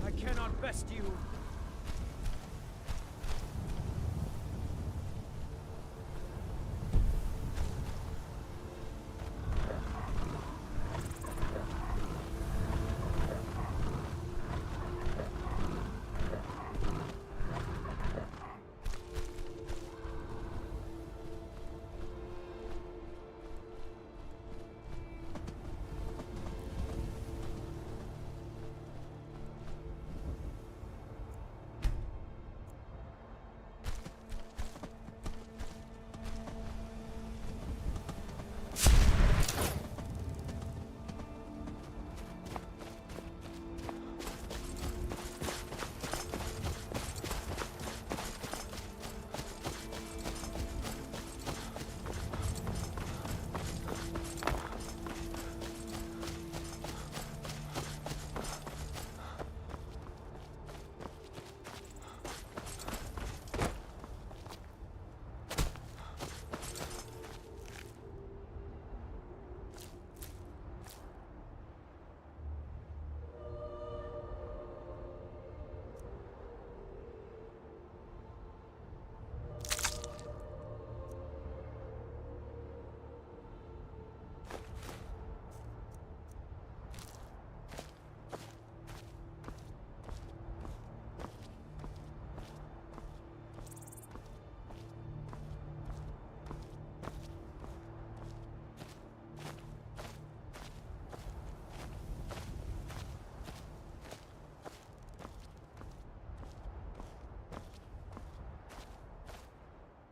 I cannot best you.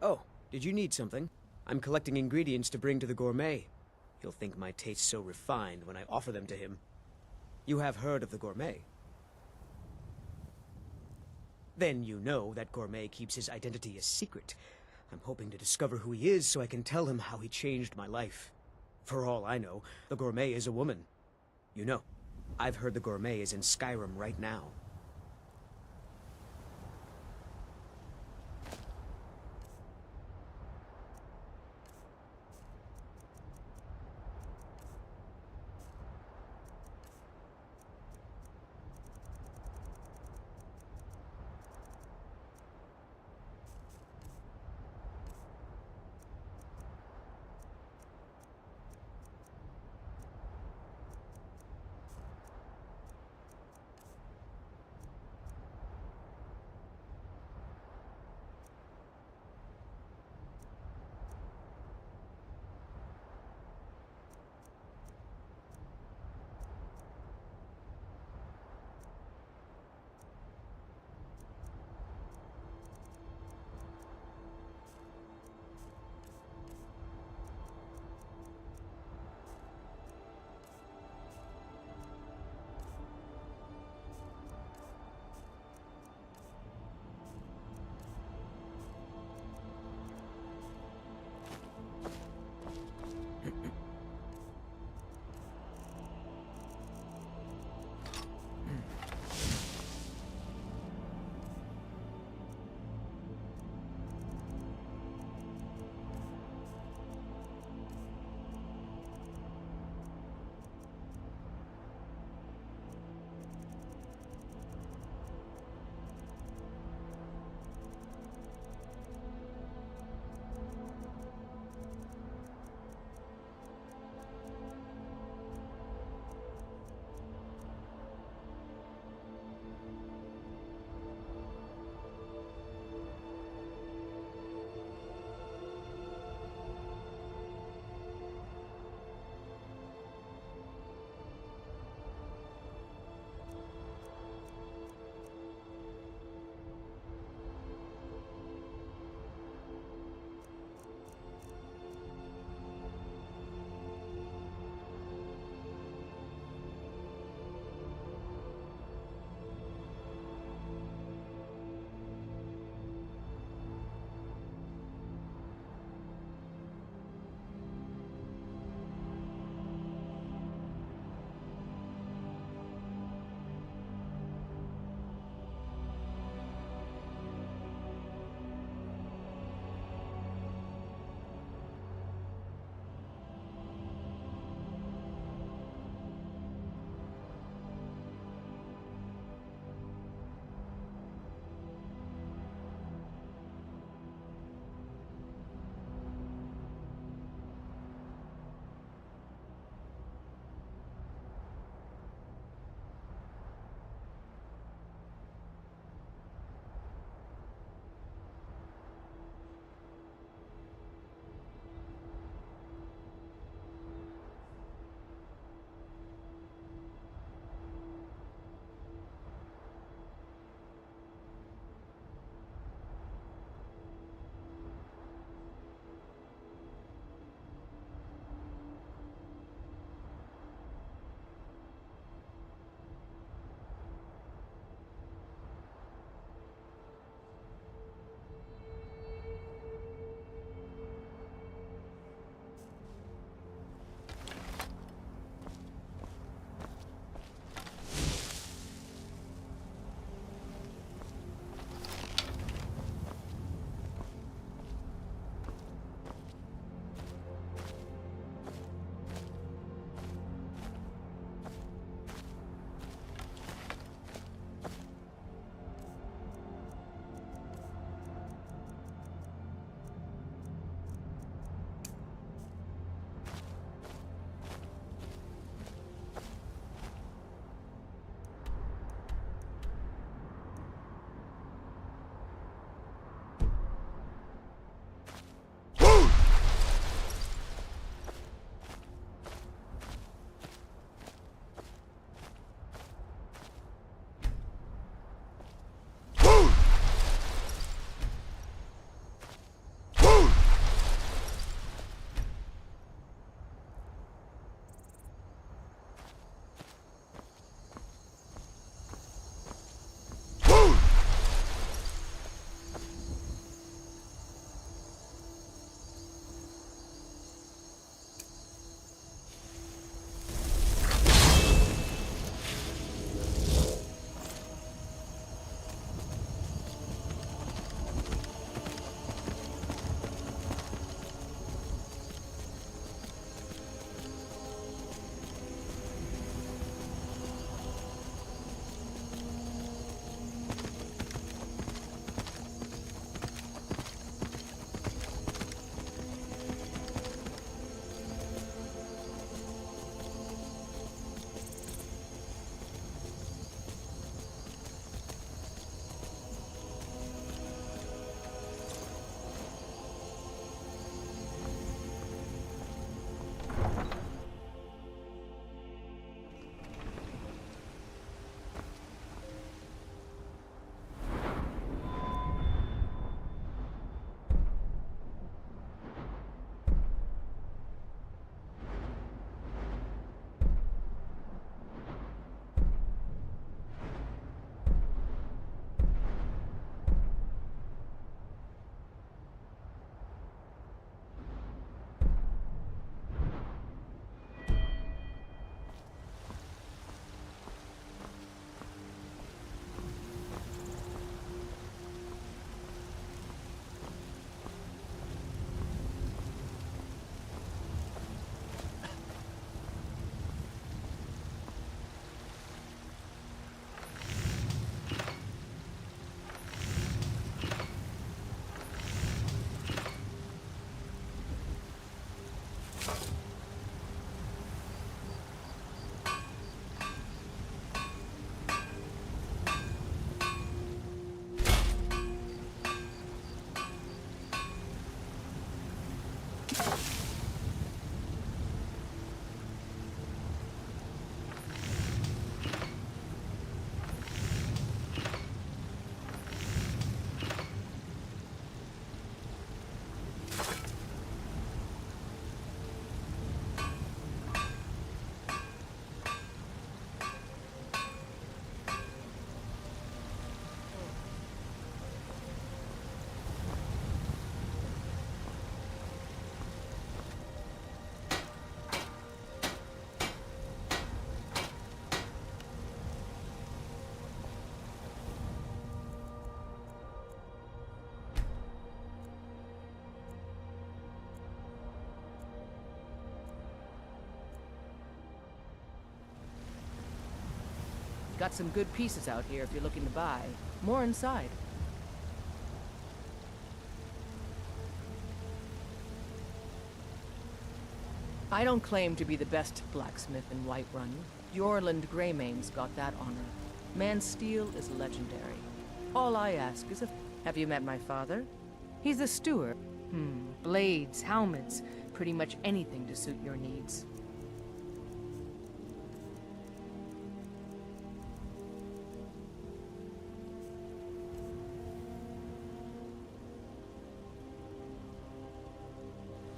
Oh, did you need something? I'm collecting ingredients to bring to the gourmet. He'll think my tastes so refined when I offer them to him. You have heard of the gourmet? Then you know that gourmet keeps his identity a secret. I'm hoping to discover who he is so I can tell him how he changed my life. For all I know, the gourmet is a woman. You know, I've heard the gourmet is in Skyrim right now. Got some good pieces out here if you're looking to buy. More inside. I don't claim to be the best blacksmith in Whiterun. Jorland Greymane's got that honor. Man's steel is legendary. All I ask is have you met my father? He's a steward. Blades, helmets, pretty much anything to suit your needs.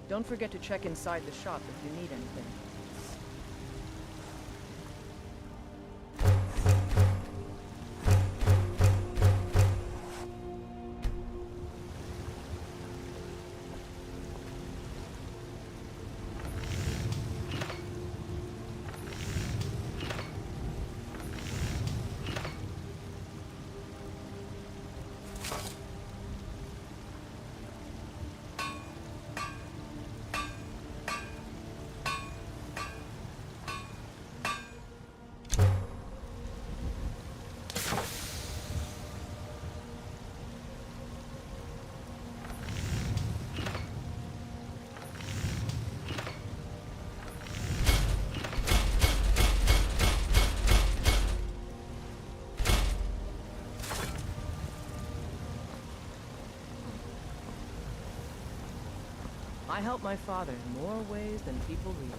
Don't forget to check inside the shop if you need anything. I help my father in more ways than people realize.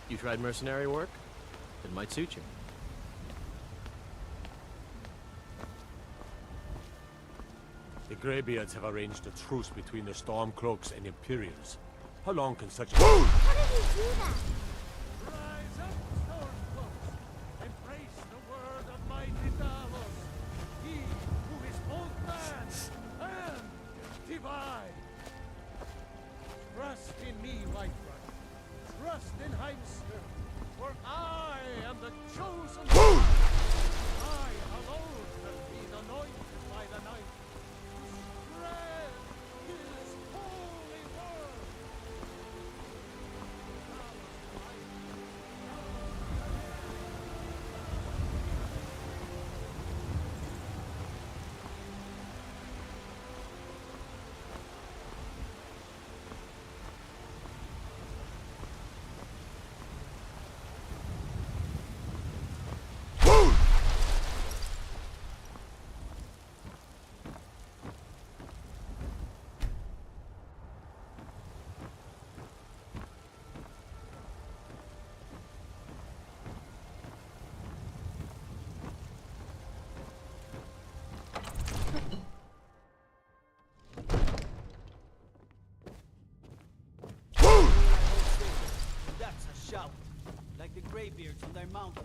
You tried mercenary work? It might suit you. The Greybeards have arranged a truce between the Stormcloaks and Imperials. How long can such a... How did he do that? Rise up, Stormcloaks! Embrace the word of mighty Davos! He who is both man and divine! Trust in me, Whiterun. Trust in Heimster, for I am the chosen one. I alone have been anointed by the Knight to spread his holy word. That's a shout, like the Greybeards on their mountain.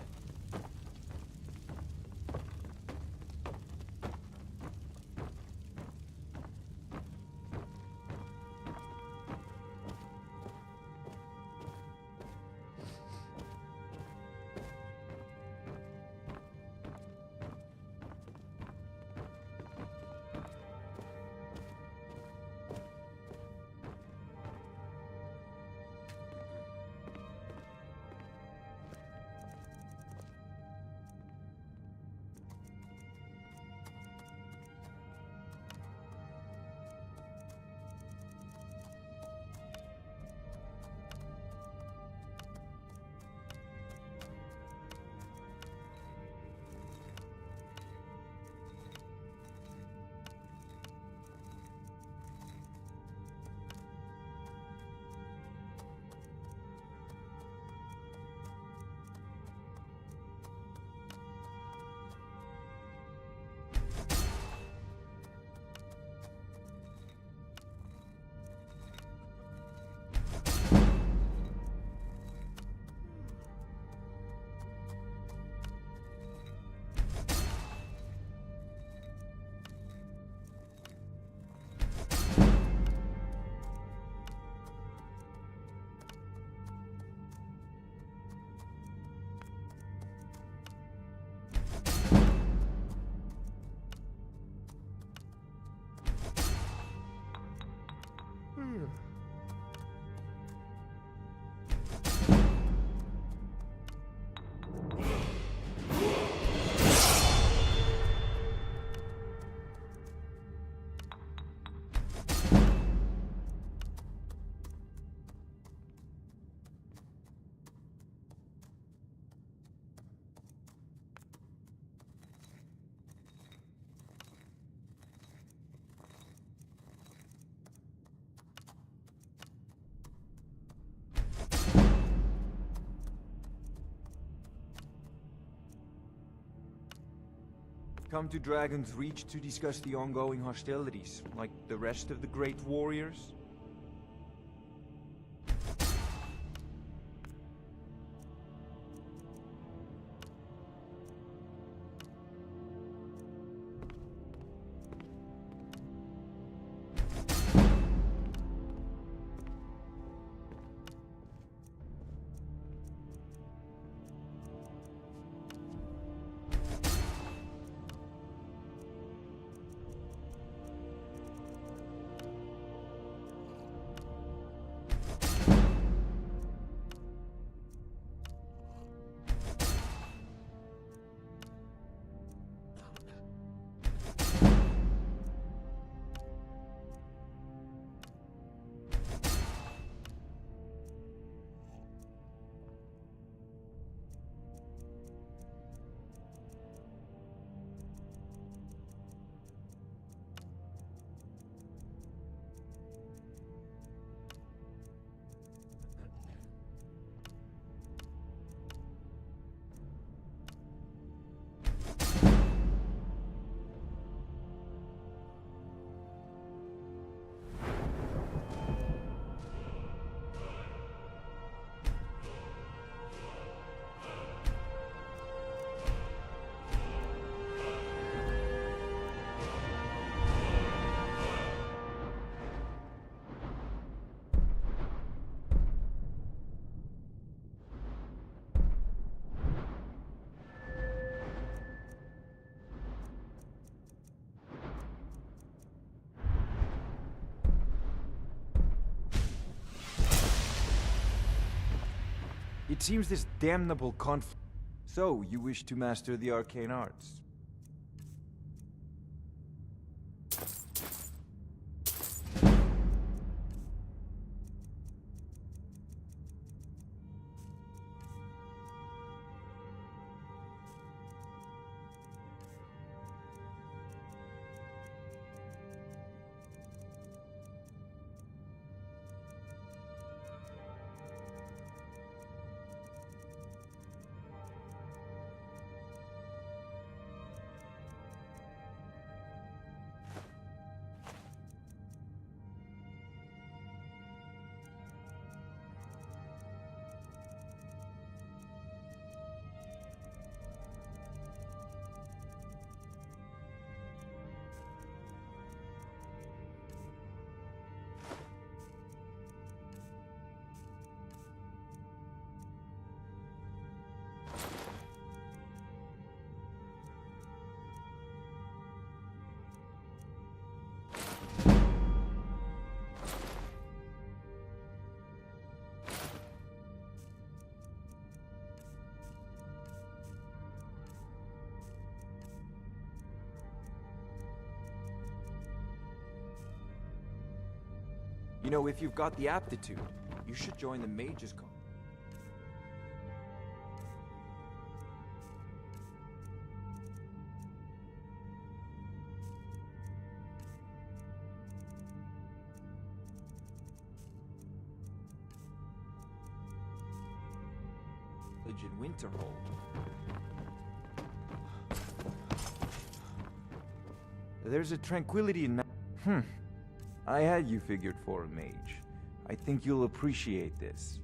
Come to Dragon's Reach to discuss the ongoing hostilities, like the rest of the great warriors? It seems this damnable conflict. So, you wish to master the arcane arts? You know, if you've got the aptitude, you should join the Mages Code. In Winterhold. There's a tranquility in I had you figured for a mage. I think you'll appreciate this.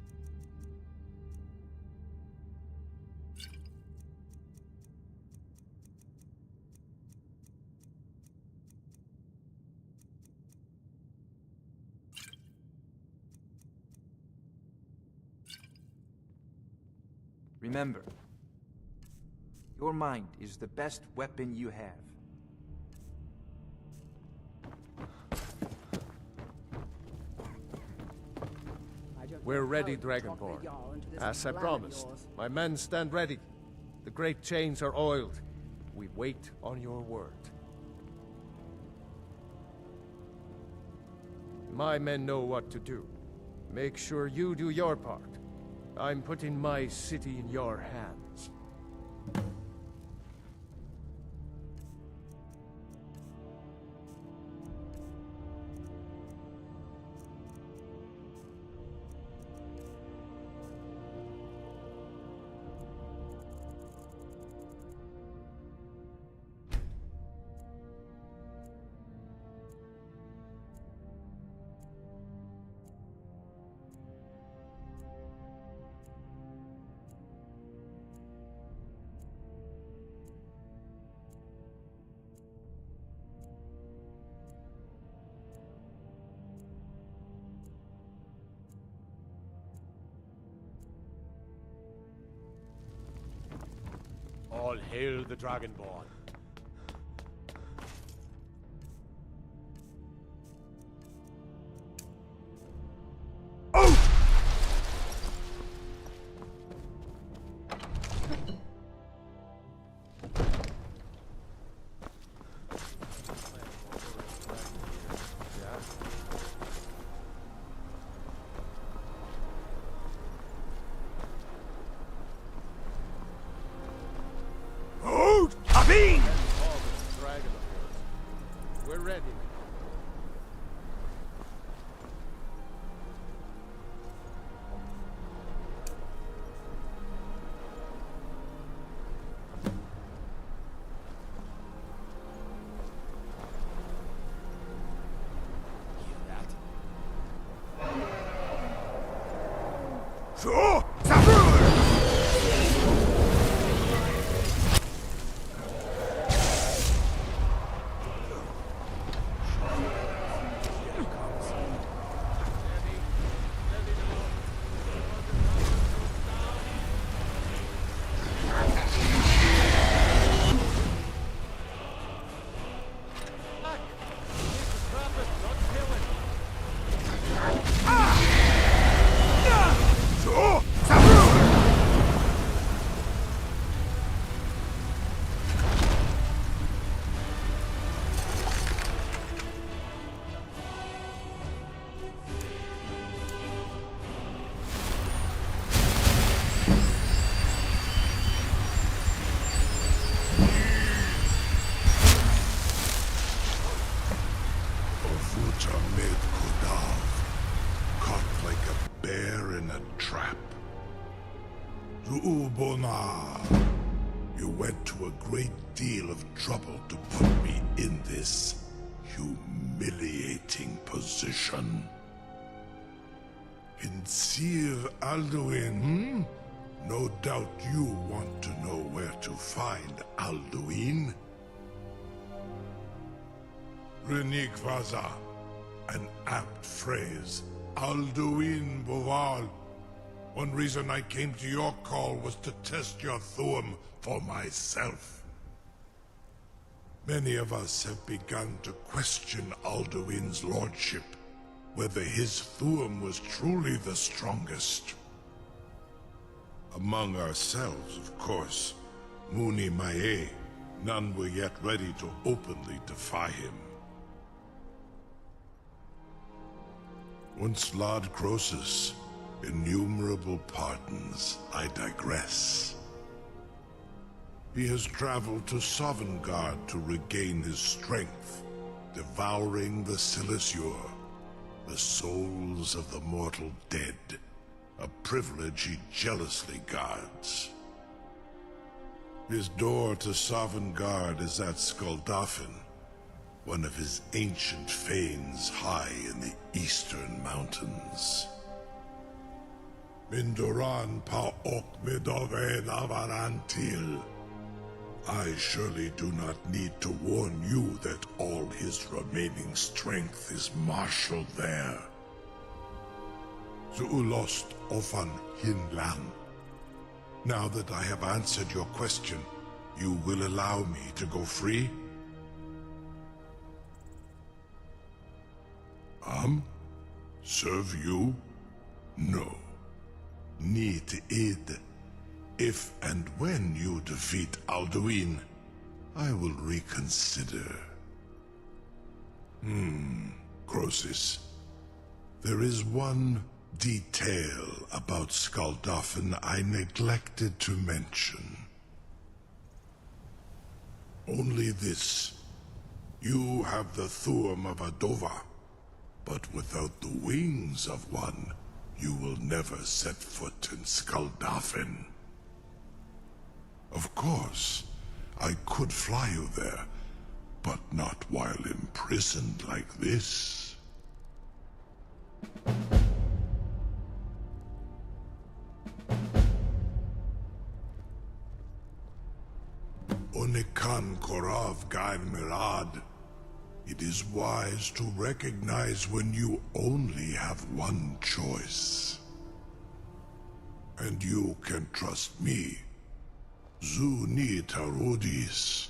Remember, your mind is the best weapon you have. We're ready, Dragonborn. As I promised, my men stand ready. The great chains are oiled. We wait on your word. My men know what to do. Make sure you do your part. I'm putting my city in your hands. All hail the Dragonborn. We're ready. You went to a great deal of trouble to put me in this humiliating position. Vincir Alduin, No doubt you want to know where to find Alduin. Renigvaza, an apt phrase. Alduin Boval. One reason I came to your call was to test your Thuum for myself. Many of us have begun to question Alduin's lordship, whether his Thuum was truly the strongest. Among ourselves, of course, Muni Mae, none were yet ready to openly defy him. Once Lord Croesus, innumerable pardons, I digress. He has traveled to Sovngarde to regain his strength, devouring the Silesur, the souls of the mortal dead, a privilege he jealously guards. His door to Sovngarde is at Skuldafn, one of his ancient fanes high in the eastern mountains. Mindoran pa ok midove navarantil. I surely do not need to warn you that all his remaining strength is marshaled there. Zuulost ofan hinlan. Now that I have answered your question, you will allow me to go free? Serve you? No. Need id. If and when you defeat Alduin, I will reconsider. Croesus. There is one detail about Skuldafn I neglected to mention. Only this. You have the Thurm of a Dova, but without the wings of one, you will never set foot in Skuldafn. Of course, I could fly you there, but not while imprisoned like this. Onikan Korav Gair Mirad. It is wise to recognize when you only have one choice. And you can trust me. Zuni Tarudis.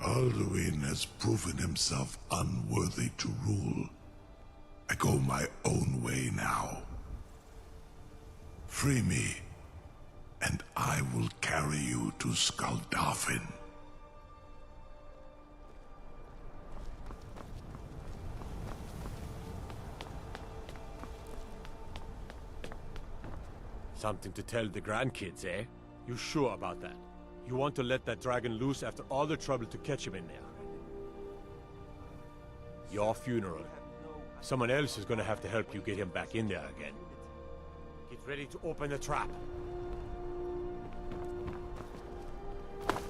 Alduin has proven himself unworthy to rule. I go my own way now. Free me, and I will carry you to Skuldafn. Something to tell the grandkids, eh? You sure about that? You want to let that dragon loose after all the trouble to catch him in there? Your funeral. Someone else is gonna have to help you get him back in there again. Get ready to open the trap.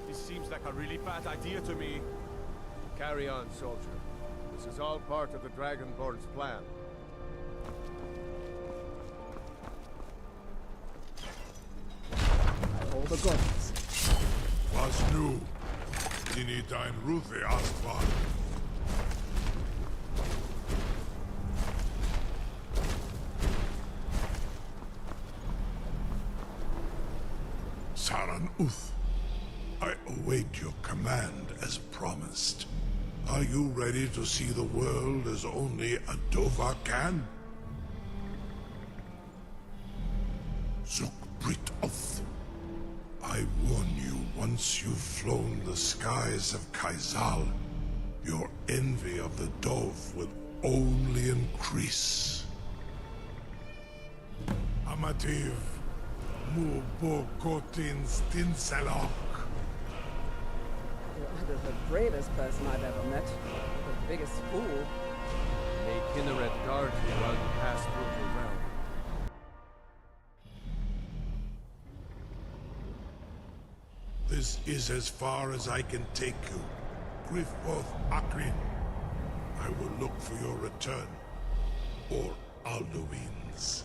This seems like a really bad idea to me. Carry on, soldier. This is all part of the Dragonborn's plan. All the guns. Was nu? Dini dein Ruthi Aspan. Saran Uth. I await your command as promised. Are you ready to see the world as only a Dova can? Zuk Brit Uth. I warn you, once you've flown the skies of Kaizal, your envy of the Dove will only increase. Amativ, Mubokotin Stinselok. You're the bravest person I've ever met. The biggest fool. May Kinneret guard you while you pass through the realm. This is as far as I can take you. Grifoth Akrin. I will look for your return. Or Alduin's.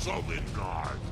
Sovngarde!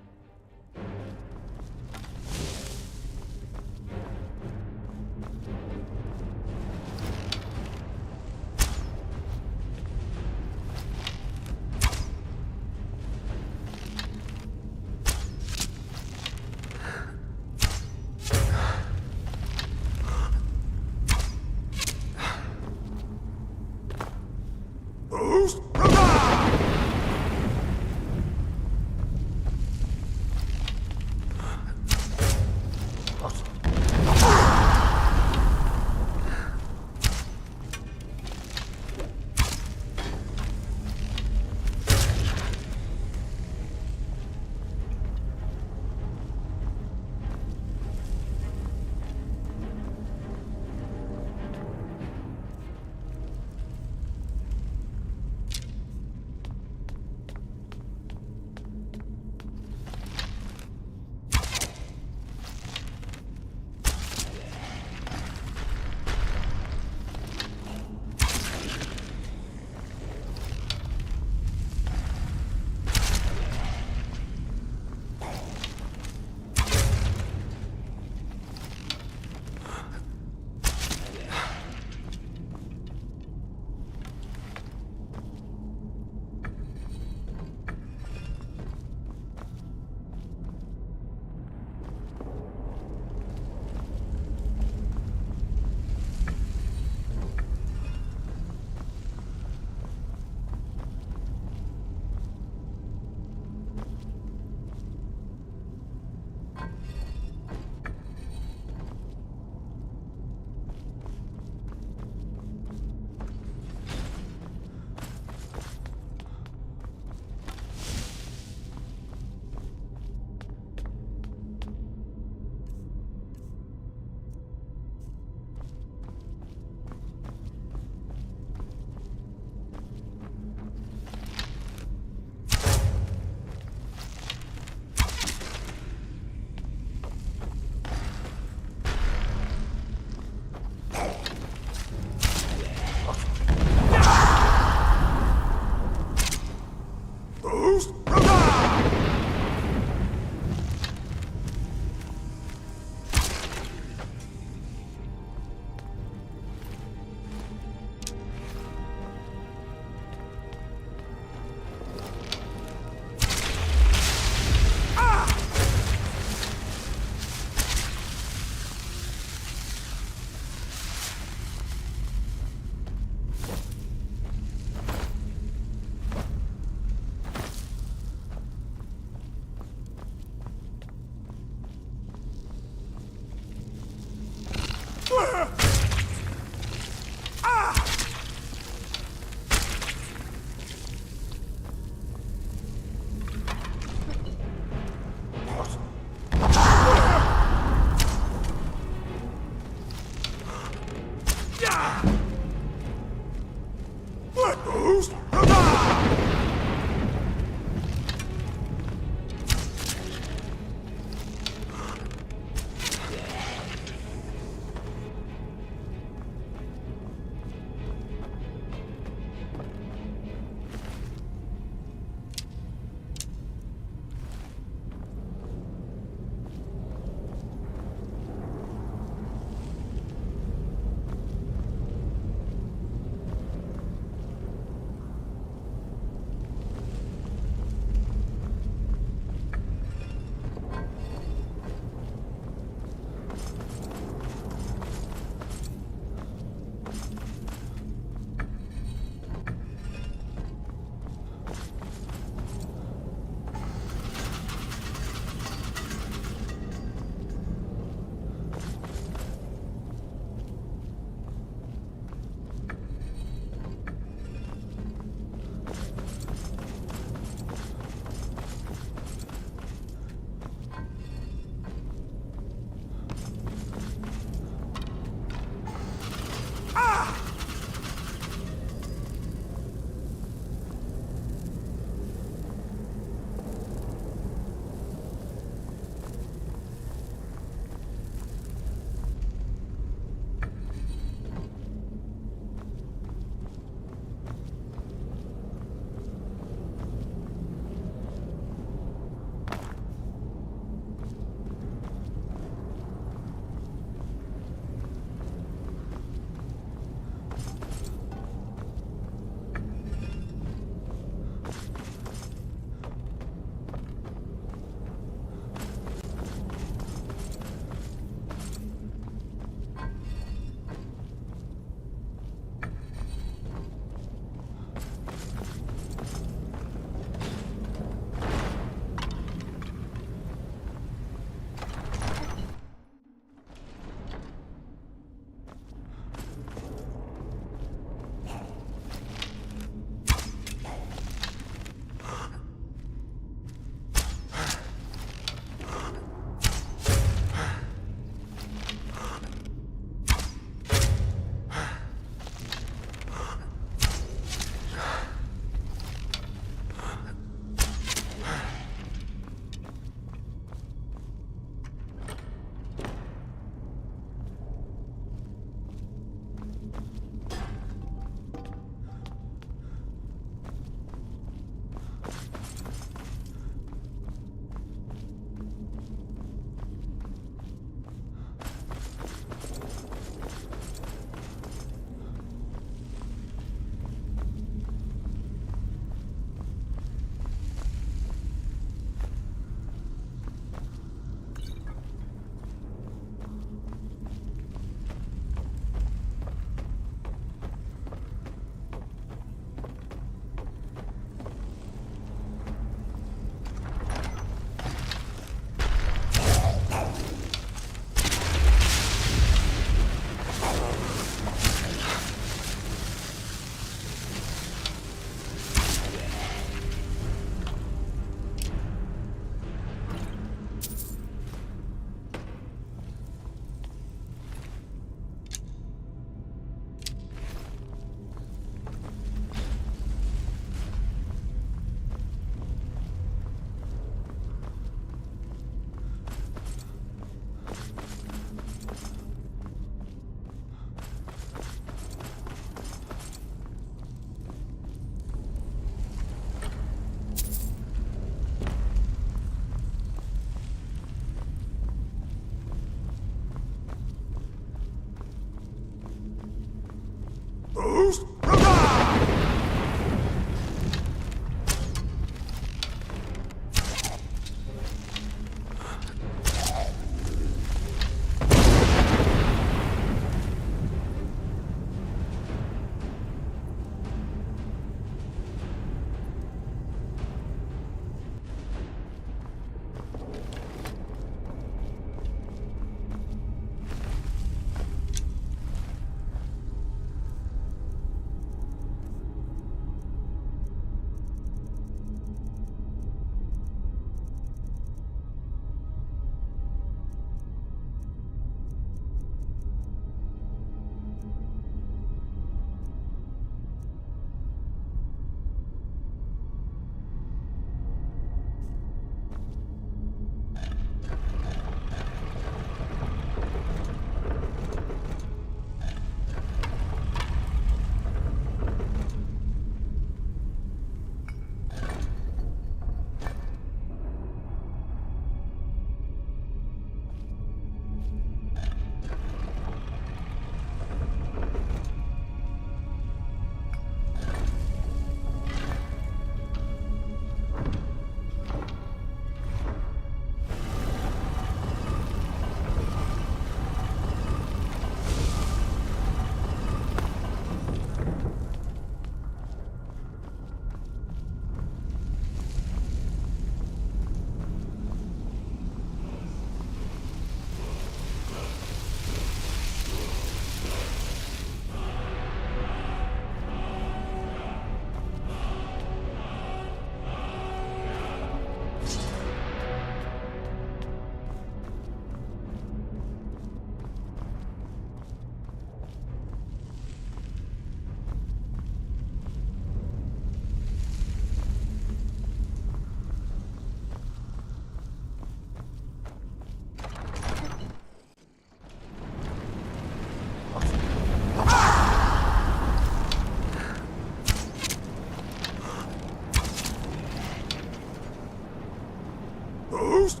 Boost!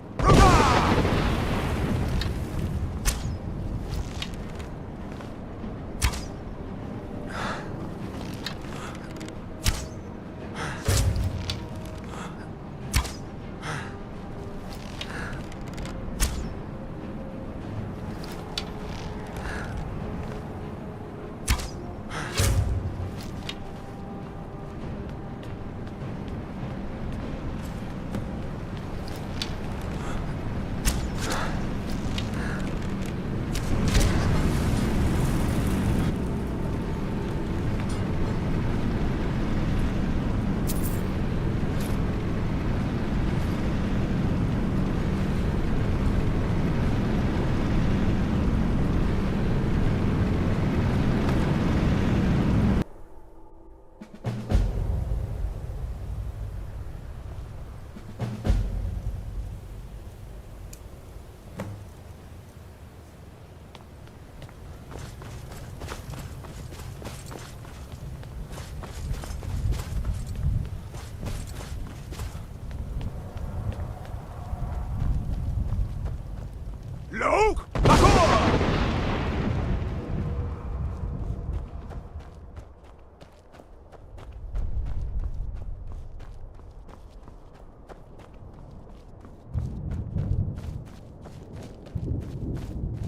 Luke!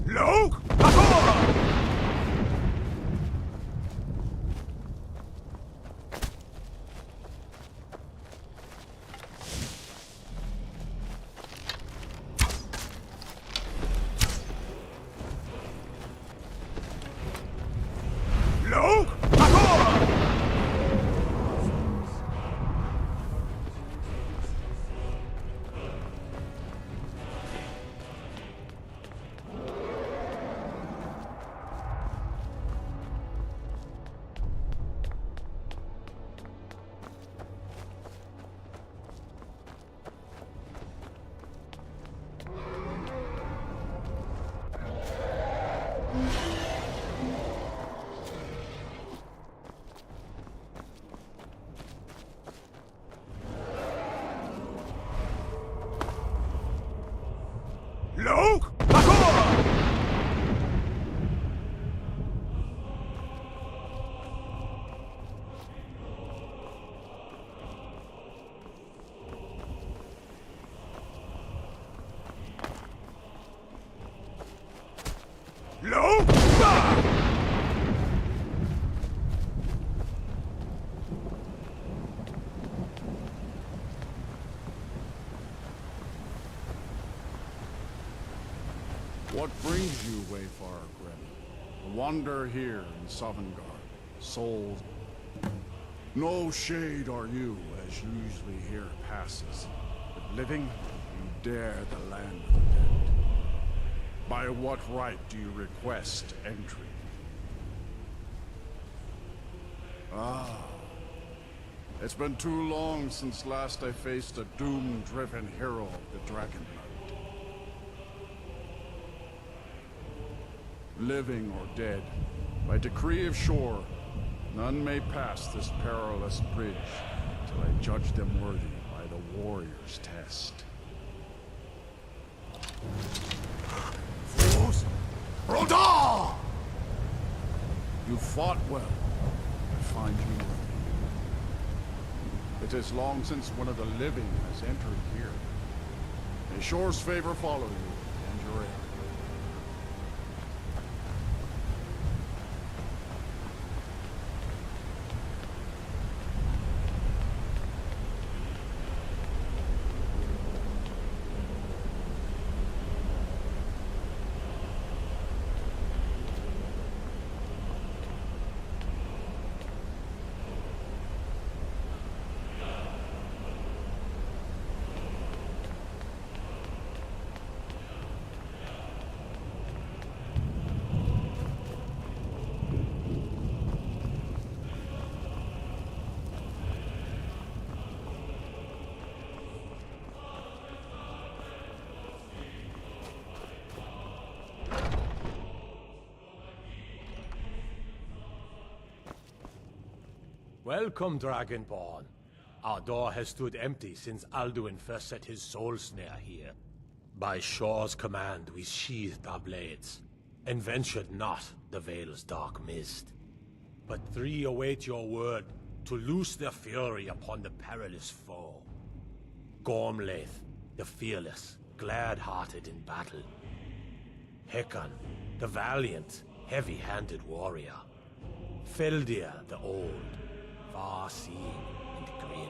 Luke! Luke! Luke! Luke! What brings you, Wayfarer Grim? A wanderer here in Sovngarde, souls. No shade are you, as usually here passes. But living, you dare the land of the dead. By what right do you request entry? Ah. It's been too long since last I faced a doom-driven hero of the Dragonblood. Living or dead, by decree of Shore, none may pass this perilous bridge till I judge them worthy by the warrior's test. Fools! Rodal! You fought well. I find you worthy. It is long since one of the living has entered here. May Shore's favor follow you and your heir. Welcome, Dragonborn. Our door has stood empty since Alduin first set his soul snare here. By Shaw's command, we sheathed our blades, and ventured not the Vale's dark mist. But three await your word to loose their fury upon the perilous foe. Gormlaith, the fearless, glad-hearted in battle. Hekon, the valiant, heavy-handed warrior. Feldir, the old, far-seeing and grim.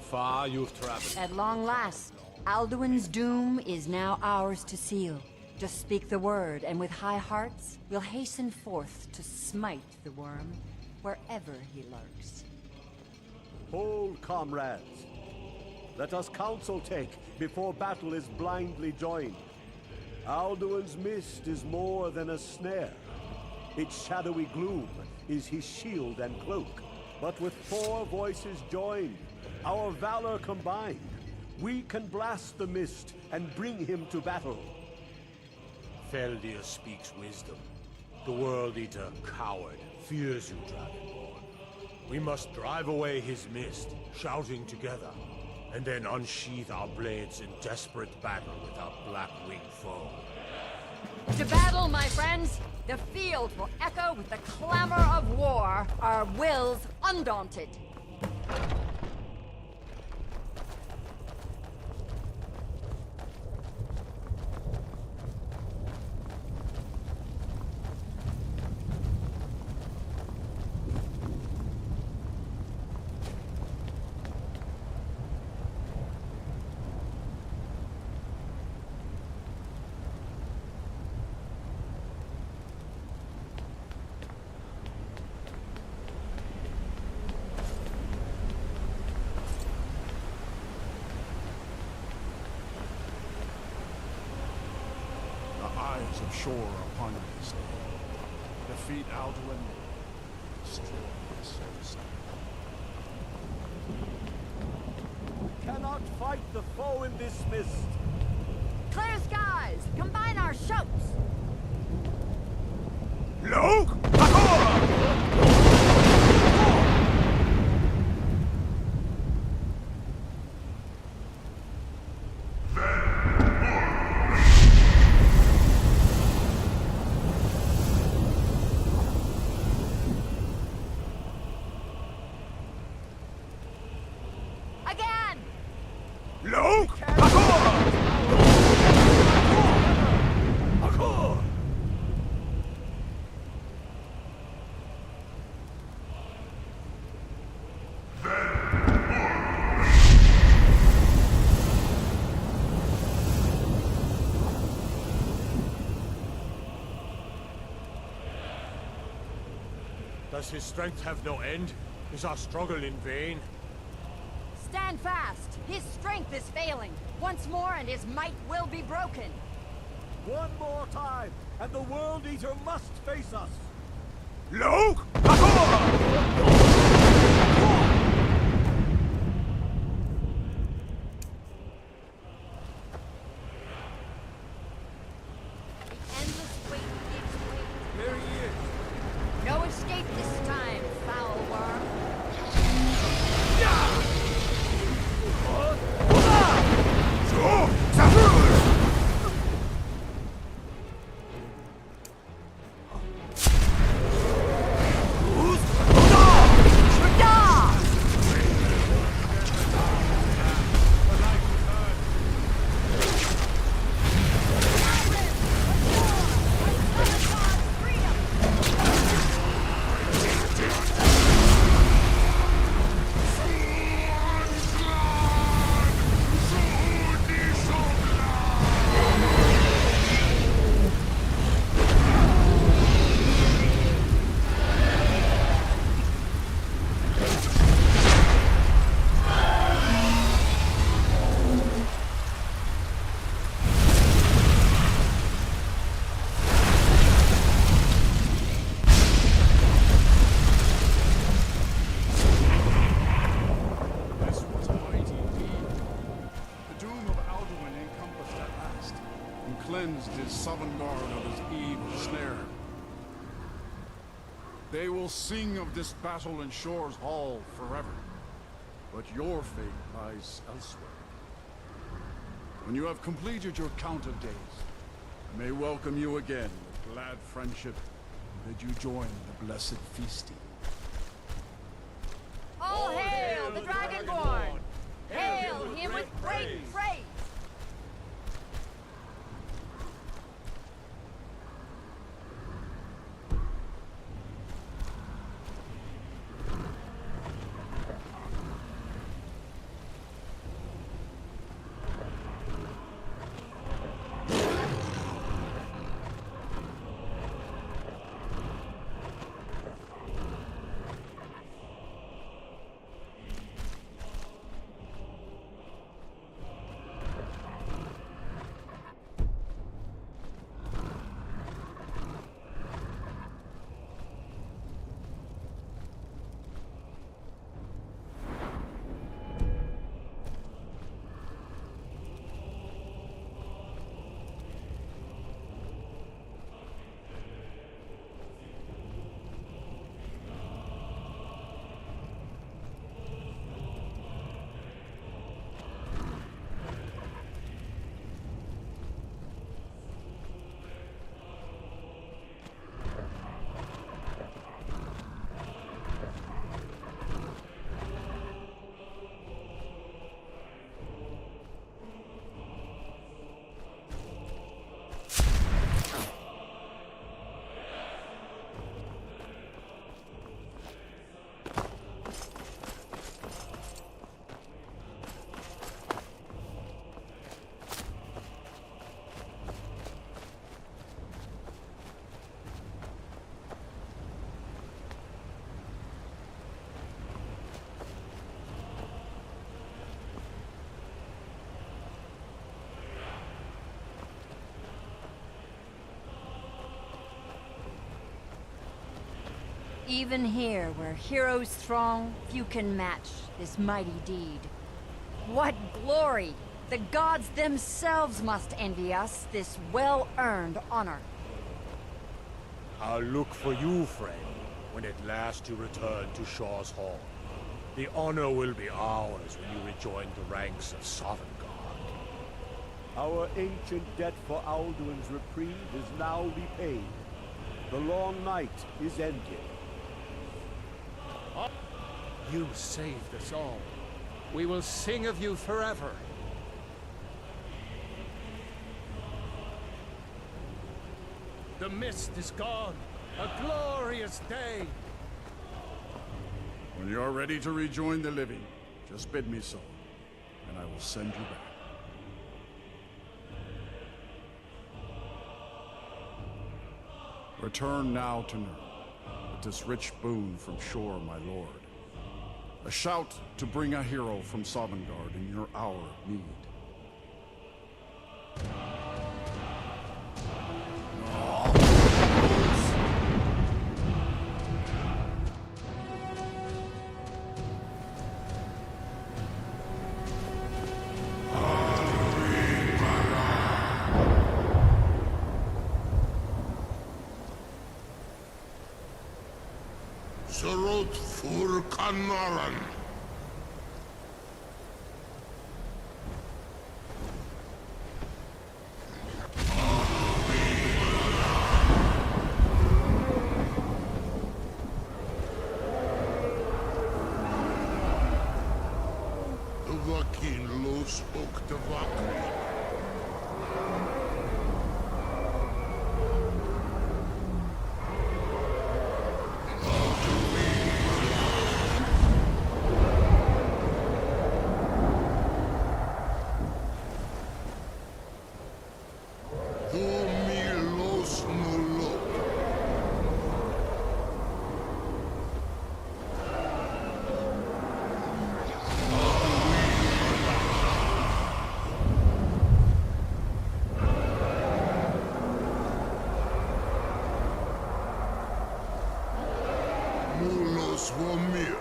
Far you've traveled. At long last, Alduin's doom is now ours to seal. Just speak the word, and with high hearts, we'll hasten forth to smite the worm wherever he lurks. Hold, comrades. Let us counsel take before battle is blindly joined. Alduin's mist is more than a snare. Its shadowy gloom is his shield and cloak. But with 4 voices joined, our valor combined, we can blast the mist and bring him to battle. Feldir speaks wisdom. The World Eater, coward, fears you, Dragonborn. We must drive away his mist, shouting together, and then unsheath our blades in desperate battle with our black-winged foe. To battle, my friends! The field will echo with the clamor of war, our wills undaunted. Eyes of shore upon you this day. Defeat Alduin, destroy his soul. Cannot fight the foe in this mist. Clear skies! Combine our shouts! Loke! Does his strength have no end? Is our struggle in vain? Stand fast! His strength is failing. Once more and his might will be broken. One more time, and the World Eater must face us. Loke! Endless wait gives way. There he is. No escape this time, foul worm. Who's Sovngarde of his evil snare. They will sing of this battle in Shore's Hall forever. But your fate lies elsewhere. When you have completed your count of days, I may welcome you again with glad friendship and bid you join the blessed feasting. All hail the Dragonborn! Hail him with great praise! Even here, where heroes throng, few can match this mighty deed. What glory! The gods themselves must envy us this well-earned honor. I'll look for you, friend, when at last you return to Shaw's Hall. The honor will be ours when you rejoin the ranks of Sovngarde. Our ancient debt for Alduin's reprieve is now repaid. The long night is ended. You saved us all. We will sing of you forever. The mist is gone. A glorious day. When you're ready to rejoin the living, just bid me so, and I will send you back. Return now to Nurn, with this rich boon from Shore, my lord. A shout to bring a hero from Sovngarde in your hour of need. Surot fur Kanaran. Vakin los oktavakri. Swamir.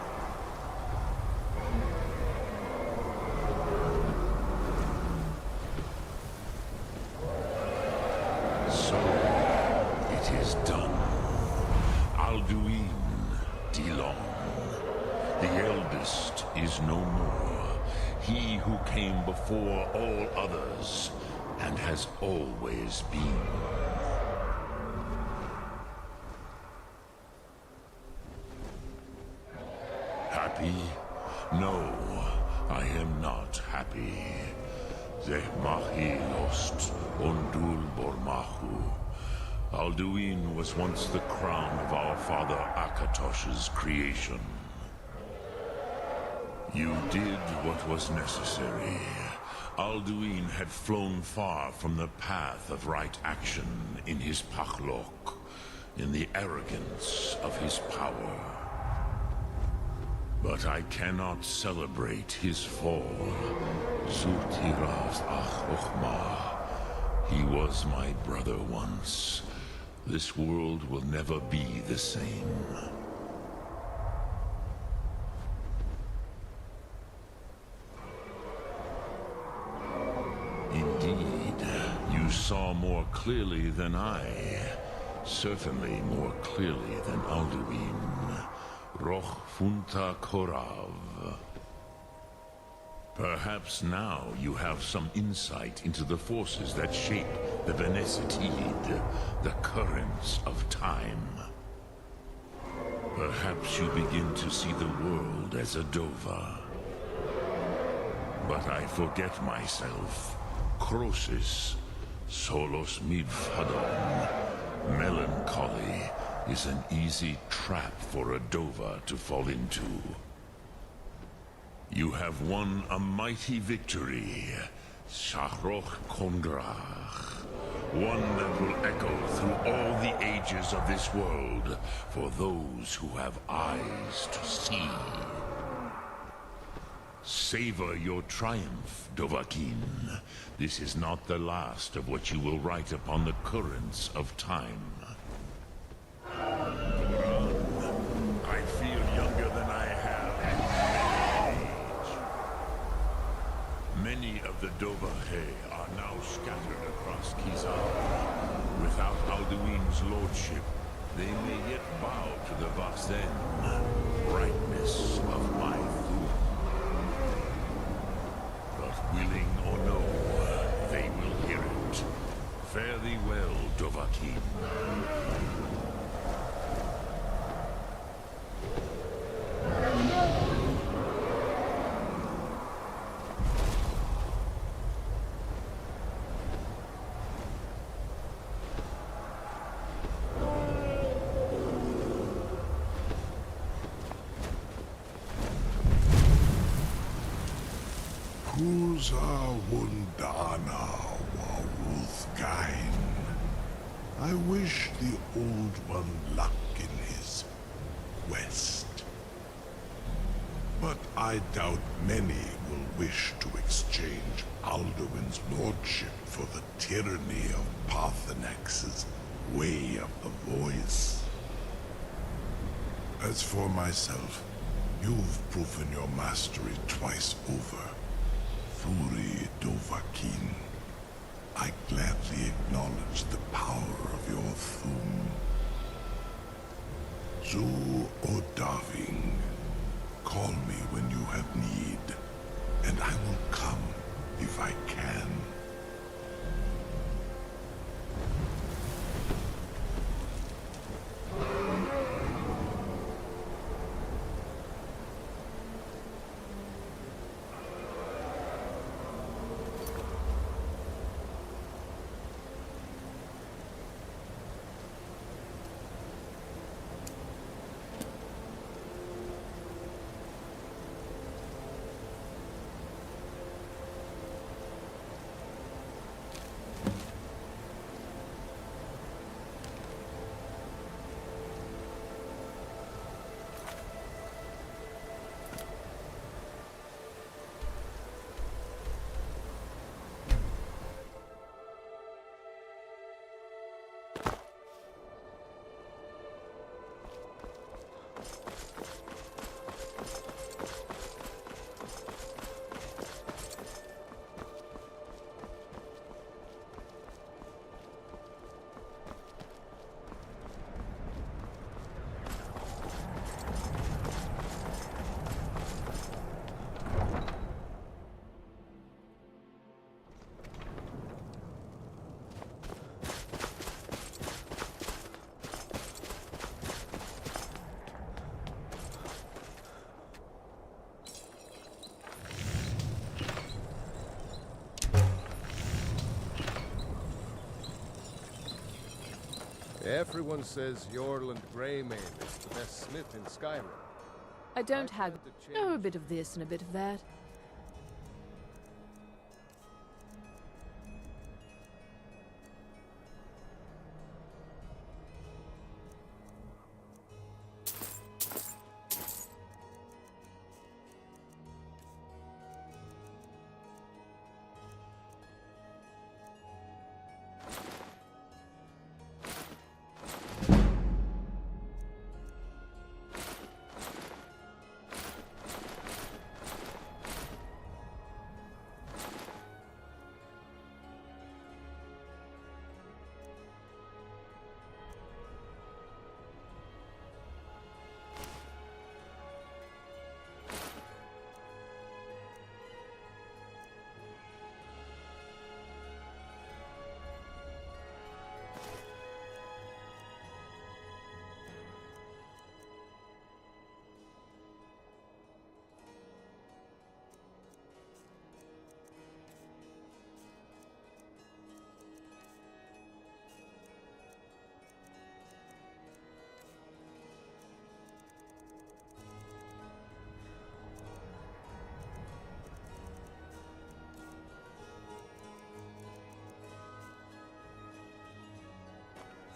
is done. Alduin Dilon. The eldest is no more. He who came before all others, and has always been. Happy? No, I am not happy. Zehmahi lost Ondul Bormahu. Alduin was once the crown of our father Akatosh's creation. You did what was necessary. Alduin had flown far from the path of right action in his Pachlok, in the arrogance of his power. But I cannot celebrate his fall. Zutiraz Ach He was my brother once. This world will never be the same. Indeed, you saw more clearly than I. Certainly more clearly than Alduin. Roch Funta Korav. Perhaps now you have some insight into the forces that shape the Benesitid, the currents of time. Perhaps you begin to see the world as a Dova. But I forget myself. Crosis, Solos Midfadon, melancholy is an easy trap for a Dova to fall into. You have won a mighty victory, Shahroch Kondrach. One that will echo through all the ages of this world for those who have eyes to see. Savor your triumph, Dovahkiin. This is not the last of what you will write upon the currents of time. I feel younger than I have in many age. Many of the Dovahe are now scattered across Kizar. Without Alduin's lordship, they may yet bow to the Vasen, brightness of my Thum. But willing or no, they will hear it. Fare thee well, Dovahkiin. Kuza Wundana Waruthgain. I wish the Old One luck in his quest. But I doubt many will wish to exchange Alduin's lordship for the tyranny of Parthenax's way of the voice. As for myself, you've proven your mastery twice over. Thuri Dovahkiin, I gladly acknowledge the power of your Thum. Zu Odaving, call me when you have need, and I will come if I can. Everyone says Yorland Greymane is the best smith in Skyrim. I don't haggle. Oh, a bit of this and a bit of that.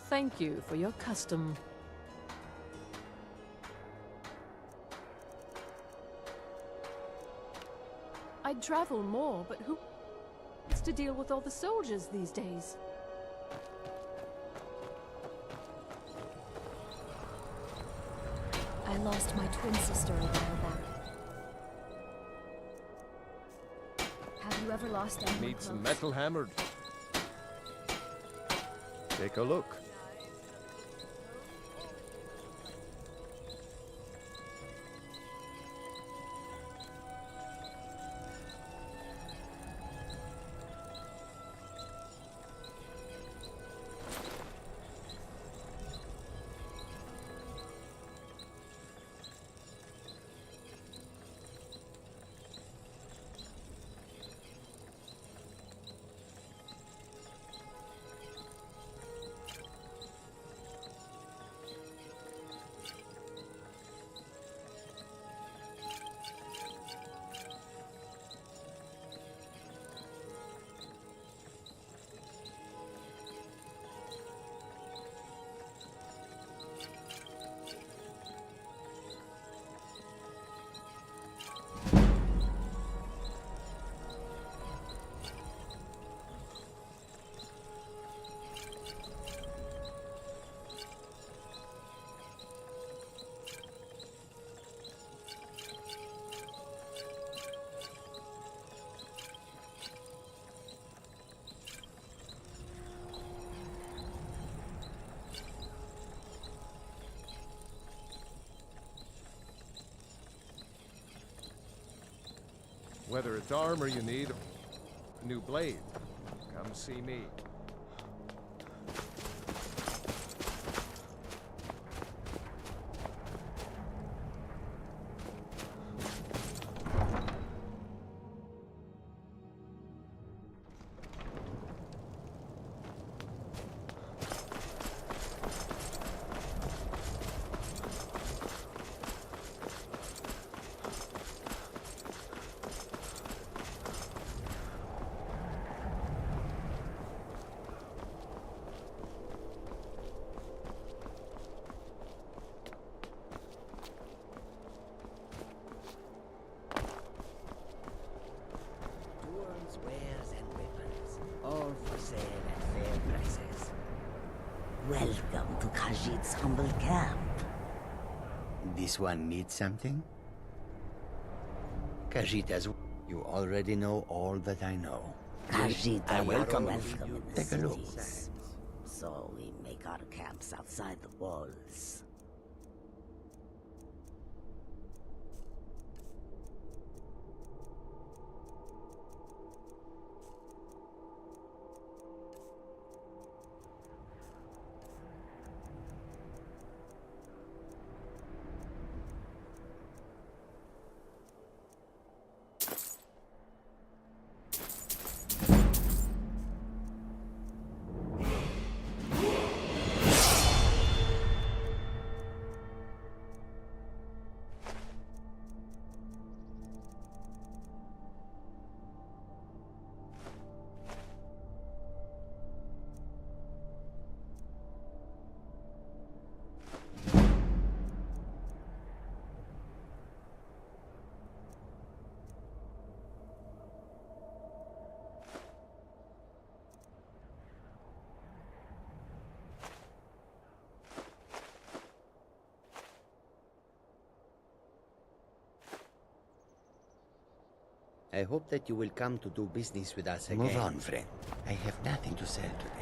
Thank you for your custom. I'd travel more, but who wants to deal with all the soldiers these days? I lost my twin sister a while back. Have you ever lost anyone Need some close? metal hammered. Take a look. Whether it's armor you need, or a new blade, come see me. Wares and weapons, all for sale at fair prices. Welcome to Khajiit's humble camp. This one needs something? Khajiit has... You already know all that I know. Khajiit I are welcome welcome in the Take a look. cities. So we make our camps outside the walls. I hope that you will come to do business with us again. Move on, friend. I have nothing to sell today.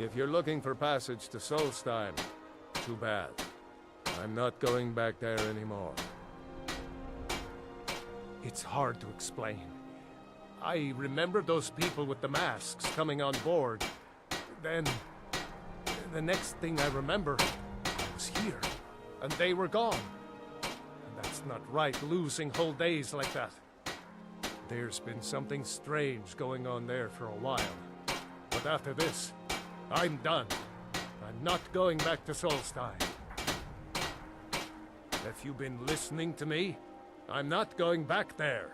If you're looking for passage to Solstheim, too bad. I'm not going back there anymore. It's hard to explain. I remember those people with the masks coming on board. Then, the next thing I remember was here, and they were gone. And that's not right, losing whole days like that. There's been something strange going on there for a while. But after this, I'm done. I'm not going back to Solstheim. If you've been listening to me, I'm not going back there.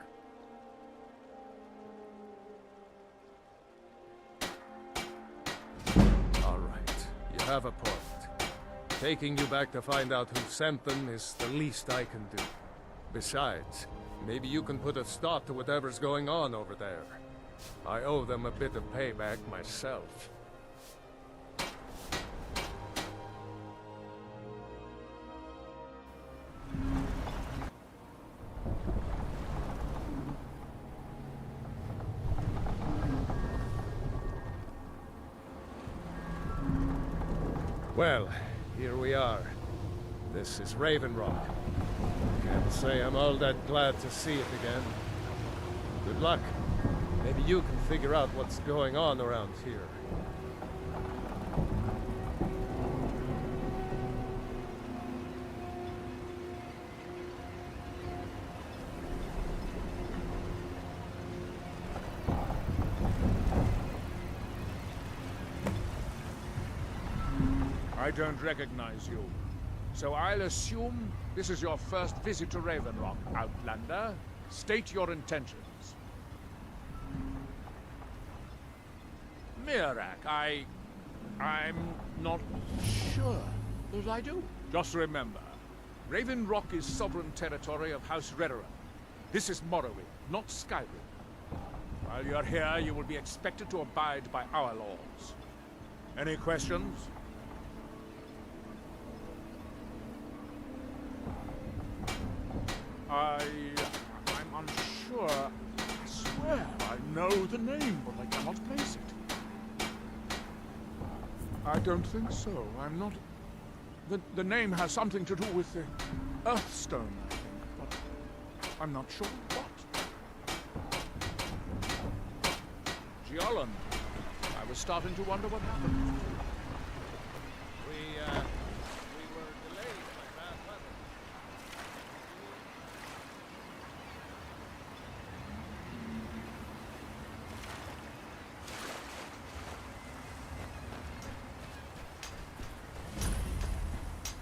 All right, you have a point. Taking you back to find out who sent them is the least I can do. Besides, maybe you can put a stop to whatever's going on over there. I owe them a bit of payback myself. Well, here we are. This is Raven Rock. Can't say I'm all that glad to see it again. Good luck. Maybe you can figure out what's going on around here. I don't recognize you. So I'll assume this is your first visit to Raven Rock, Outlander. State your intentions. Mirak, I'm not sure that I do. Just remember, Raven Rock is sovereign territory of House Redoran. This is Morrowind, not Skyrim. While you're here, you will be expected to abide by our laws. Any questions? I'm unsure. I swear I know the name, but I cannot place it. I don't think so. I'm not... The name has something to do with the Earthstone, I think, but I'm not sure what. Giolan, I was starting to wonder what happened. We were delayed by bad weather.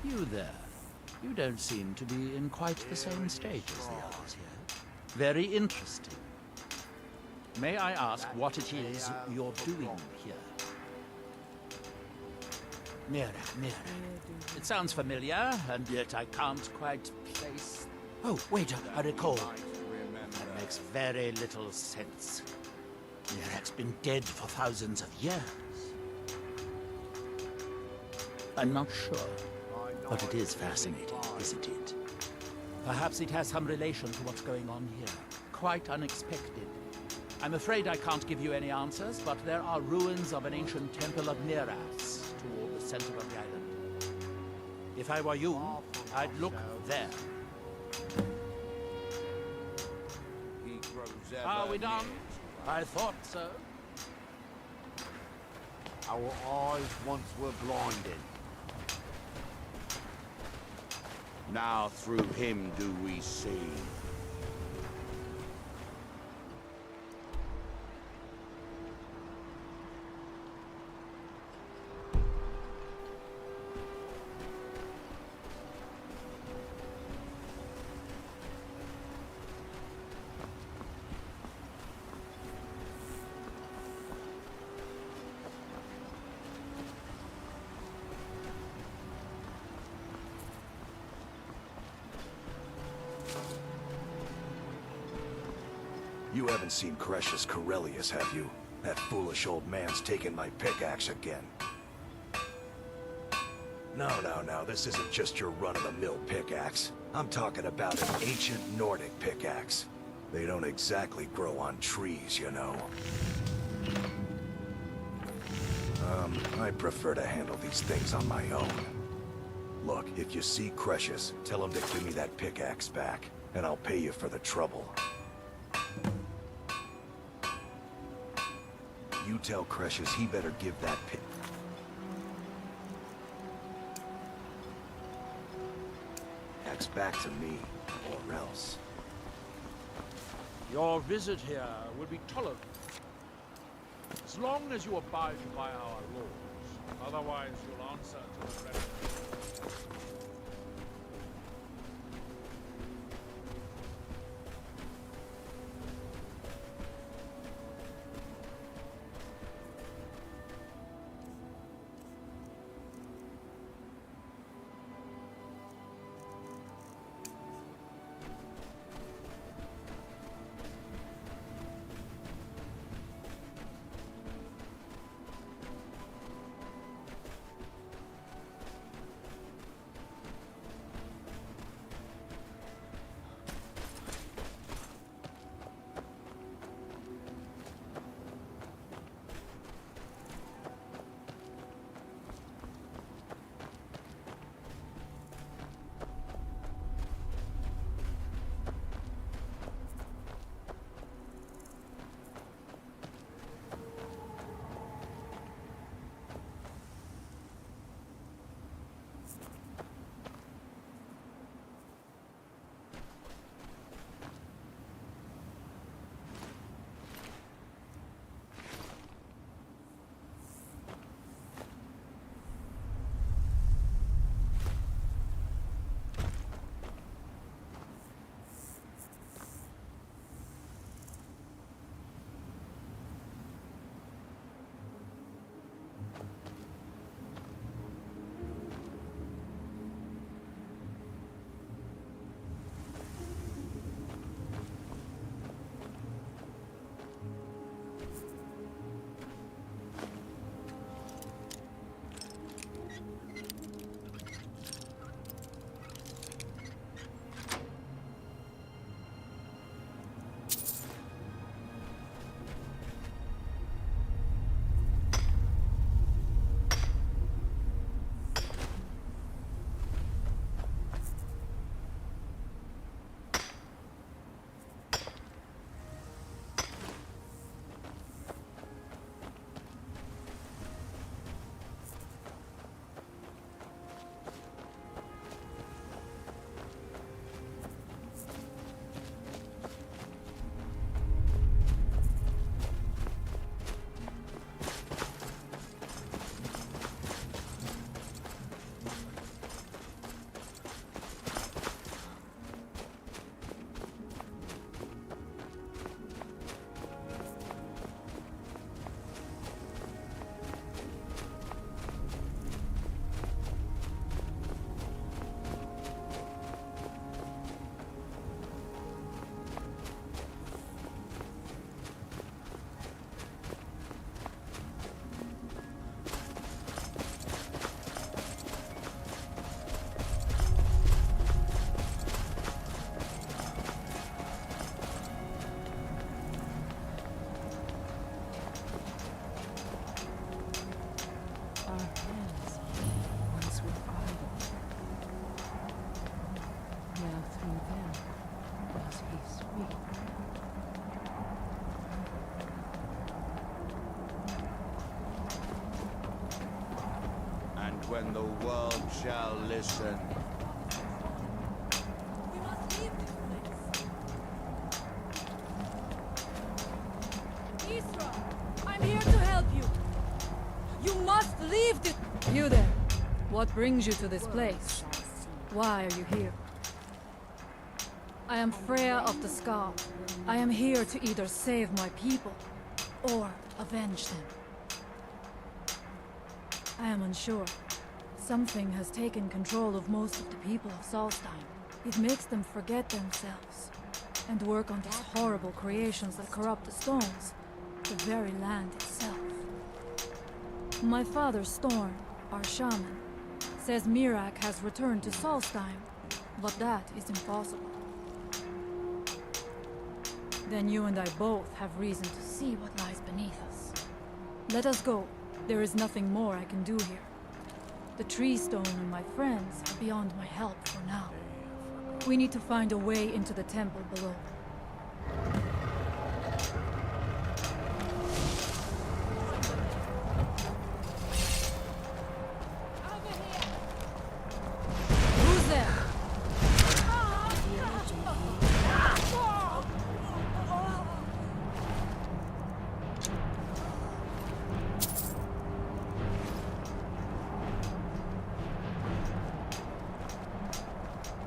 You there. You don't seem to be in quite the same state as the others here. Very interesting. May I ask what it is you're doing here? Mira. It sounds familiar, and yet I can't quite place... Oh, wait, I recall. That makes very little sense. Mirak's been dead for thousands of years. I'm not sure. But it is fascinating, isn't it? Perhaps it has some relation to what's going on here. Quite unexpected. I'm afraid I can't give you any answers, but there are ruins of an ancient temple of Miraz toward the center of the island. If I were you, I'd look there. Are we done? I thought so. Our eyes once were blinded. Now through him do we see. You haven't seen Cretius Corellius, have you? That foolish old man's taken my pickaxe again. No, this isn't just your run-of-the-mill pickaxe. I'm talking about an ancient Nordic pickaxe. They don't exactly grow on trees, you know. I prefer to handle these things on my own. Look, if you see Cretius, tell him to give me that pickaxe back, and I'll pay you for the trouble. You tell Cretius he better give that pickaxe back to me, or else. Your visit here will be tolerable, as long as you abide by our laws. Otherwise, you'll answer to the rest. when the world shall listen. We must leave this place. Isra, I'm here to help you. You must leave this... You there. What brings you to this place? Why are you here? I am Freya of the Scar. I am here to either save my people, or avenge them. I am unsure. Something has taken control of most of the people of Solstheim. It makes them forget themselves, and work on these horrible creations that corrupt the stones, the very land itself. My father, Storm, our shaman, says Mirak has returned to Solstheim, but that is impossible. Then you and I both have reason to see what lies beneath us. Let us go. There is nothing more I can do here. The tree stone and my friends are beyond my help for now. We need to find a way into the temple below. Who's there?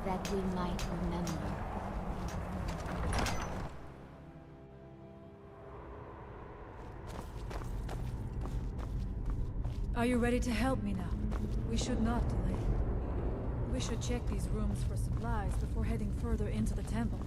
That we might remember. Are you ready to help me now? We should not delay. We should check these rooms for supplies before heading further into the temple.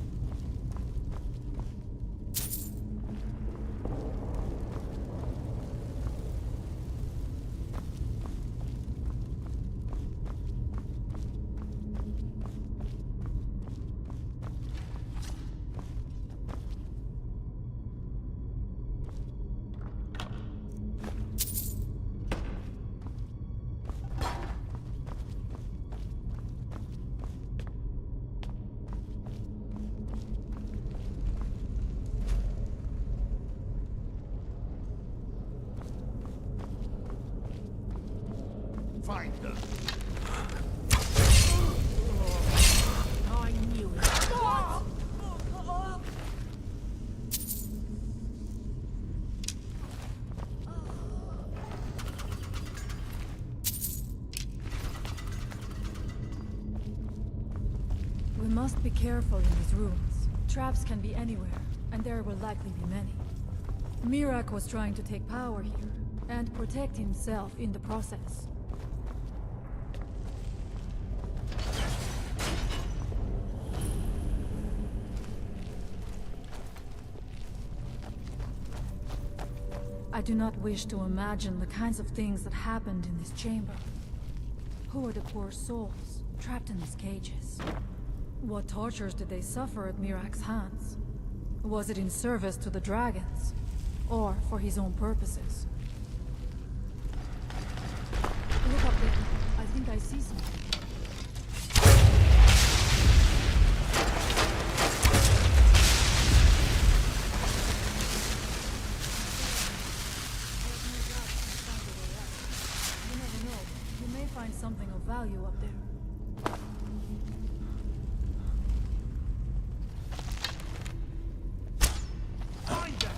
Find them. I knew it. We must be careful in these rooms. Traps can be anywhere, and there will likely be many. Mirak was trying to take power here, and protect himself in the process. I do not wish to imagine the kinds of things that happened in this chamber. Who are the poor souls, trapped in these cages? What tortures did they suffer at Mirak's hands? Was it in service to the dragons? Or for his own purposes? Look up there. I think I see something. Find something of value up there. Find them!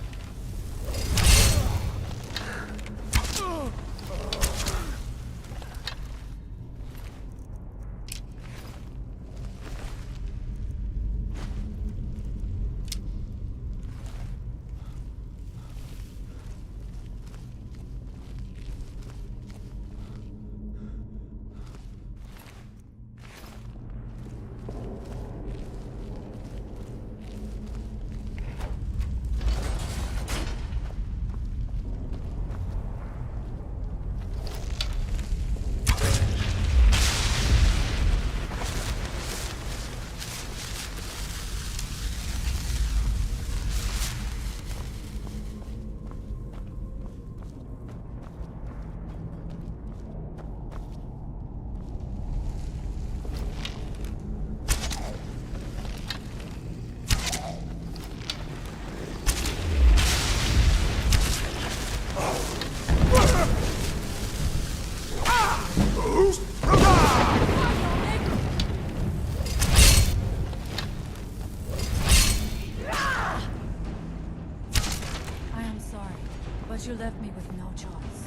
choice.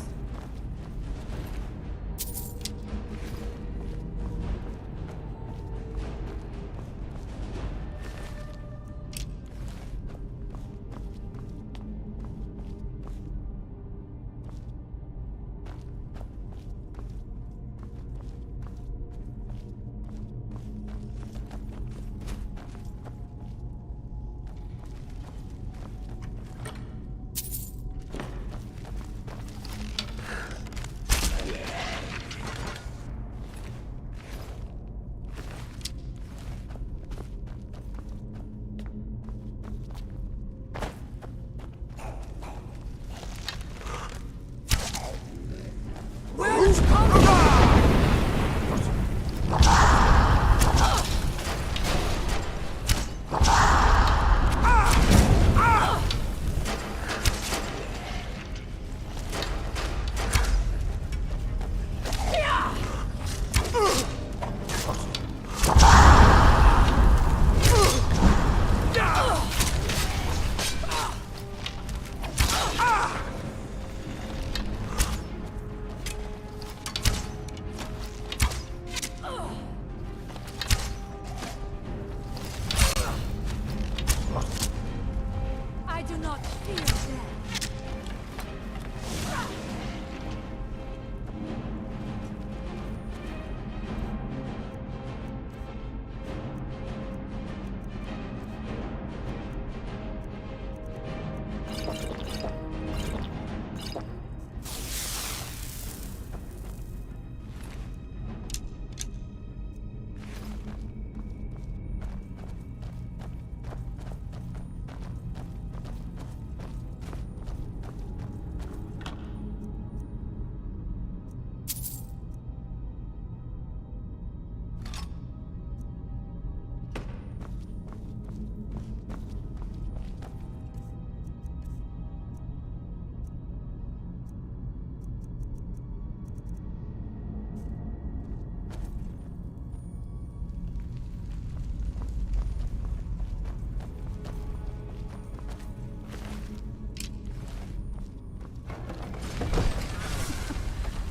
I do not fear death.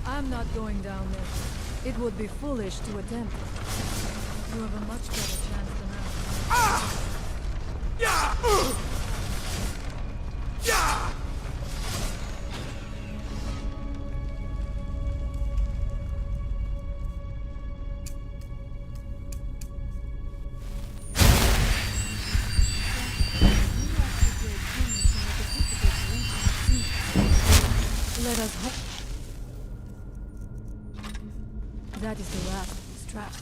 I'm not going down there. It would be foolish to attempt. You have a much better chance than I. Let us hope. That is the last of his traps.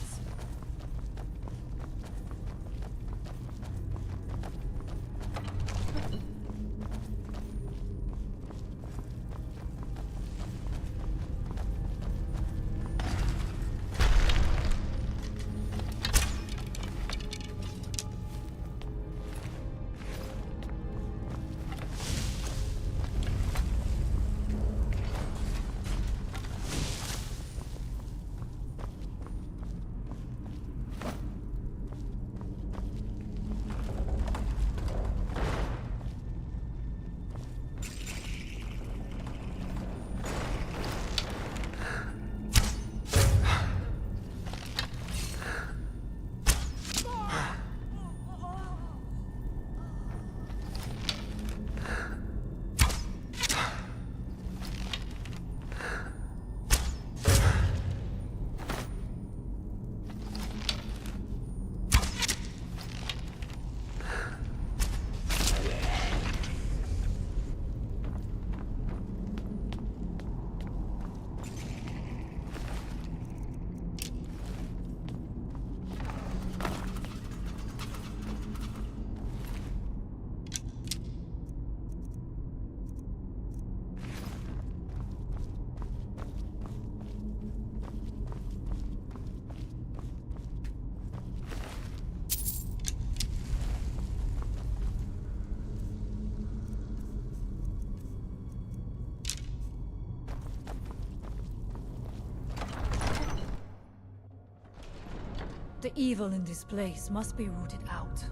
The evil in this place must be rooted out.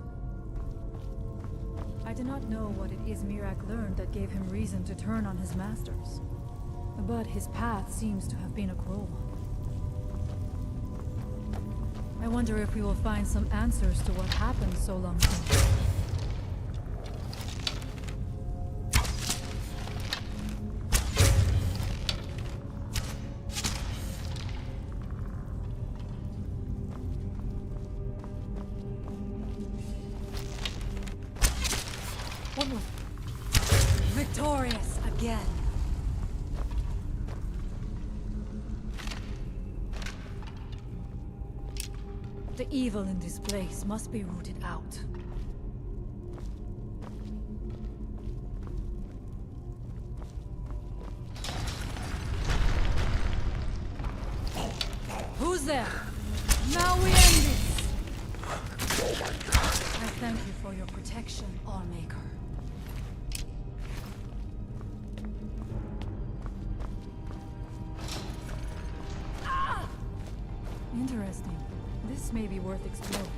I do not know what it is Mirak learned that gave him reason to turn on his masters. But his path seems to have been a cruel one. I wonder if we will find some answers to what happened so long ago. What was... Victorious again! The evil in this place must be rooted out. Who's there? Now we end this! I thank you for your protection, Allmaker. Interesting. This may be worth exploring.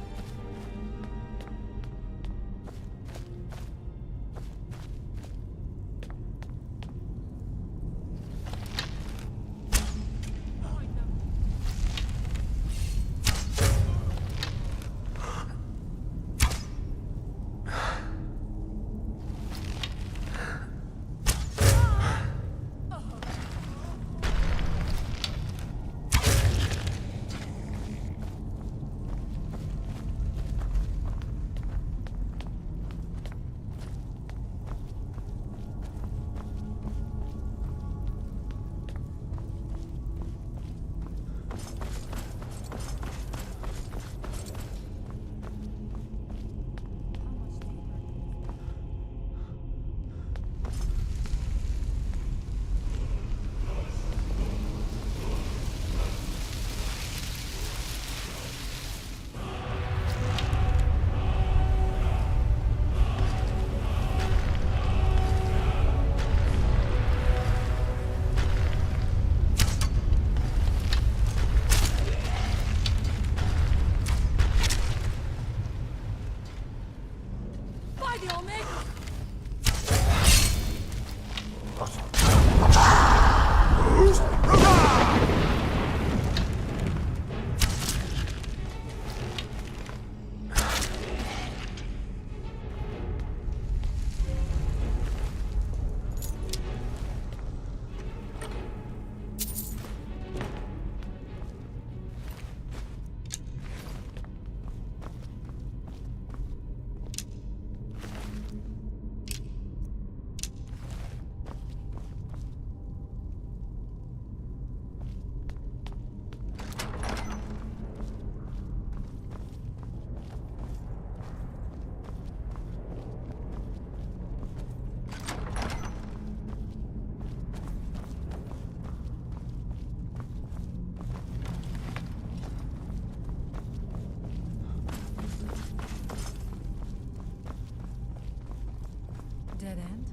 Dead end?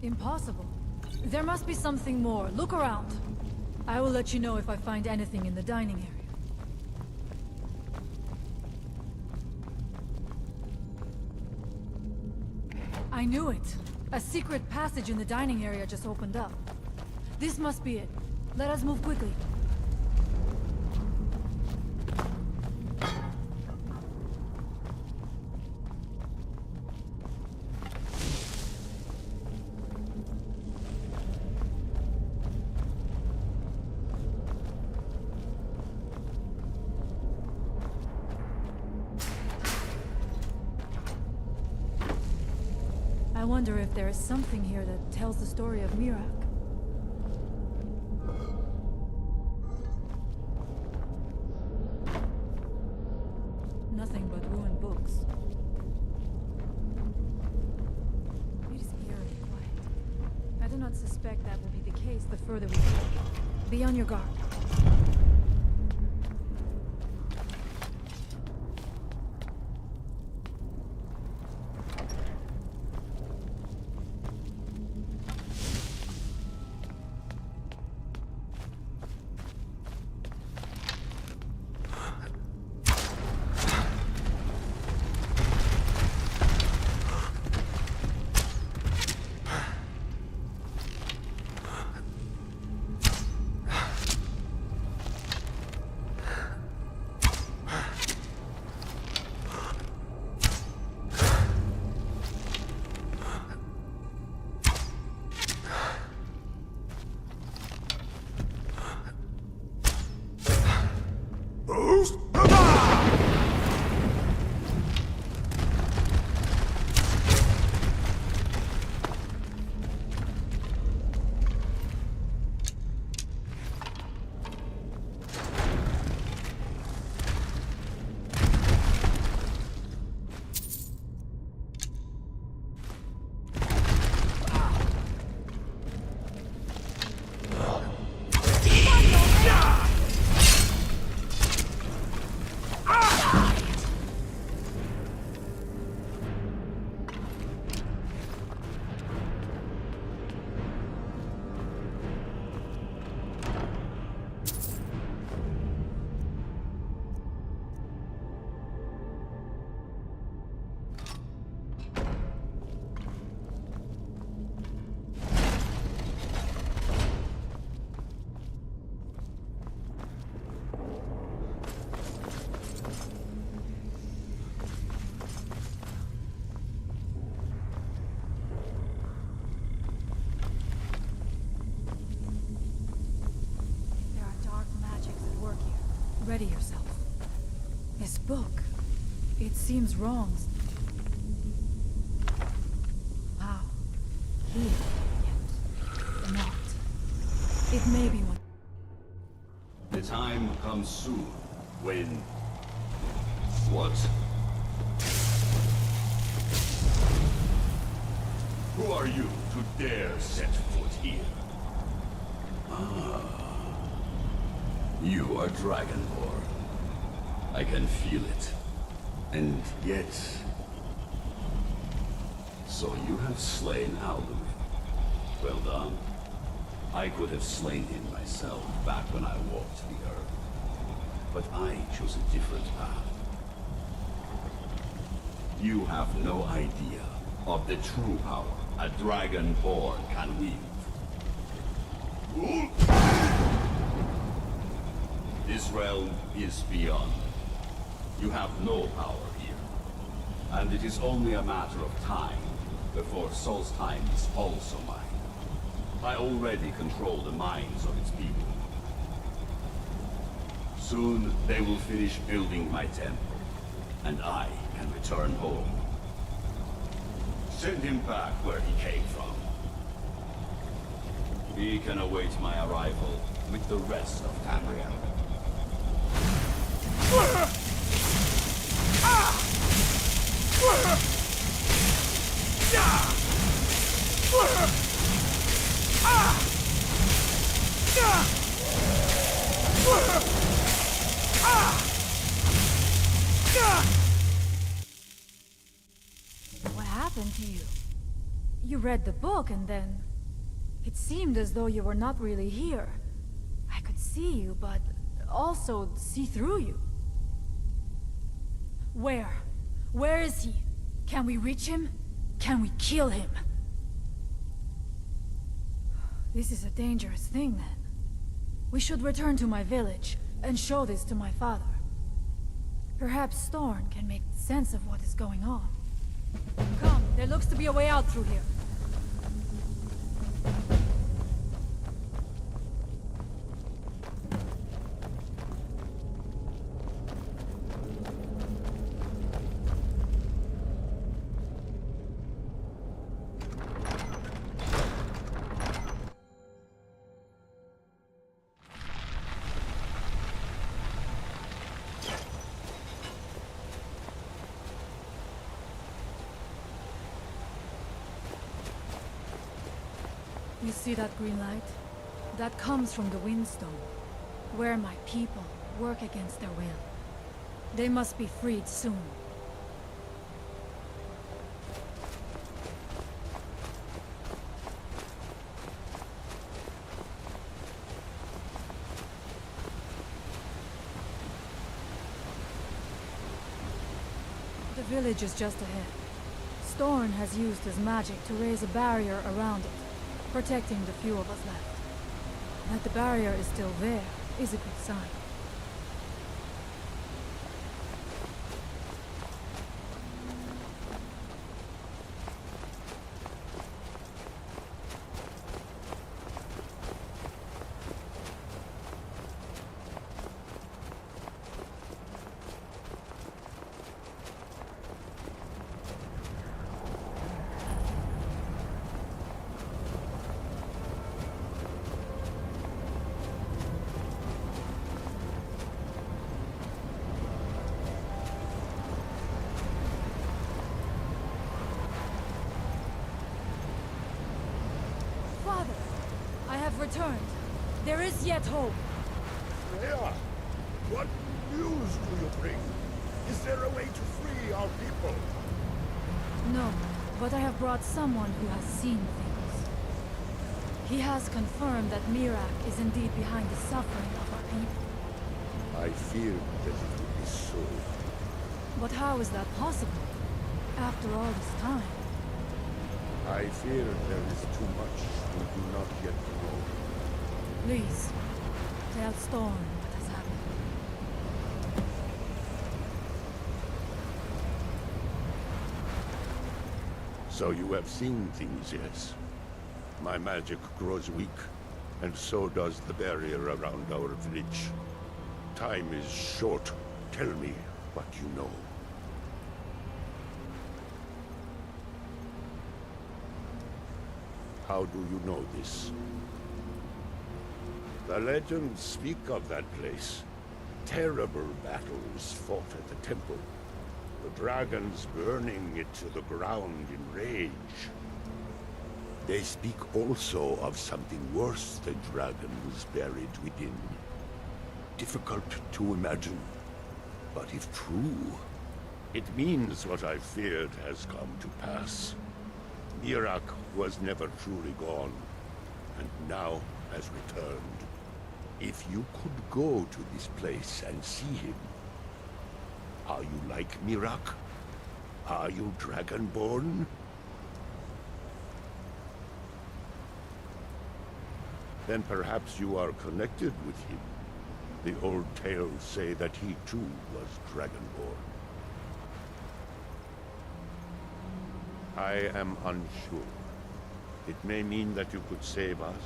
Impossible. There must be something more. Look around. I will let you know if I find anything in the dining area. I knew it. A secret passage in the dining area just opened up. This must be it. Let us move quickly. I wonder if there is something here that tells the story of Mirak. Nothing but ruined books. It is eerily quiet. I do not suspect that will be the case the further we go. Be on your guard. Ready yourself. This book, it seems wrong. Wow. Here, yet not. It may be one. The time comes soon when... What? Who are you to dare set foot here? Ah. You are Dragonborn. I can feel it. And yet... So you have slain Alduin. Well done. I could have slain him myself back when I walked the earth. But I chose a different path. You have no idea of the true power a Dragonborn can wield. This realm is beyond. You have no power here. And it is only a matter of time before Solstheim is also mine. I already control the minds of its people. Soon they will finish building my temple, and I can return home. Send him back where he came from. He can await my arrival with the rest of Tamriel. What happened to you? You read the book and then... It seemed as though you were not really here. I could see you, but also see through you. Where? Where is he? Can we reach him? Can we kill him? This is a dangerous thing, then. We should return to my village and show this to my father. Perhaps Thorn can make sense of what is going on. Come, there looks to be a way out through here. You see that green light? That comes from the Windstone, where my people work against their will. They must be freed soon. The village is just ahead. Storn has used his magic to raise a barrier around it, protecting the few of us left. That the barrier is still there is a good sign. Returned. There is yet hope. Freya, what news do you bring? Is there a way to free our people? No, but I have brought someone who has seen things. He has confirmed that Mirak is indeed behind the suffering of our people. I feared that it would be so. But how is that possible? After all this time? I fear there is too much we do not yet know. Please, tell Storm what has happened. So you have seen things, yes? My magic grows weak, and so does the barrier around our village. Time is short. Tell me what you know. How do you know this? The legends speak of that place. Terrible battles fought at the temple. The dragons burning it to the ground in rage. They speak also of something worse than dragons buried within. Difficult to imagine, but if true, it means what I feared has come to pass. Mirak was never truly gone, and now has returned. If you could go to this place and see him, are you like Mirak? Are you Dragonborn? Then perhaps you are connected with him. The old tales say that he too was Dragonborn. I am unsure. It may mean that you could save us,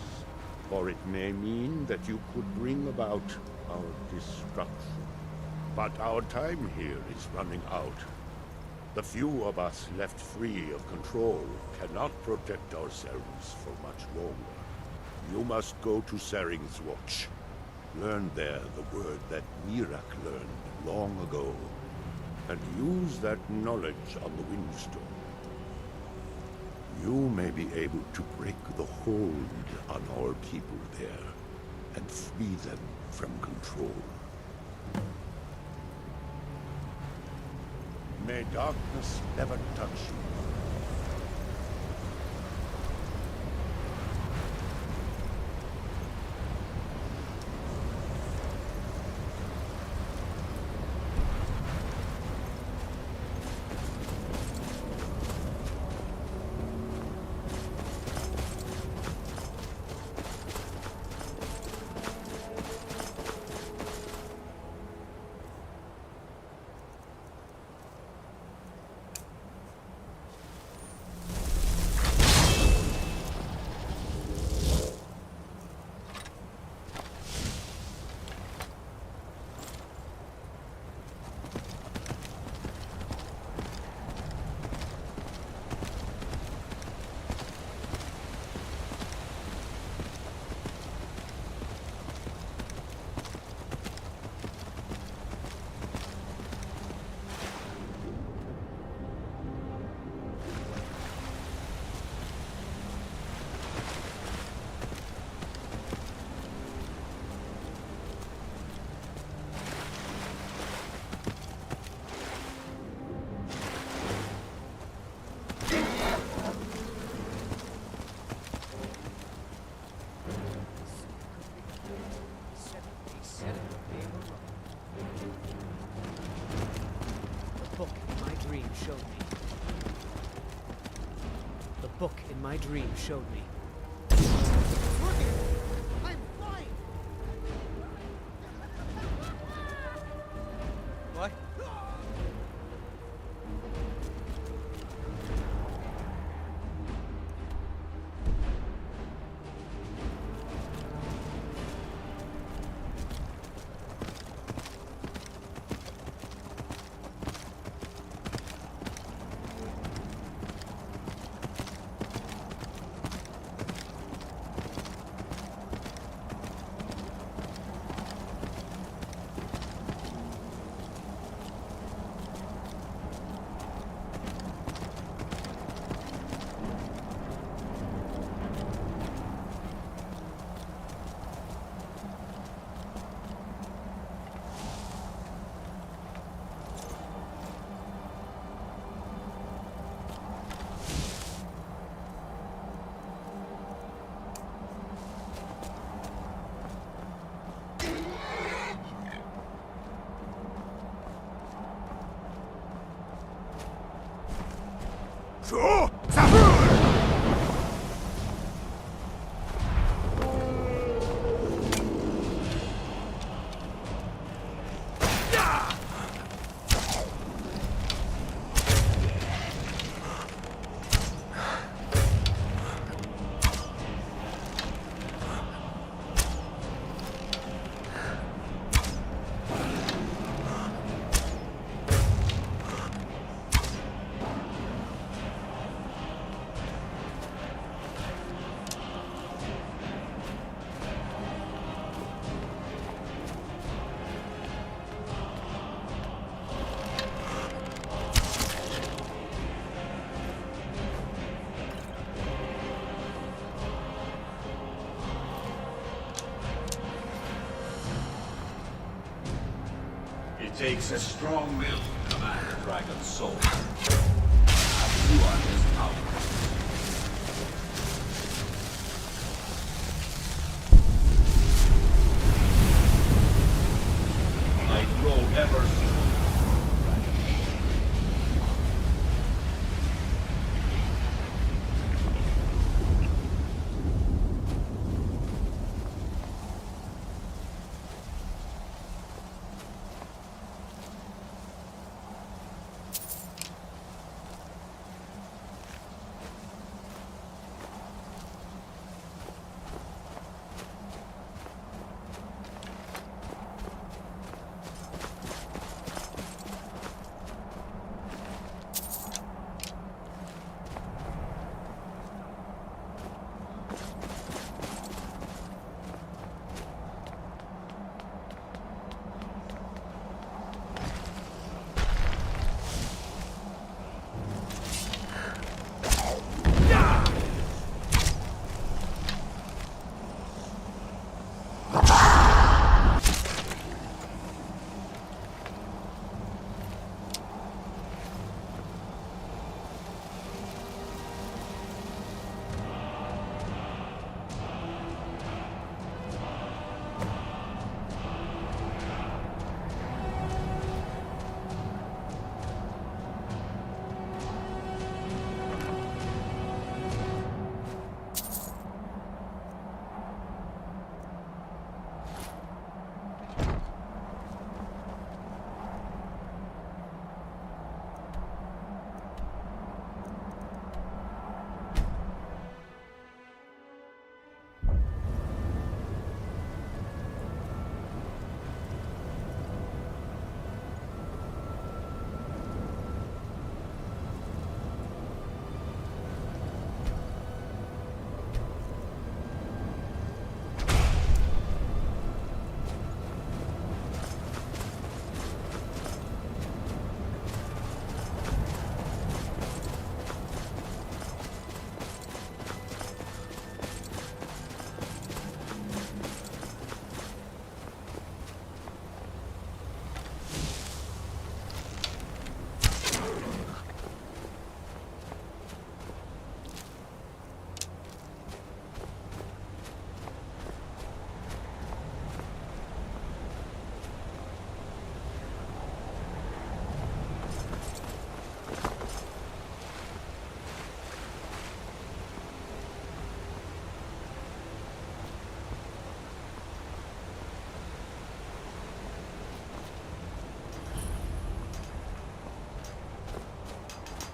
or it may mean that you could bring about our destruction. But our time here is running out. The few of us left free of control cannot protect ourselves for much longer. You must go to Saring's Watch. Learn there the word that Mirak learned long ago, and use that knowledge on the Windstone. You may be able to break the hold on our people there, and free them from control. May darkness never touch you. book in my dream showed me. I'm flying! What? takes a strong will to command a dragon's soul. You are his power. I grow ever stronger.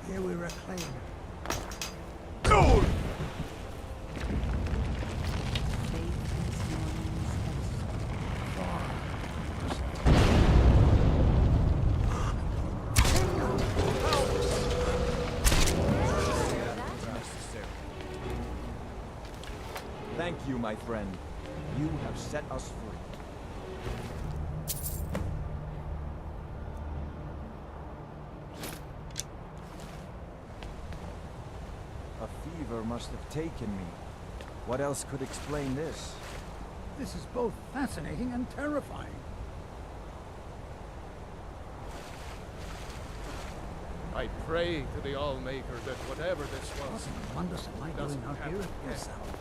Here we reclaim. Gold! Thank you, my friend. You have set us free. A fever must have taken me. What else could explain this? This is both fascinating and terrifying. I pray to the Allmaker that whatever this was... What wonders am I doing out here at this hour?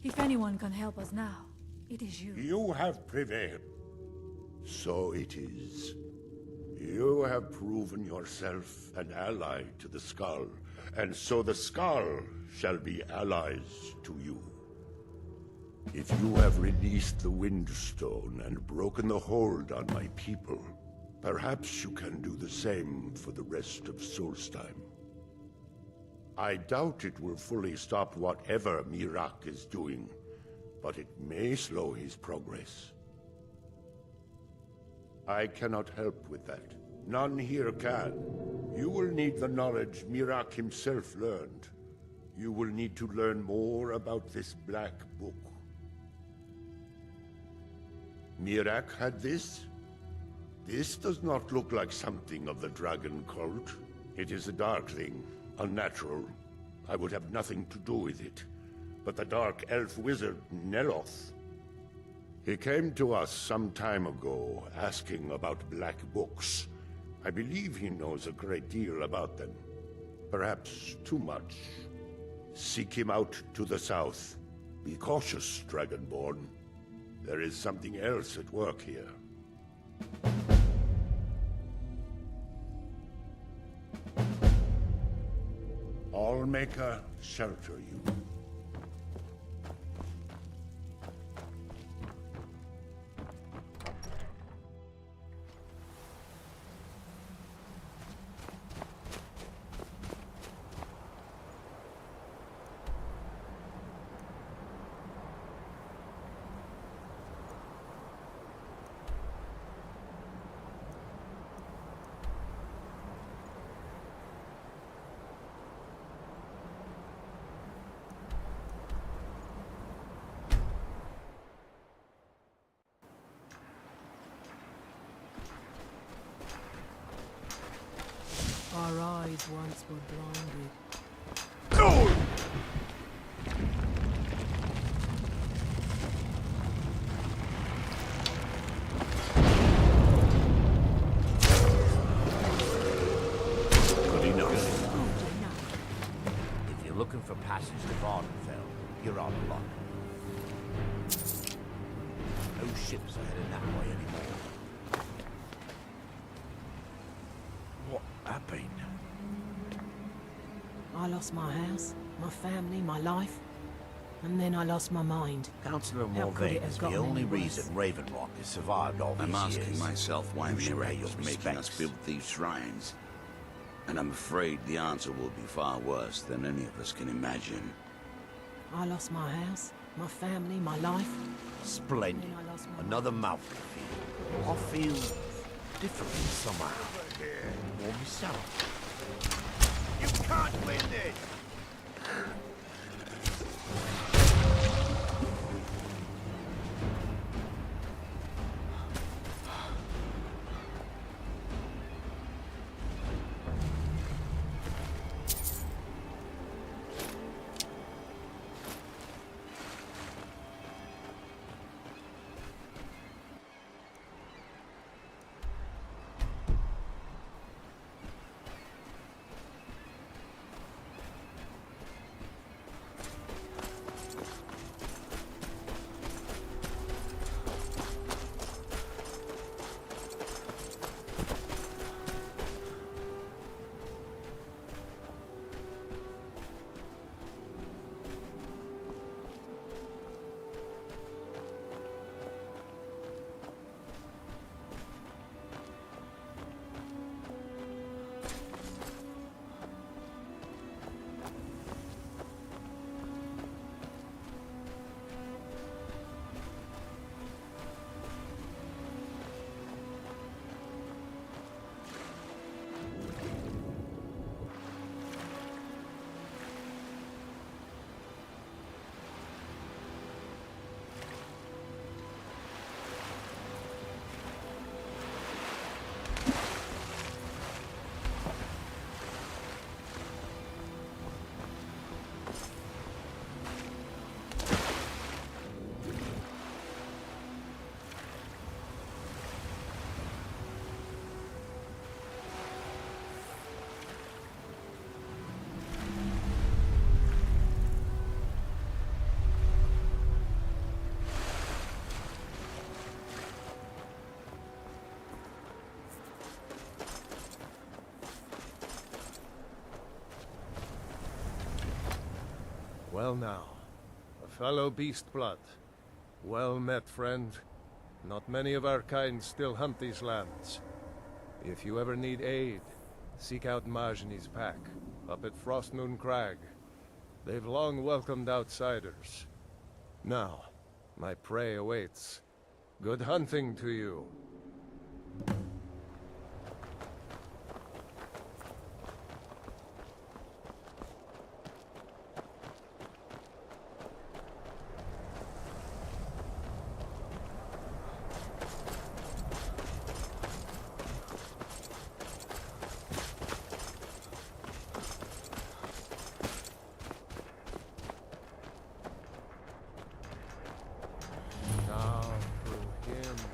If anyone can help us now, it is you. You have prevailed. So it is. You have proven yourself an ally to the Skull, and so the Skull shall be allies to you. If you have released the Windstone and broken the hold on my people, perhaps you can do the same for the rest of Solstheim. I doubt it will fully stop whatever Miraak is doing, but it may slow his progress. I cannot help with that. None here can. You will need the knowledge Mirak himself learned. You will need to learn more about this Black Book. Mirak had this? This does not look like something of the Dragon Cult. It is a Darkling, unnatural. I would have nothing to do with it. But the Dark Elf Wizard, Neloth. He came to us some time ago, asking about Black Books. I believe he knows a great deal about them. Perhaps too much. Seek him out to the south. Be cautious, Dragonborn. There is something else at work here. Allmaker, shelter you. Our eyes once were blinded. Good enough. If you're looking for passage to Vardenfell, you're on luck. No ships are heading that way anymore. What happened? I lost my house, my family, my life, and then I lost my mind. Councillor How could Morvain it have is the gotten only any worse? reason Ravenlock has survived all these I'm asking years. myself why You should pay Mirak your is making us respects. build these shrines. And I'm afraid the answer will be far worse than any of us can imagine. I lost my house, my family, my life. Splendid. And then I lost my Another mouthful to feed. I feel differently somehow. More myself. You can't win this! Well now, a fellow beast blood. Well met, friend. Not many of our kind still hunt these lands. If you ever need aid, seek out Majni's pack, up at Frostmoon Crag. They've long welcomed outsiders. Now, my prey awaits. Good hunting to you.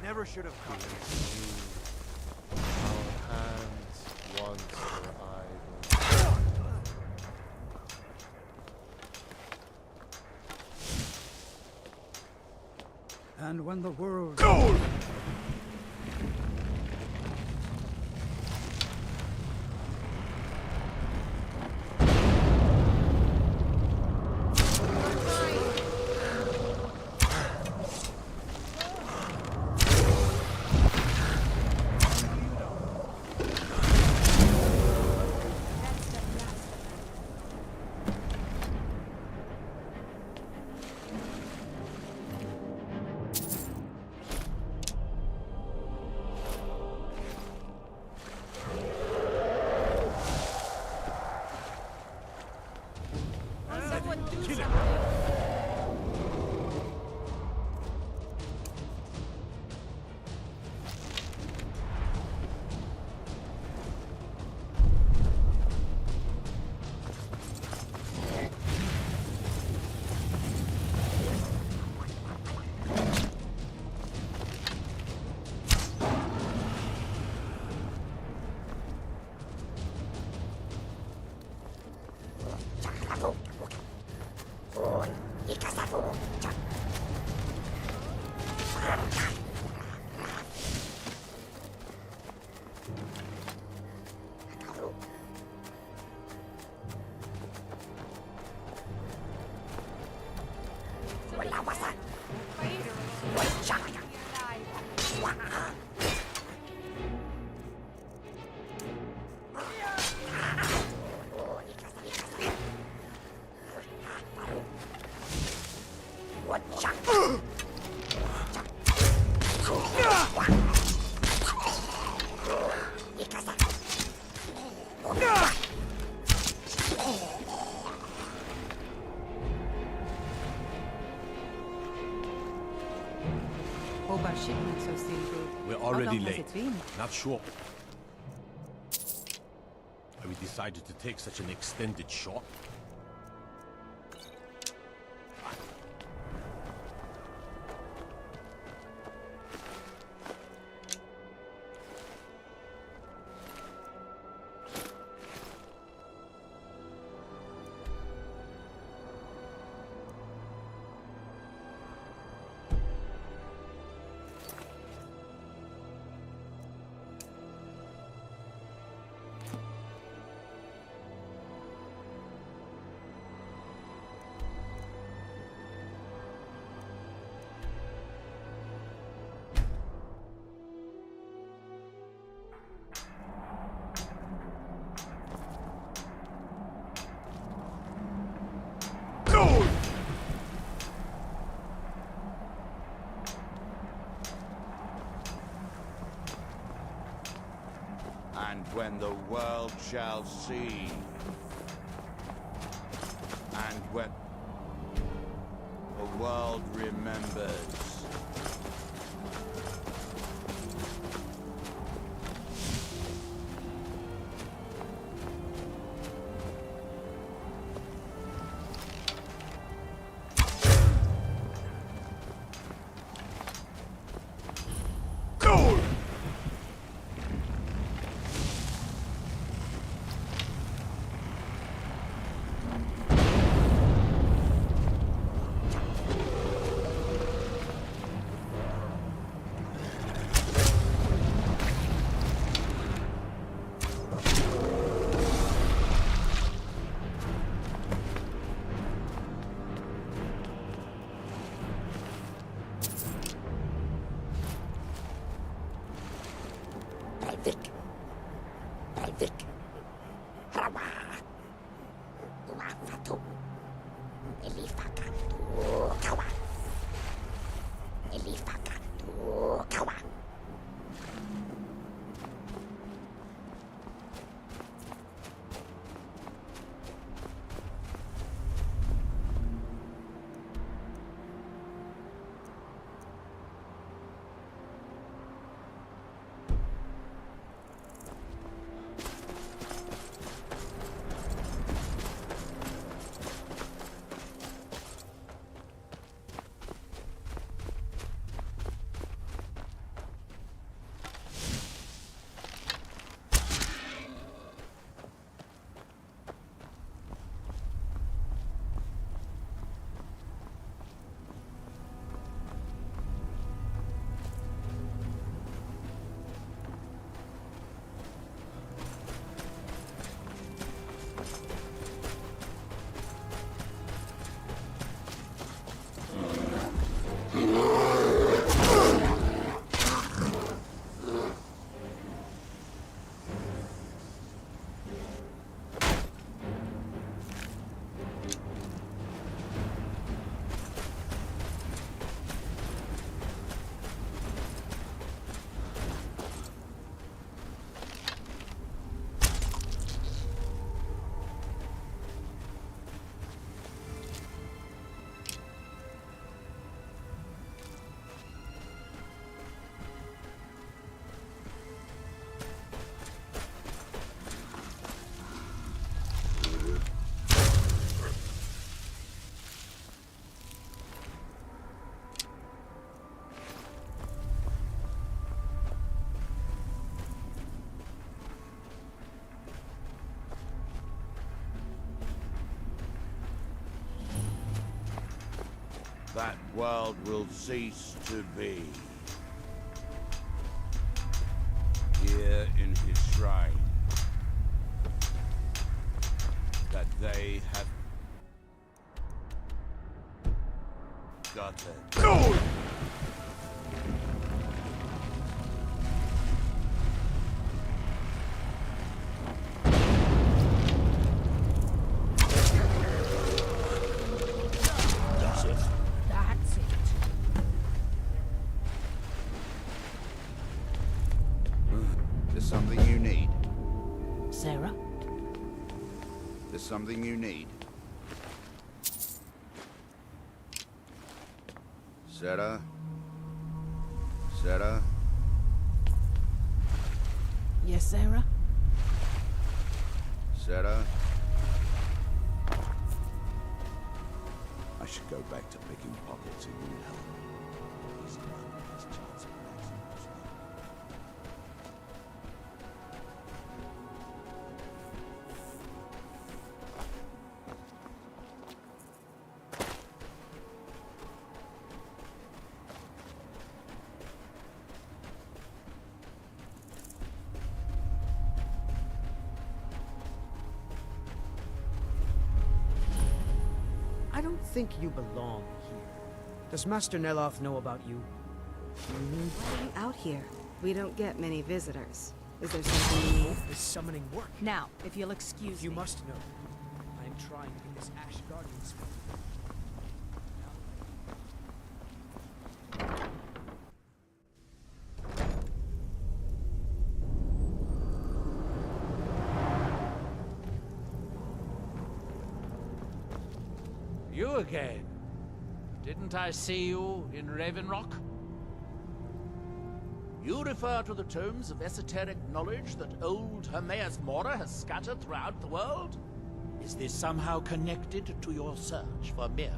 never should have come. Our hands once were idle. And when the world... Go! Hope our shipments are still good. We're How already long has late. it been? Not sure. We decided to take such an extended shot. And when the world shall see, and when the world remembers. world will cease to be. Here in his shrine, that they have gutted. That's it. There's something you need. Sarah? There's something you need. Sarah? Sarah? Yes, Sarah? Sarah? I should go back to picking pockets and you help. He's the one who has chance of relaxing himself. I don't think you belong here. Does Master Neloth know about you? Why are you out here? We don't get many visitors. Is there something you need? Is summoning work? Now, if you'll excuse You me. must know. I am trying to get this Ash Guardian spell. You again? Didn't I see you in Raven Rock? You refer to the tomes of esoteric knowledge that old Hermaeus Mora has scattered throughout the world? Is this somehow connected to your search for Mira?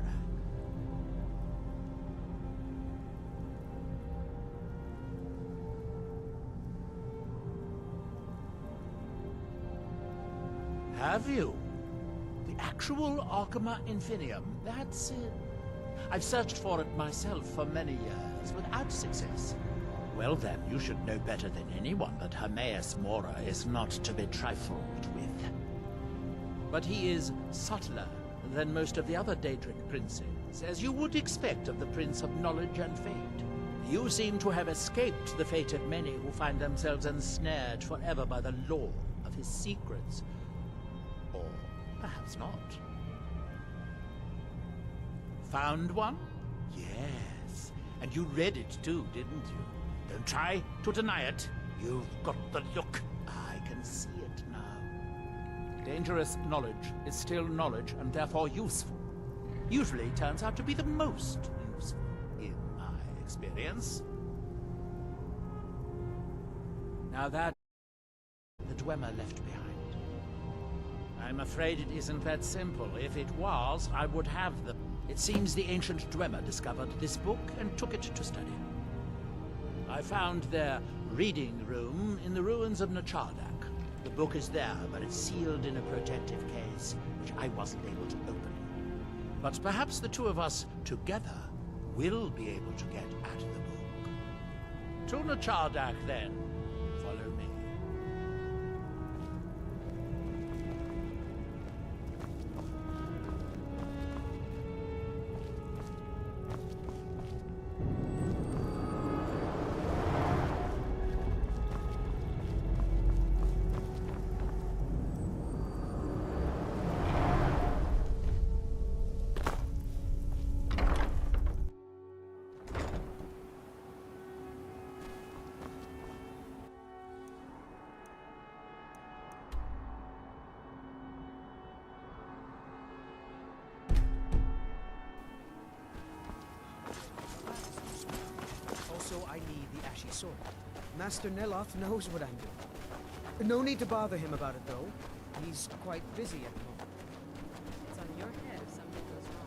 Have you? The actual Arcama Infinium, that's it. I've searched for it myself for many years, without success. Well then, you should know better than anyone that Hermaeus Mora is not to be trifled with. But he is subtler than most of the other Daedric princes, as you would expect of the Prince of Knowledge and Fate. You seem to have escaped the fate of many who find themselves ensnared forever by the lore of his secrets. Or perhaps not. Found one? Yes. And you read it too, didn't you? Don't try to deny it. You've got the look. I can see it now. Dangerous knowledge is still knowledge and therefore useful. Usually turns out to be the most useful, in my experience. Now that the Dwemer left behind. I'm afraid it isn't that simple. If it was, I would have them. It seems the ancient Dwemer discovered this book and took it to study. I found their reading room in the ruins of Nachardak. The book is there, but it's sealed in a protective case, which I wasn't able to open. But perhaps the two of us together will be able to get at the book. To Nachardak, then. Follow me. Also, I need the Ashy Sword. Master Neloth knows what I'm doing. No need to bother him about it, though. He's quite busy at the moment. It's on your head if something goes wrong.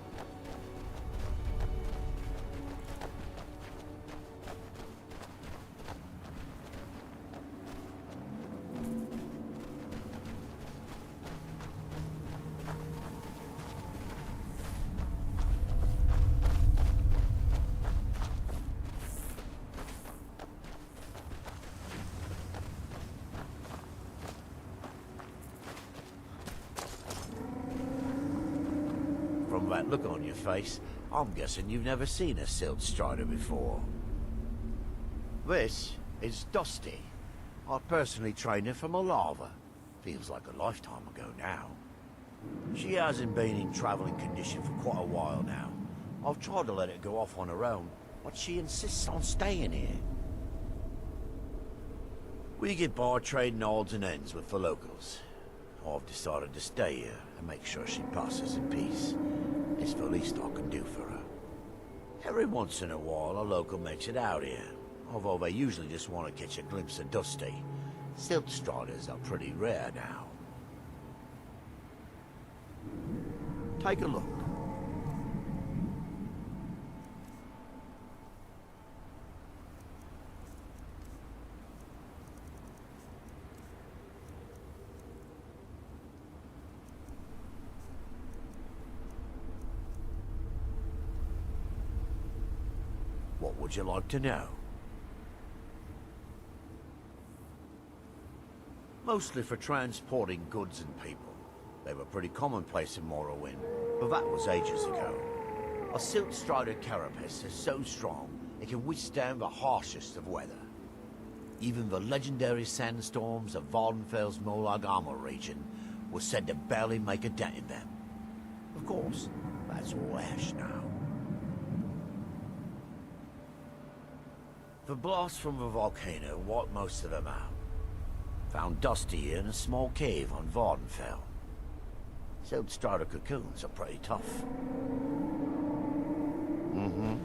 that look on your face, I'm guessing you've never seen a Silt Strider before. This is Dusty. I personally trained her from a lava. Feels like a lifetime ago now. She hasn't been in traveling condition for quite a while now. I've tried to let her go off on her own, but she insists on staying here. We get by trading odds and ends with the locals. I've decided to stay here and make sure she passes in peace. It's the least I can do for her. Every once in a while, a local makes it out here, although they usually just want to catch a glimpse of Dusty. Silt Striders are pretty rare now. Take a look. What would you like to know? Mostly for transporting goods and people. They were pretty commonplace in Morrowind, but that was ages ago. A Silt Strider carapace is so strong it can withstand the harshest of weather. Even the legendary sandstorms of Vardenfell's Molag Armor region were said to barely make a dent in them. Of course, that's all ash now. The blast from the volcano wiped most of them out. Found Dusty in a small cave on Vardenfell. Silt Strider cocoons are pretty tough. Mm-hmm.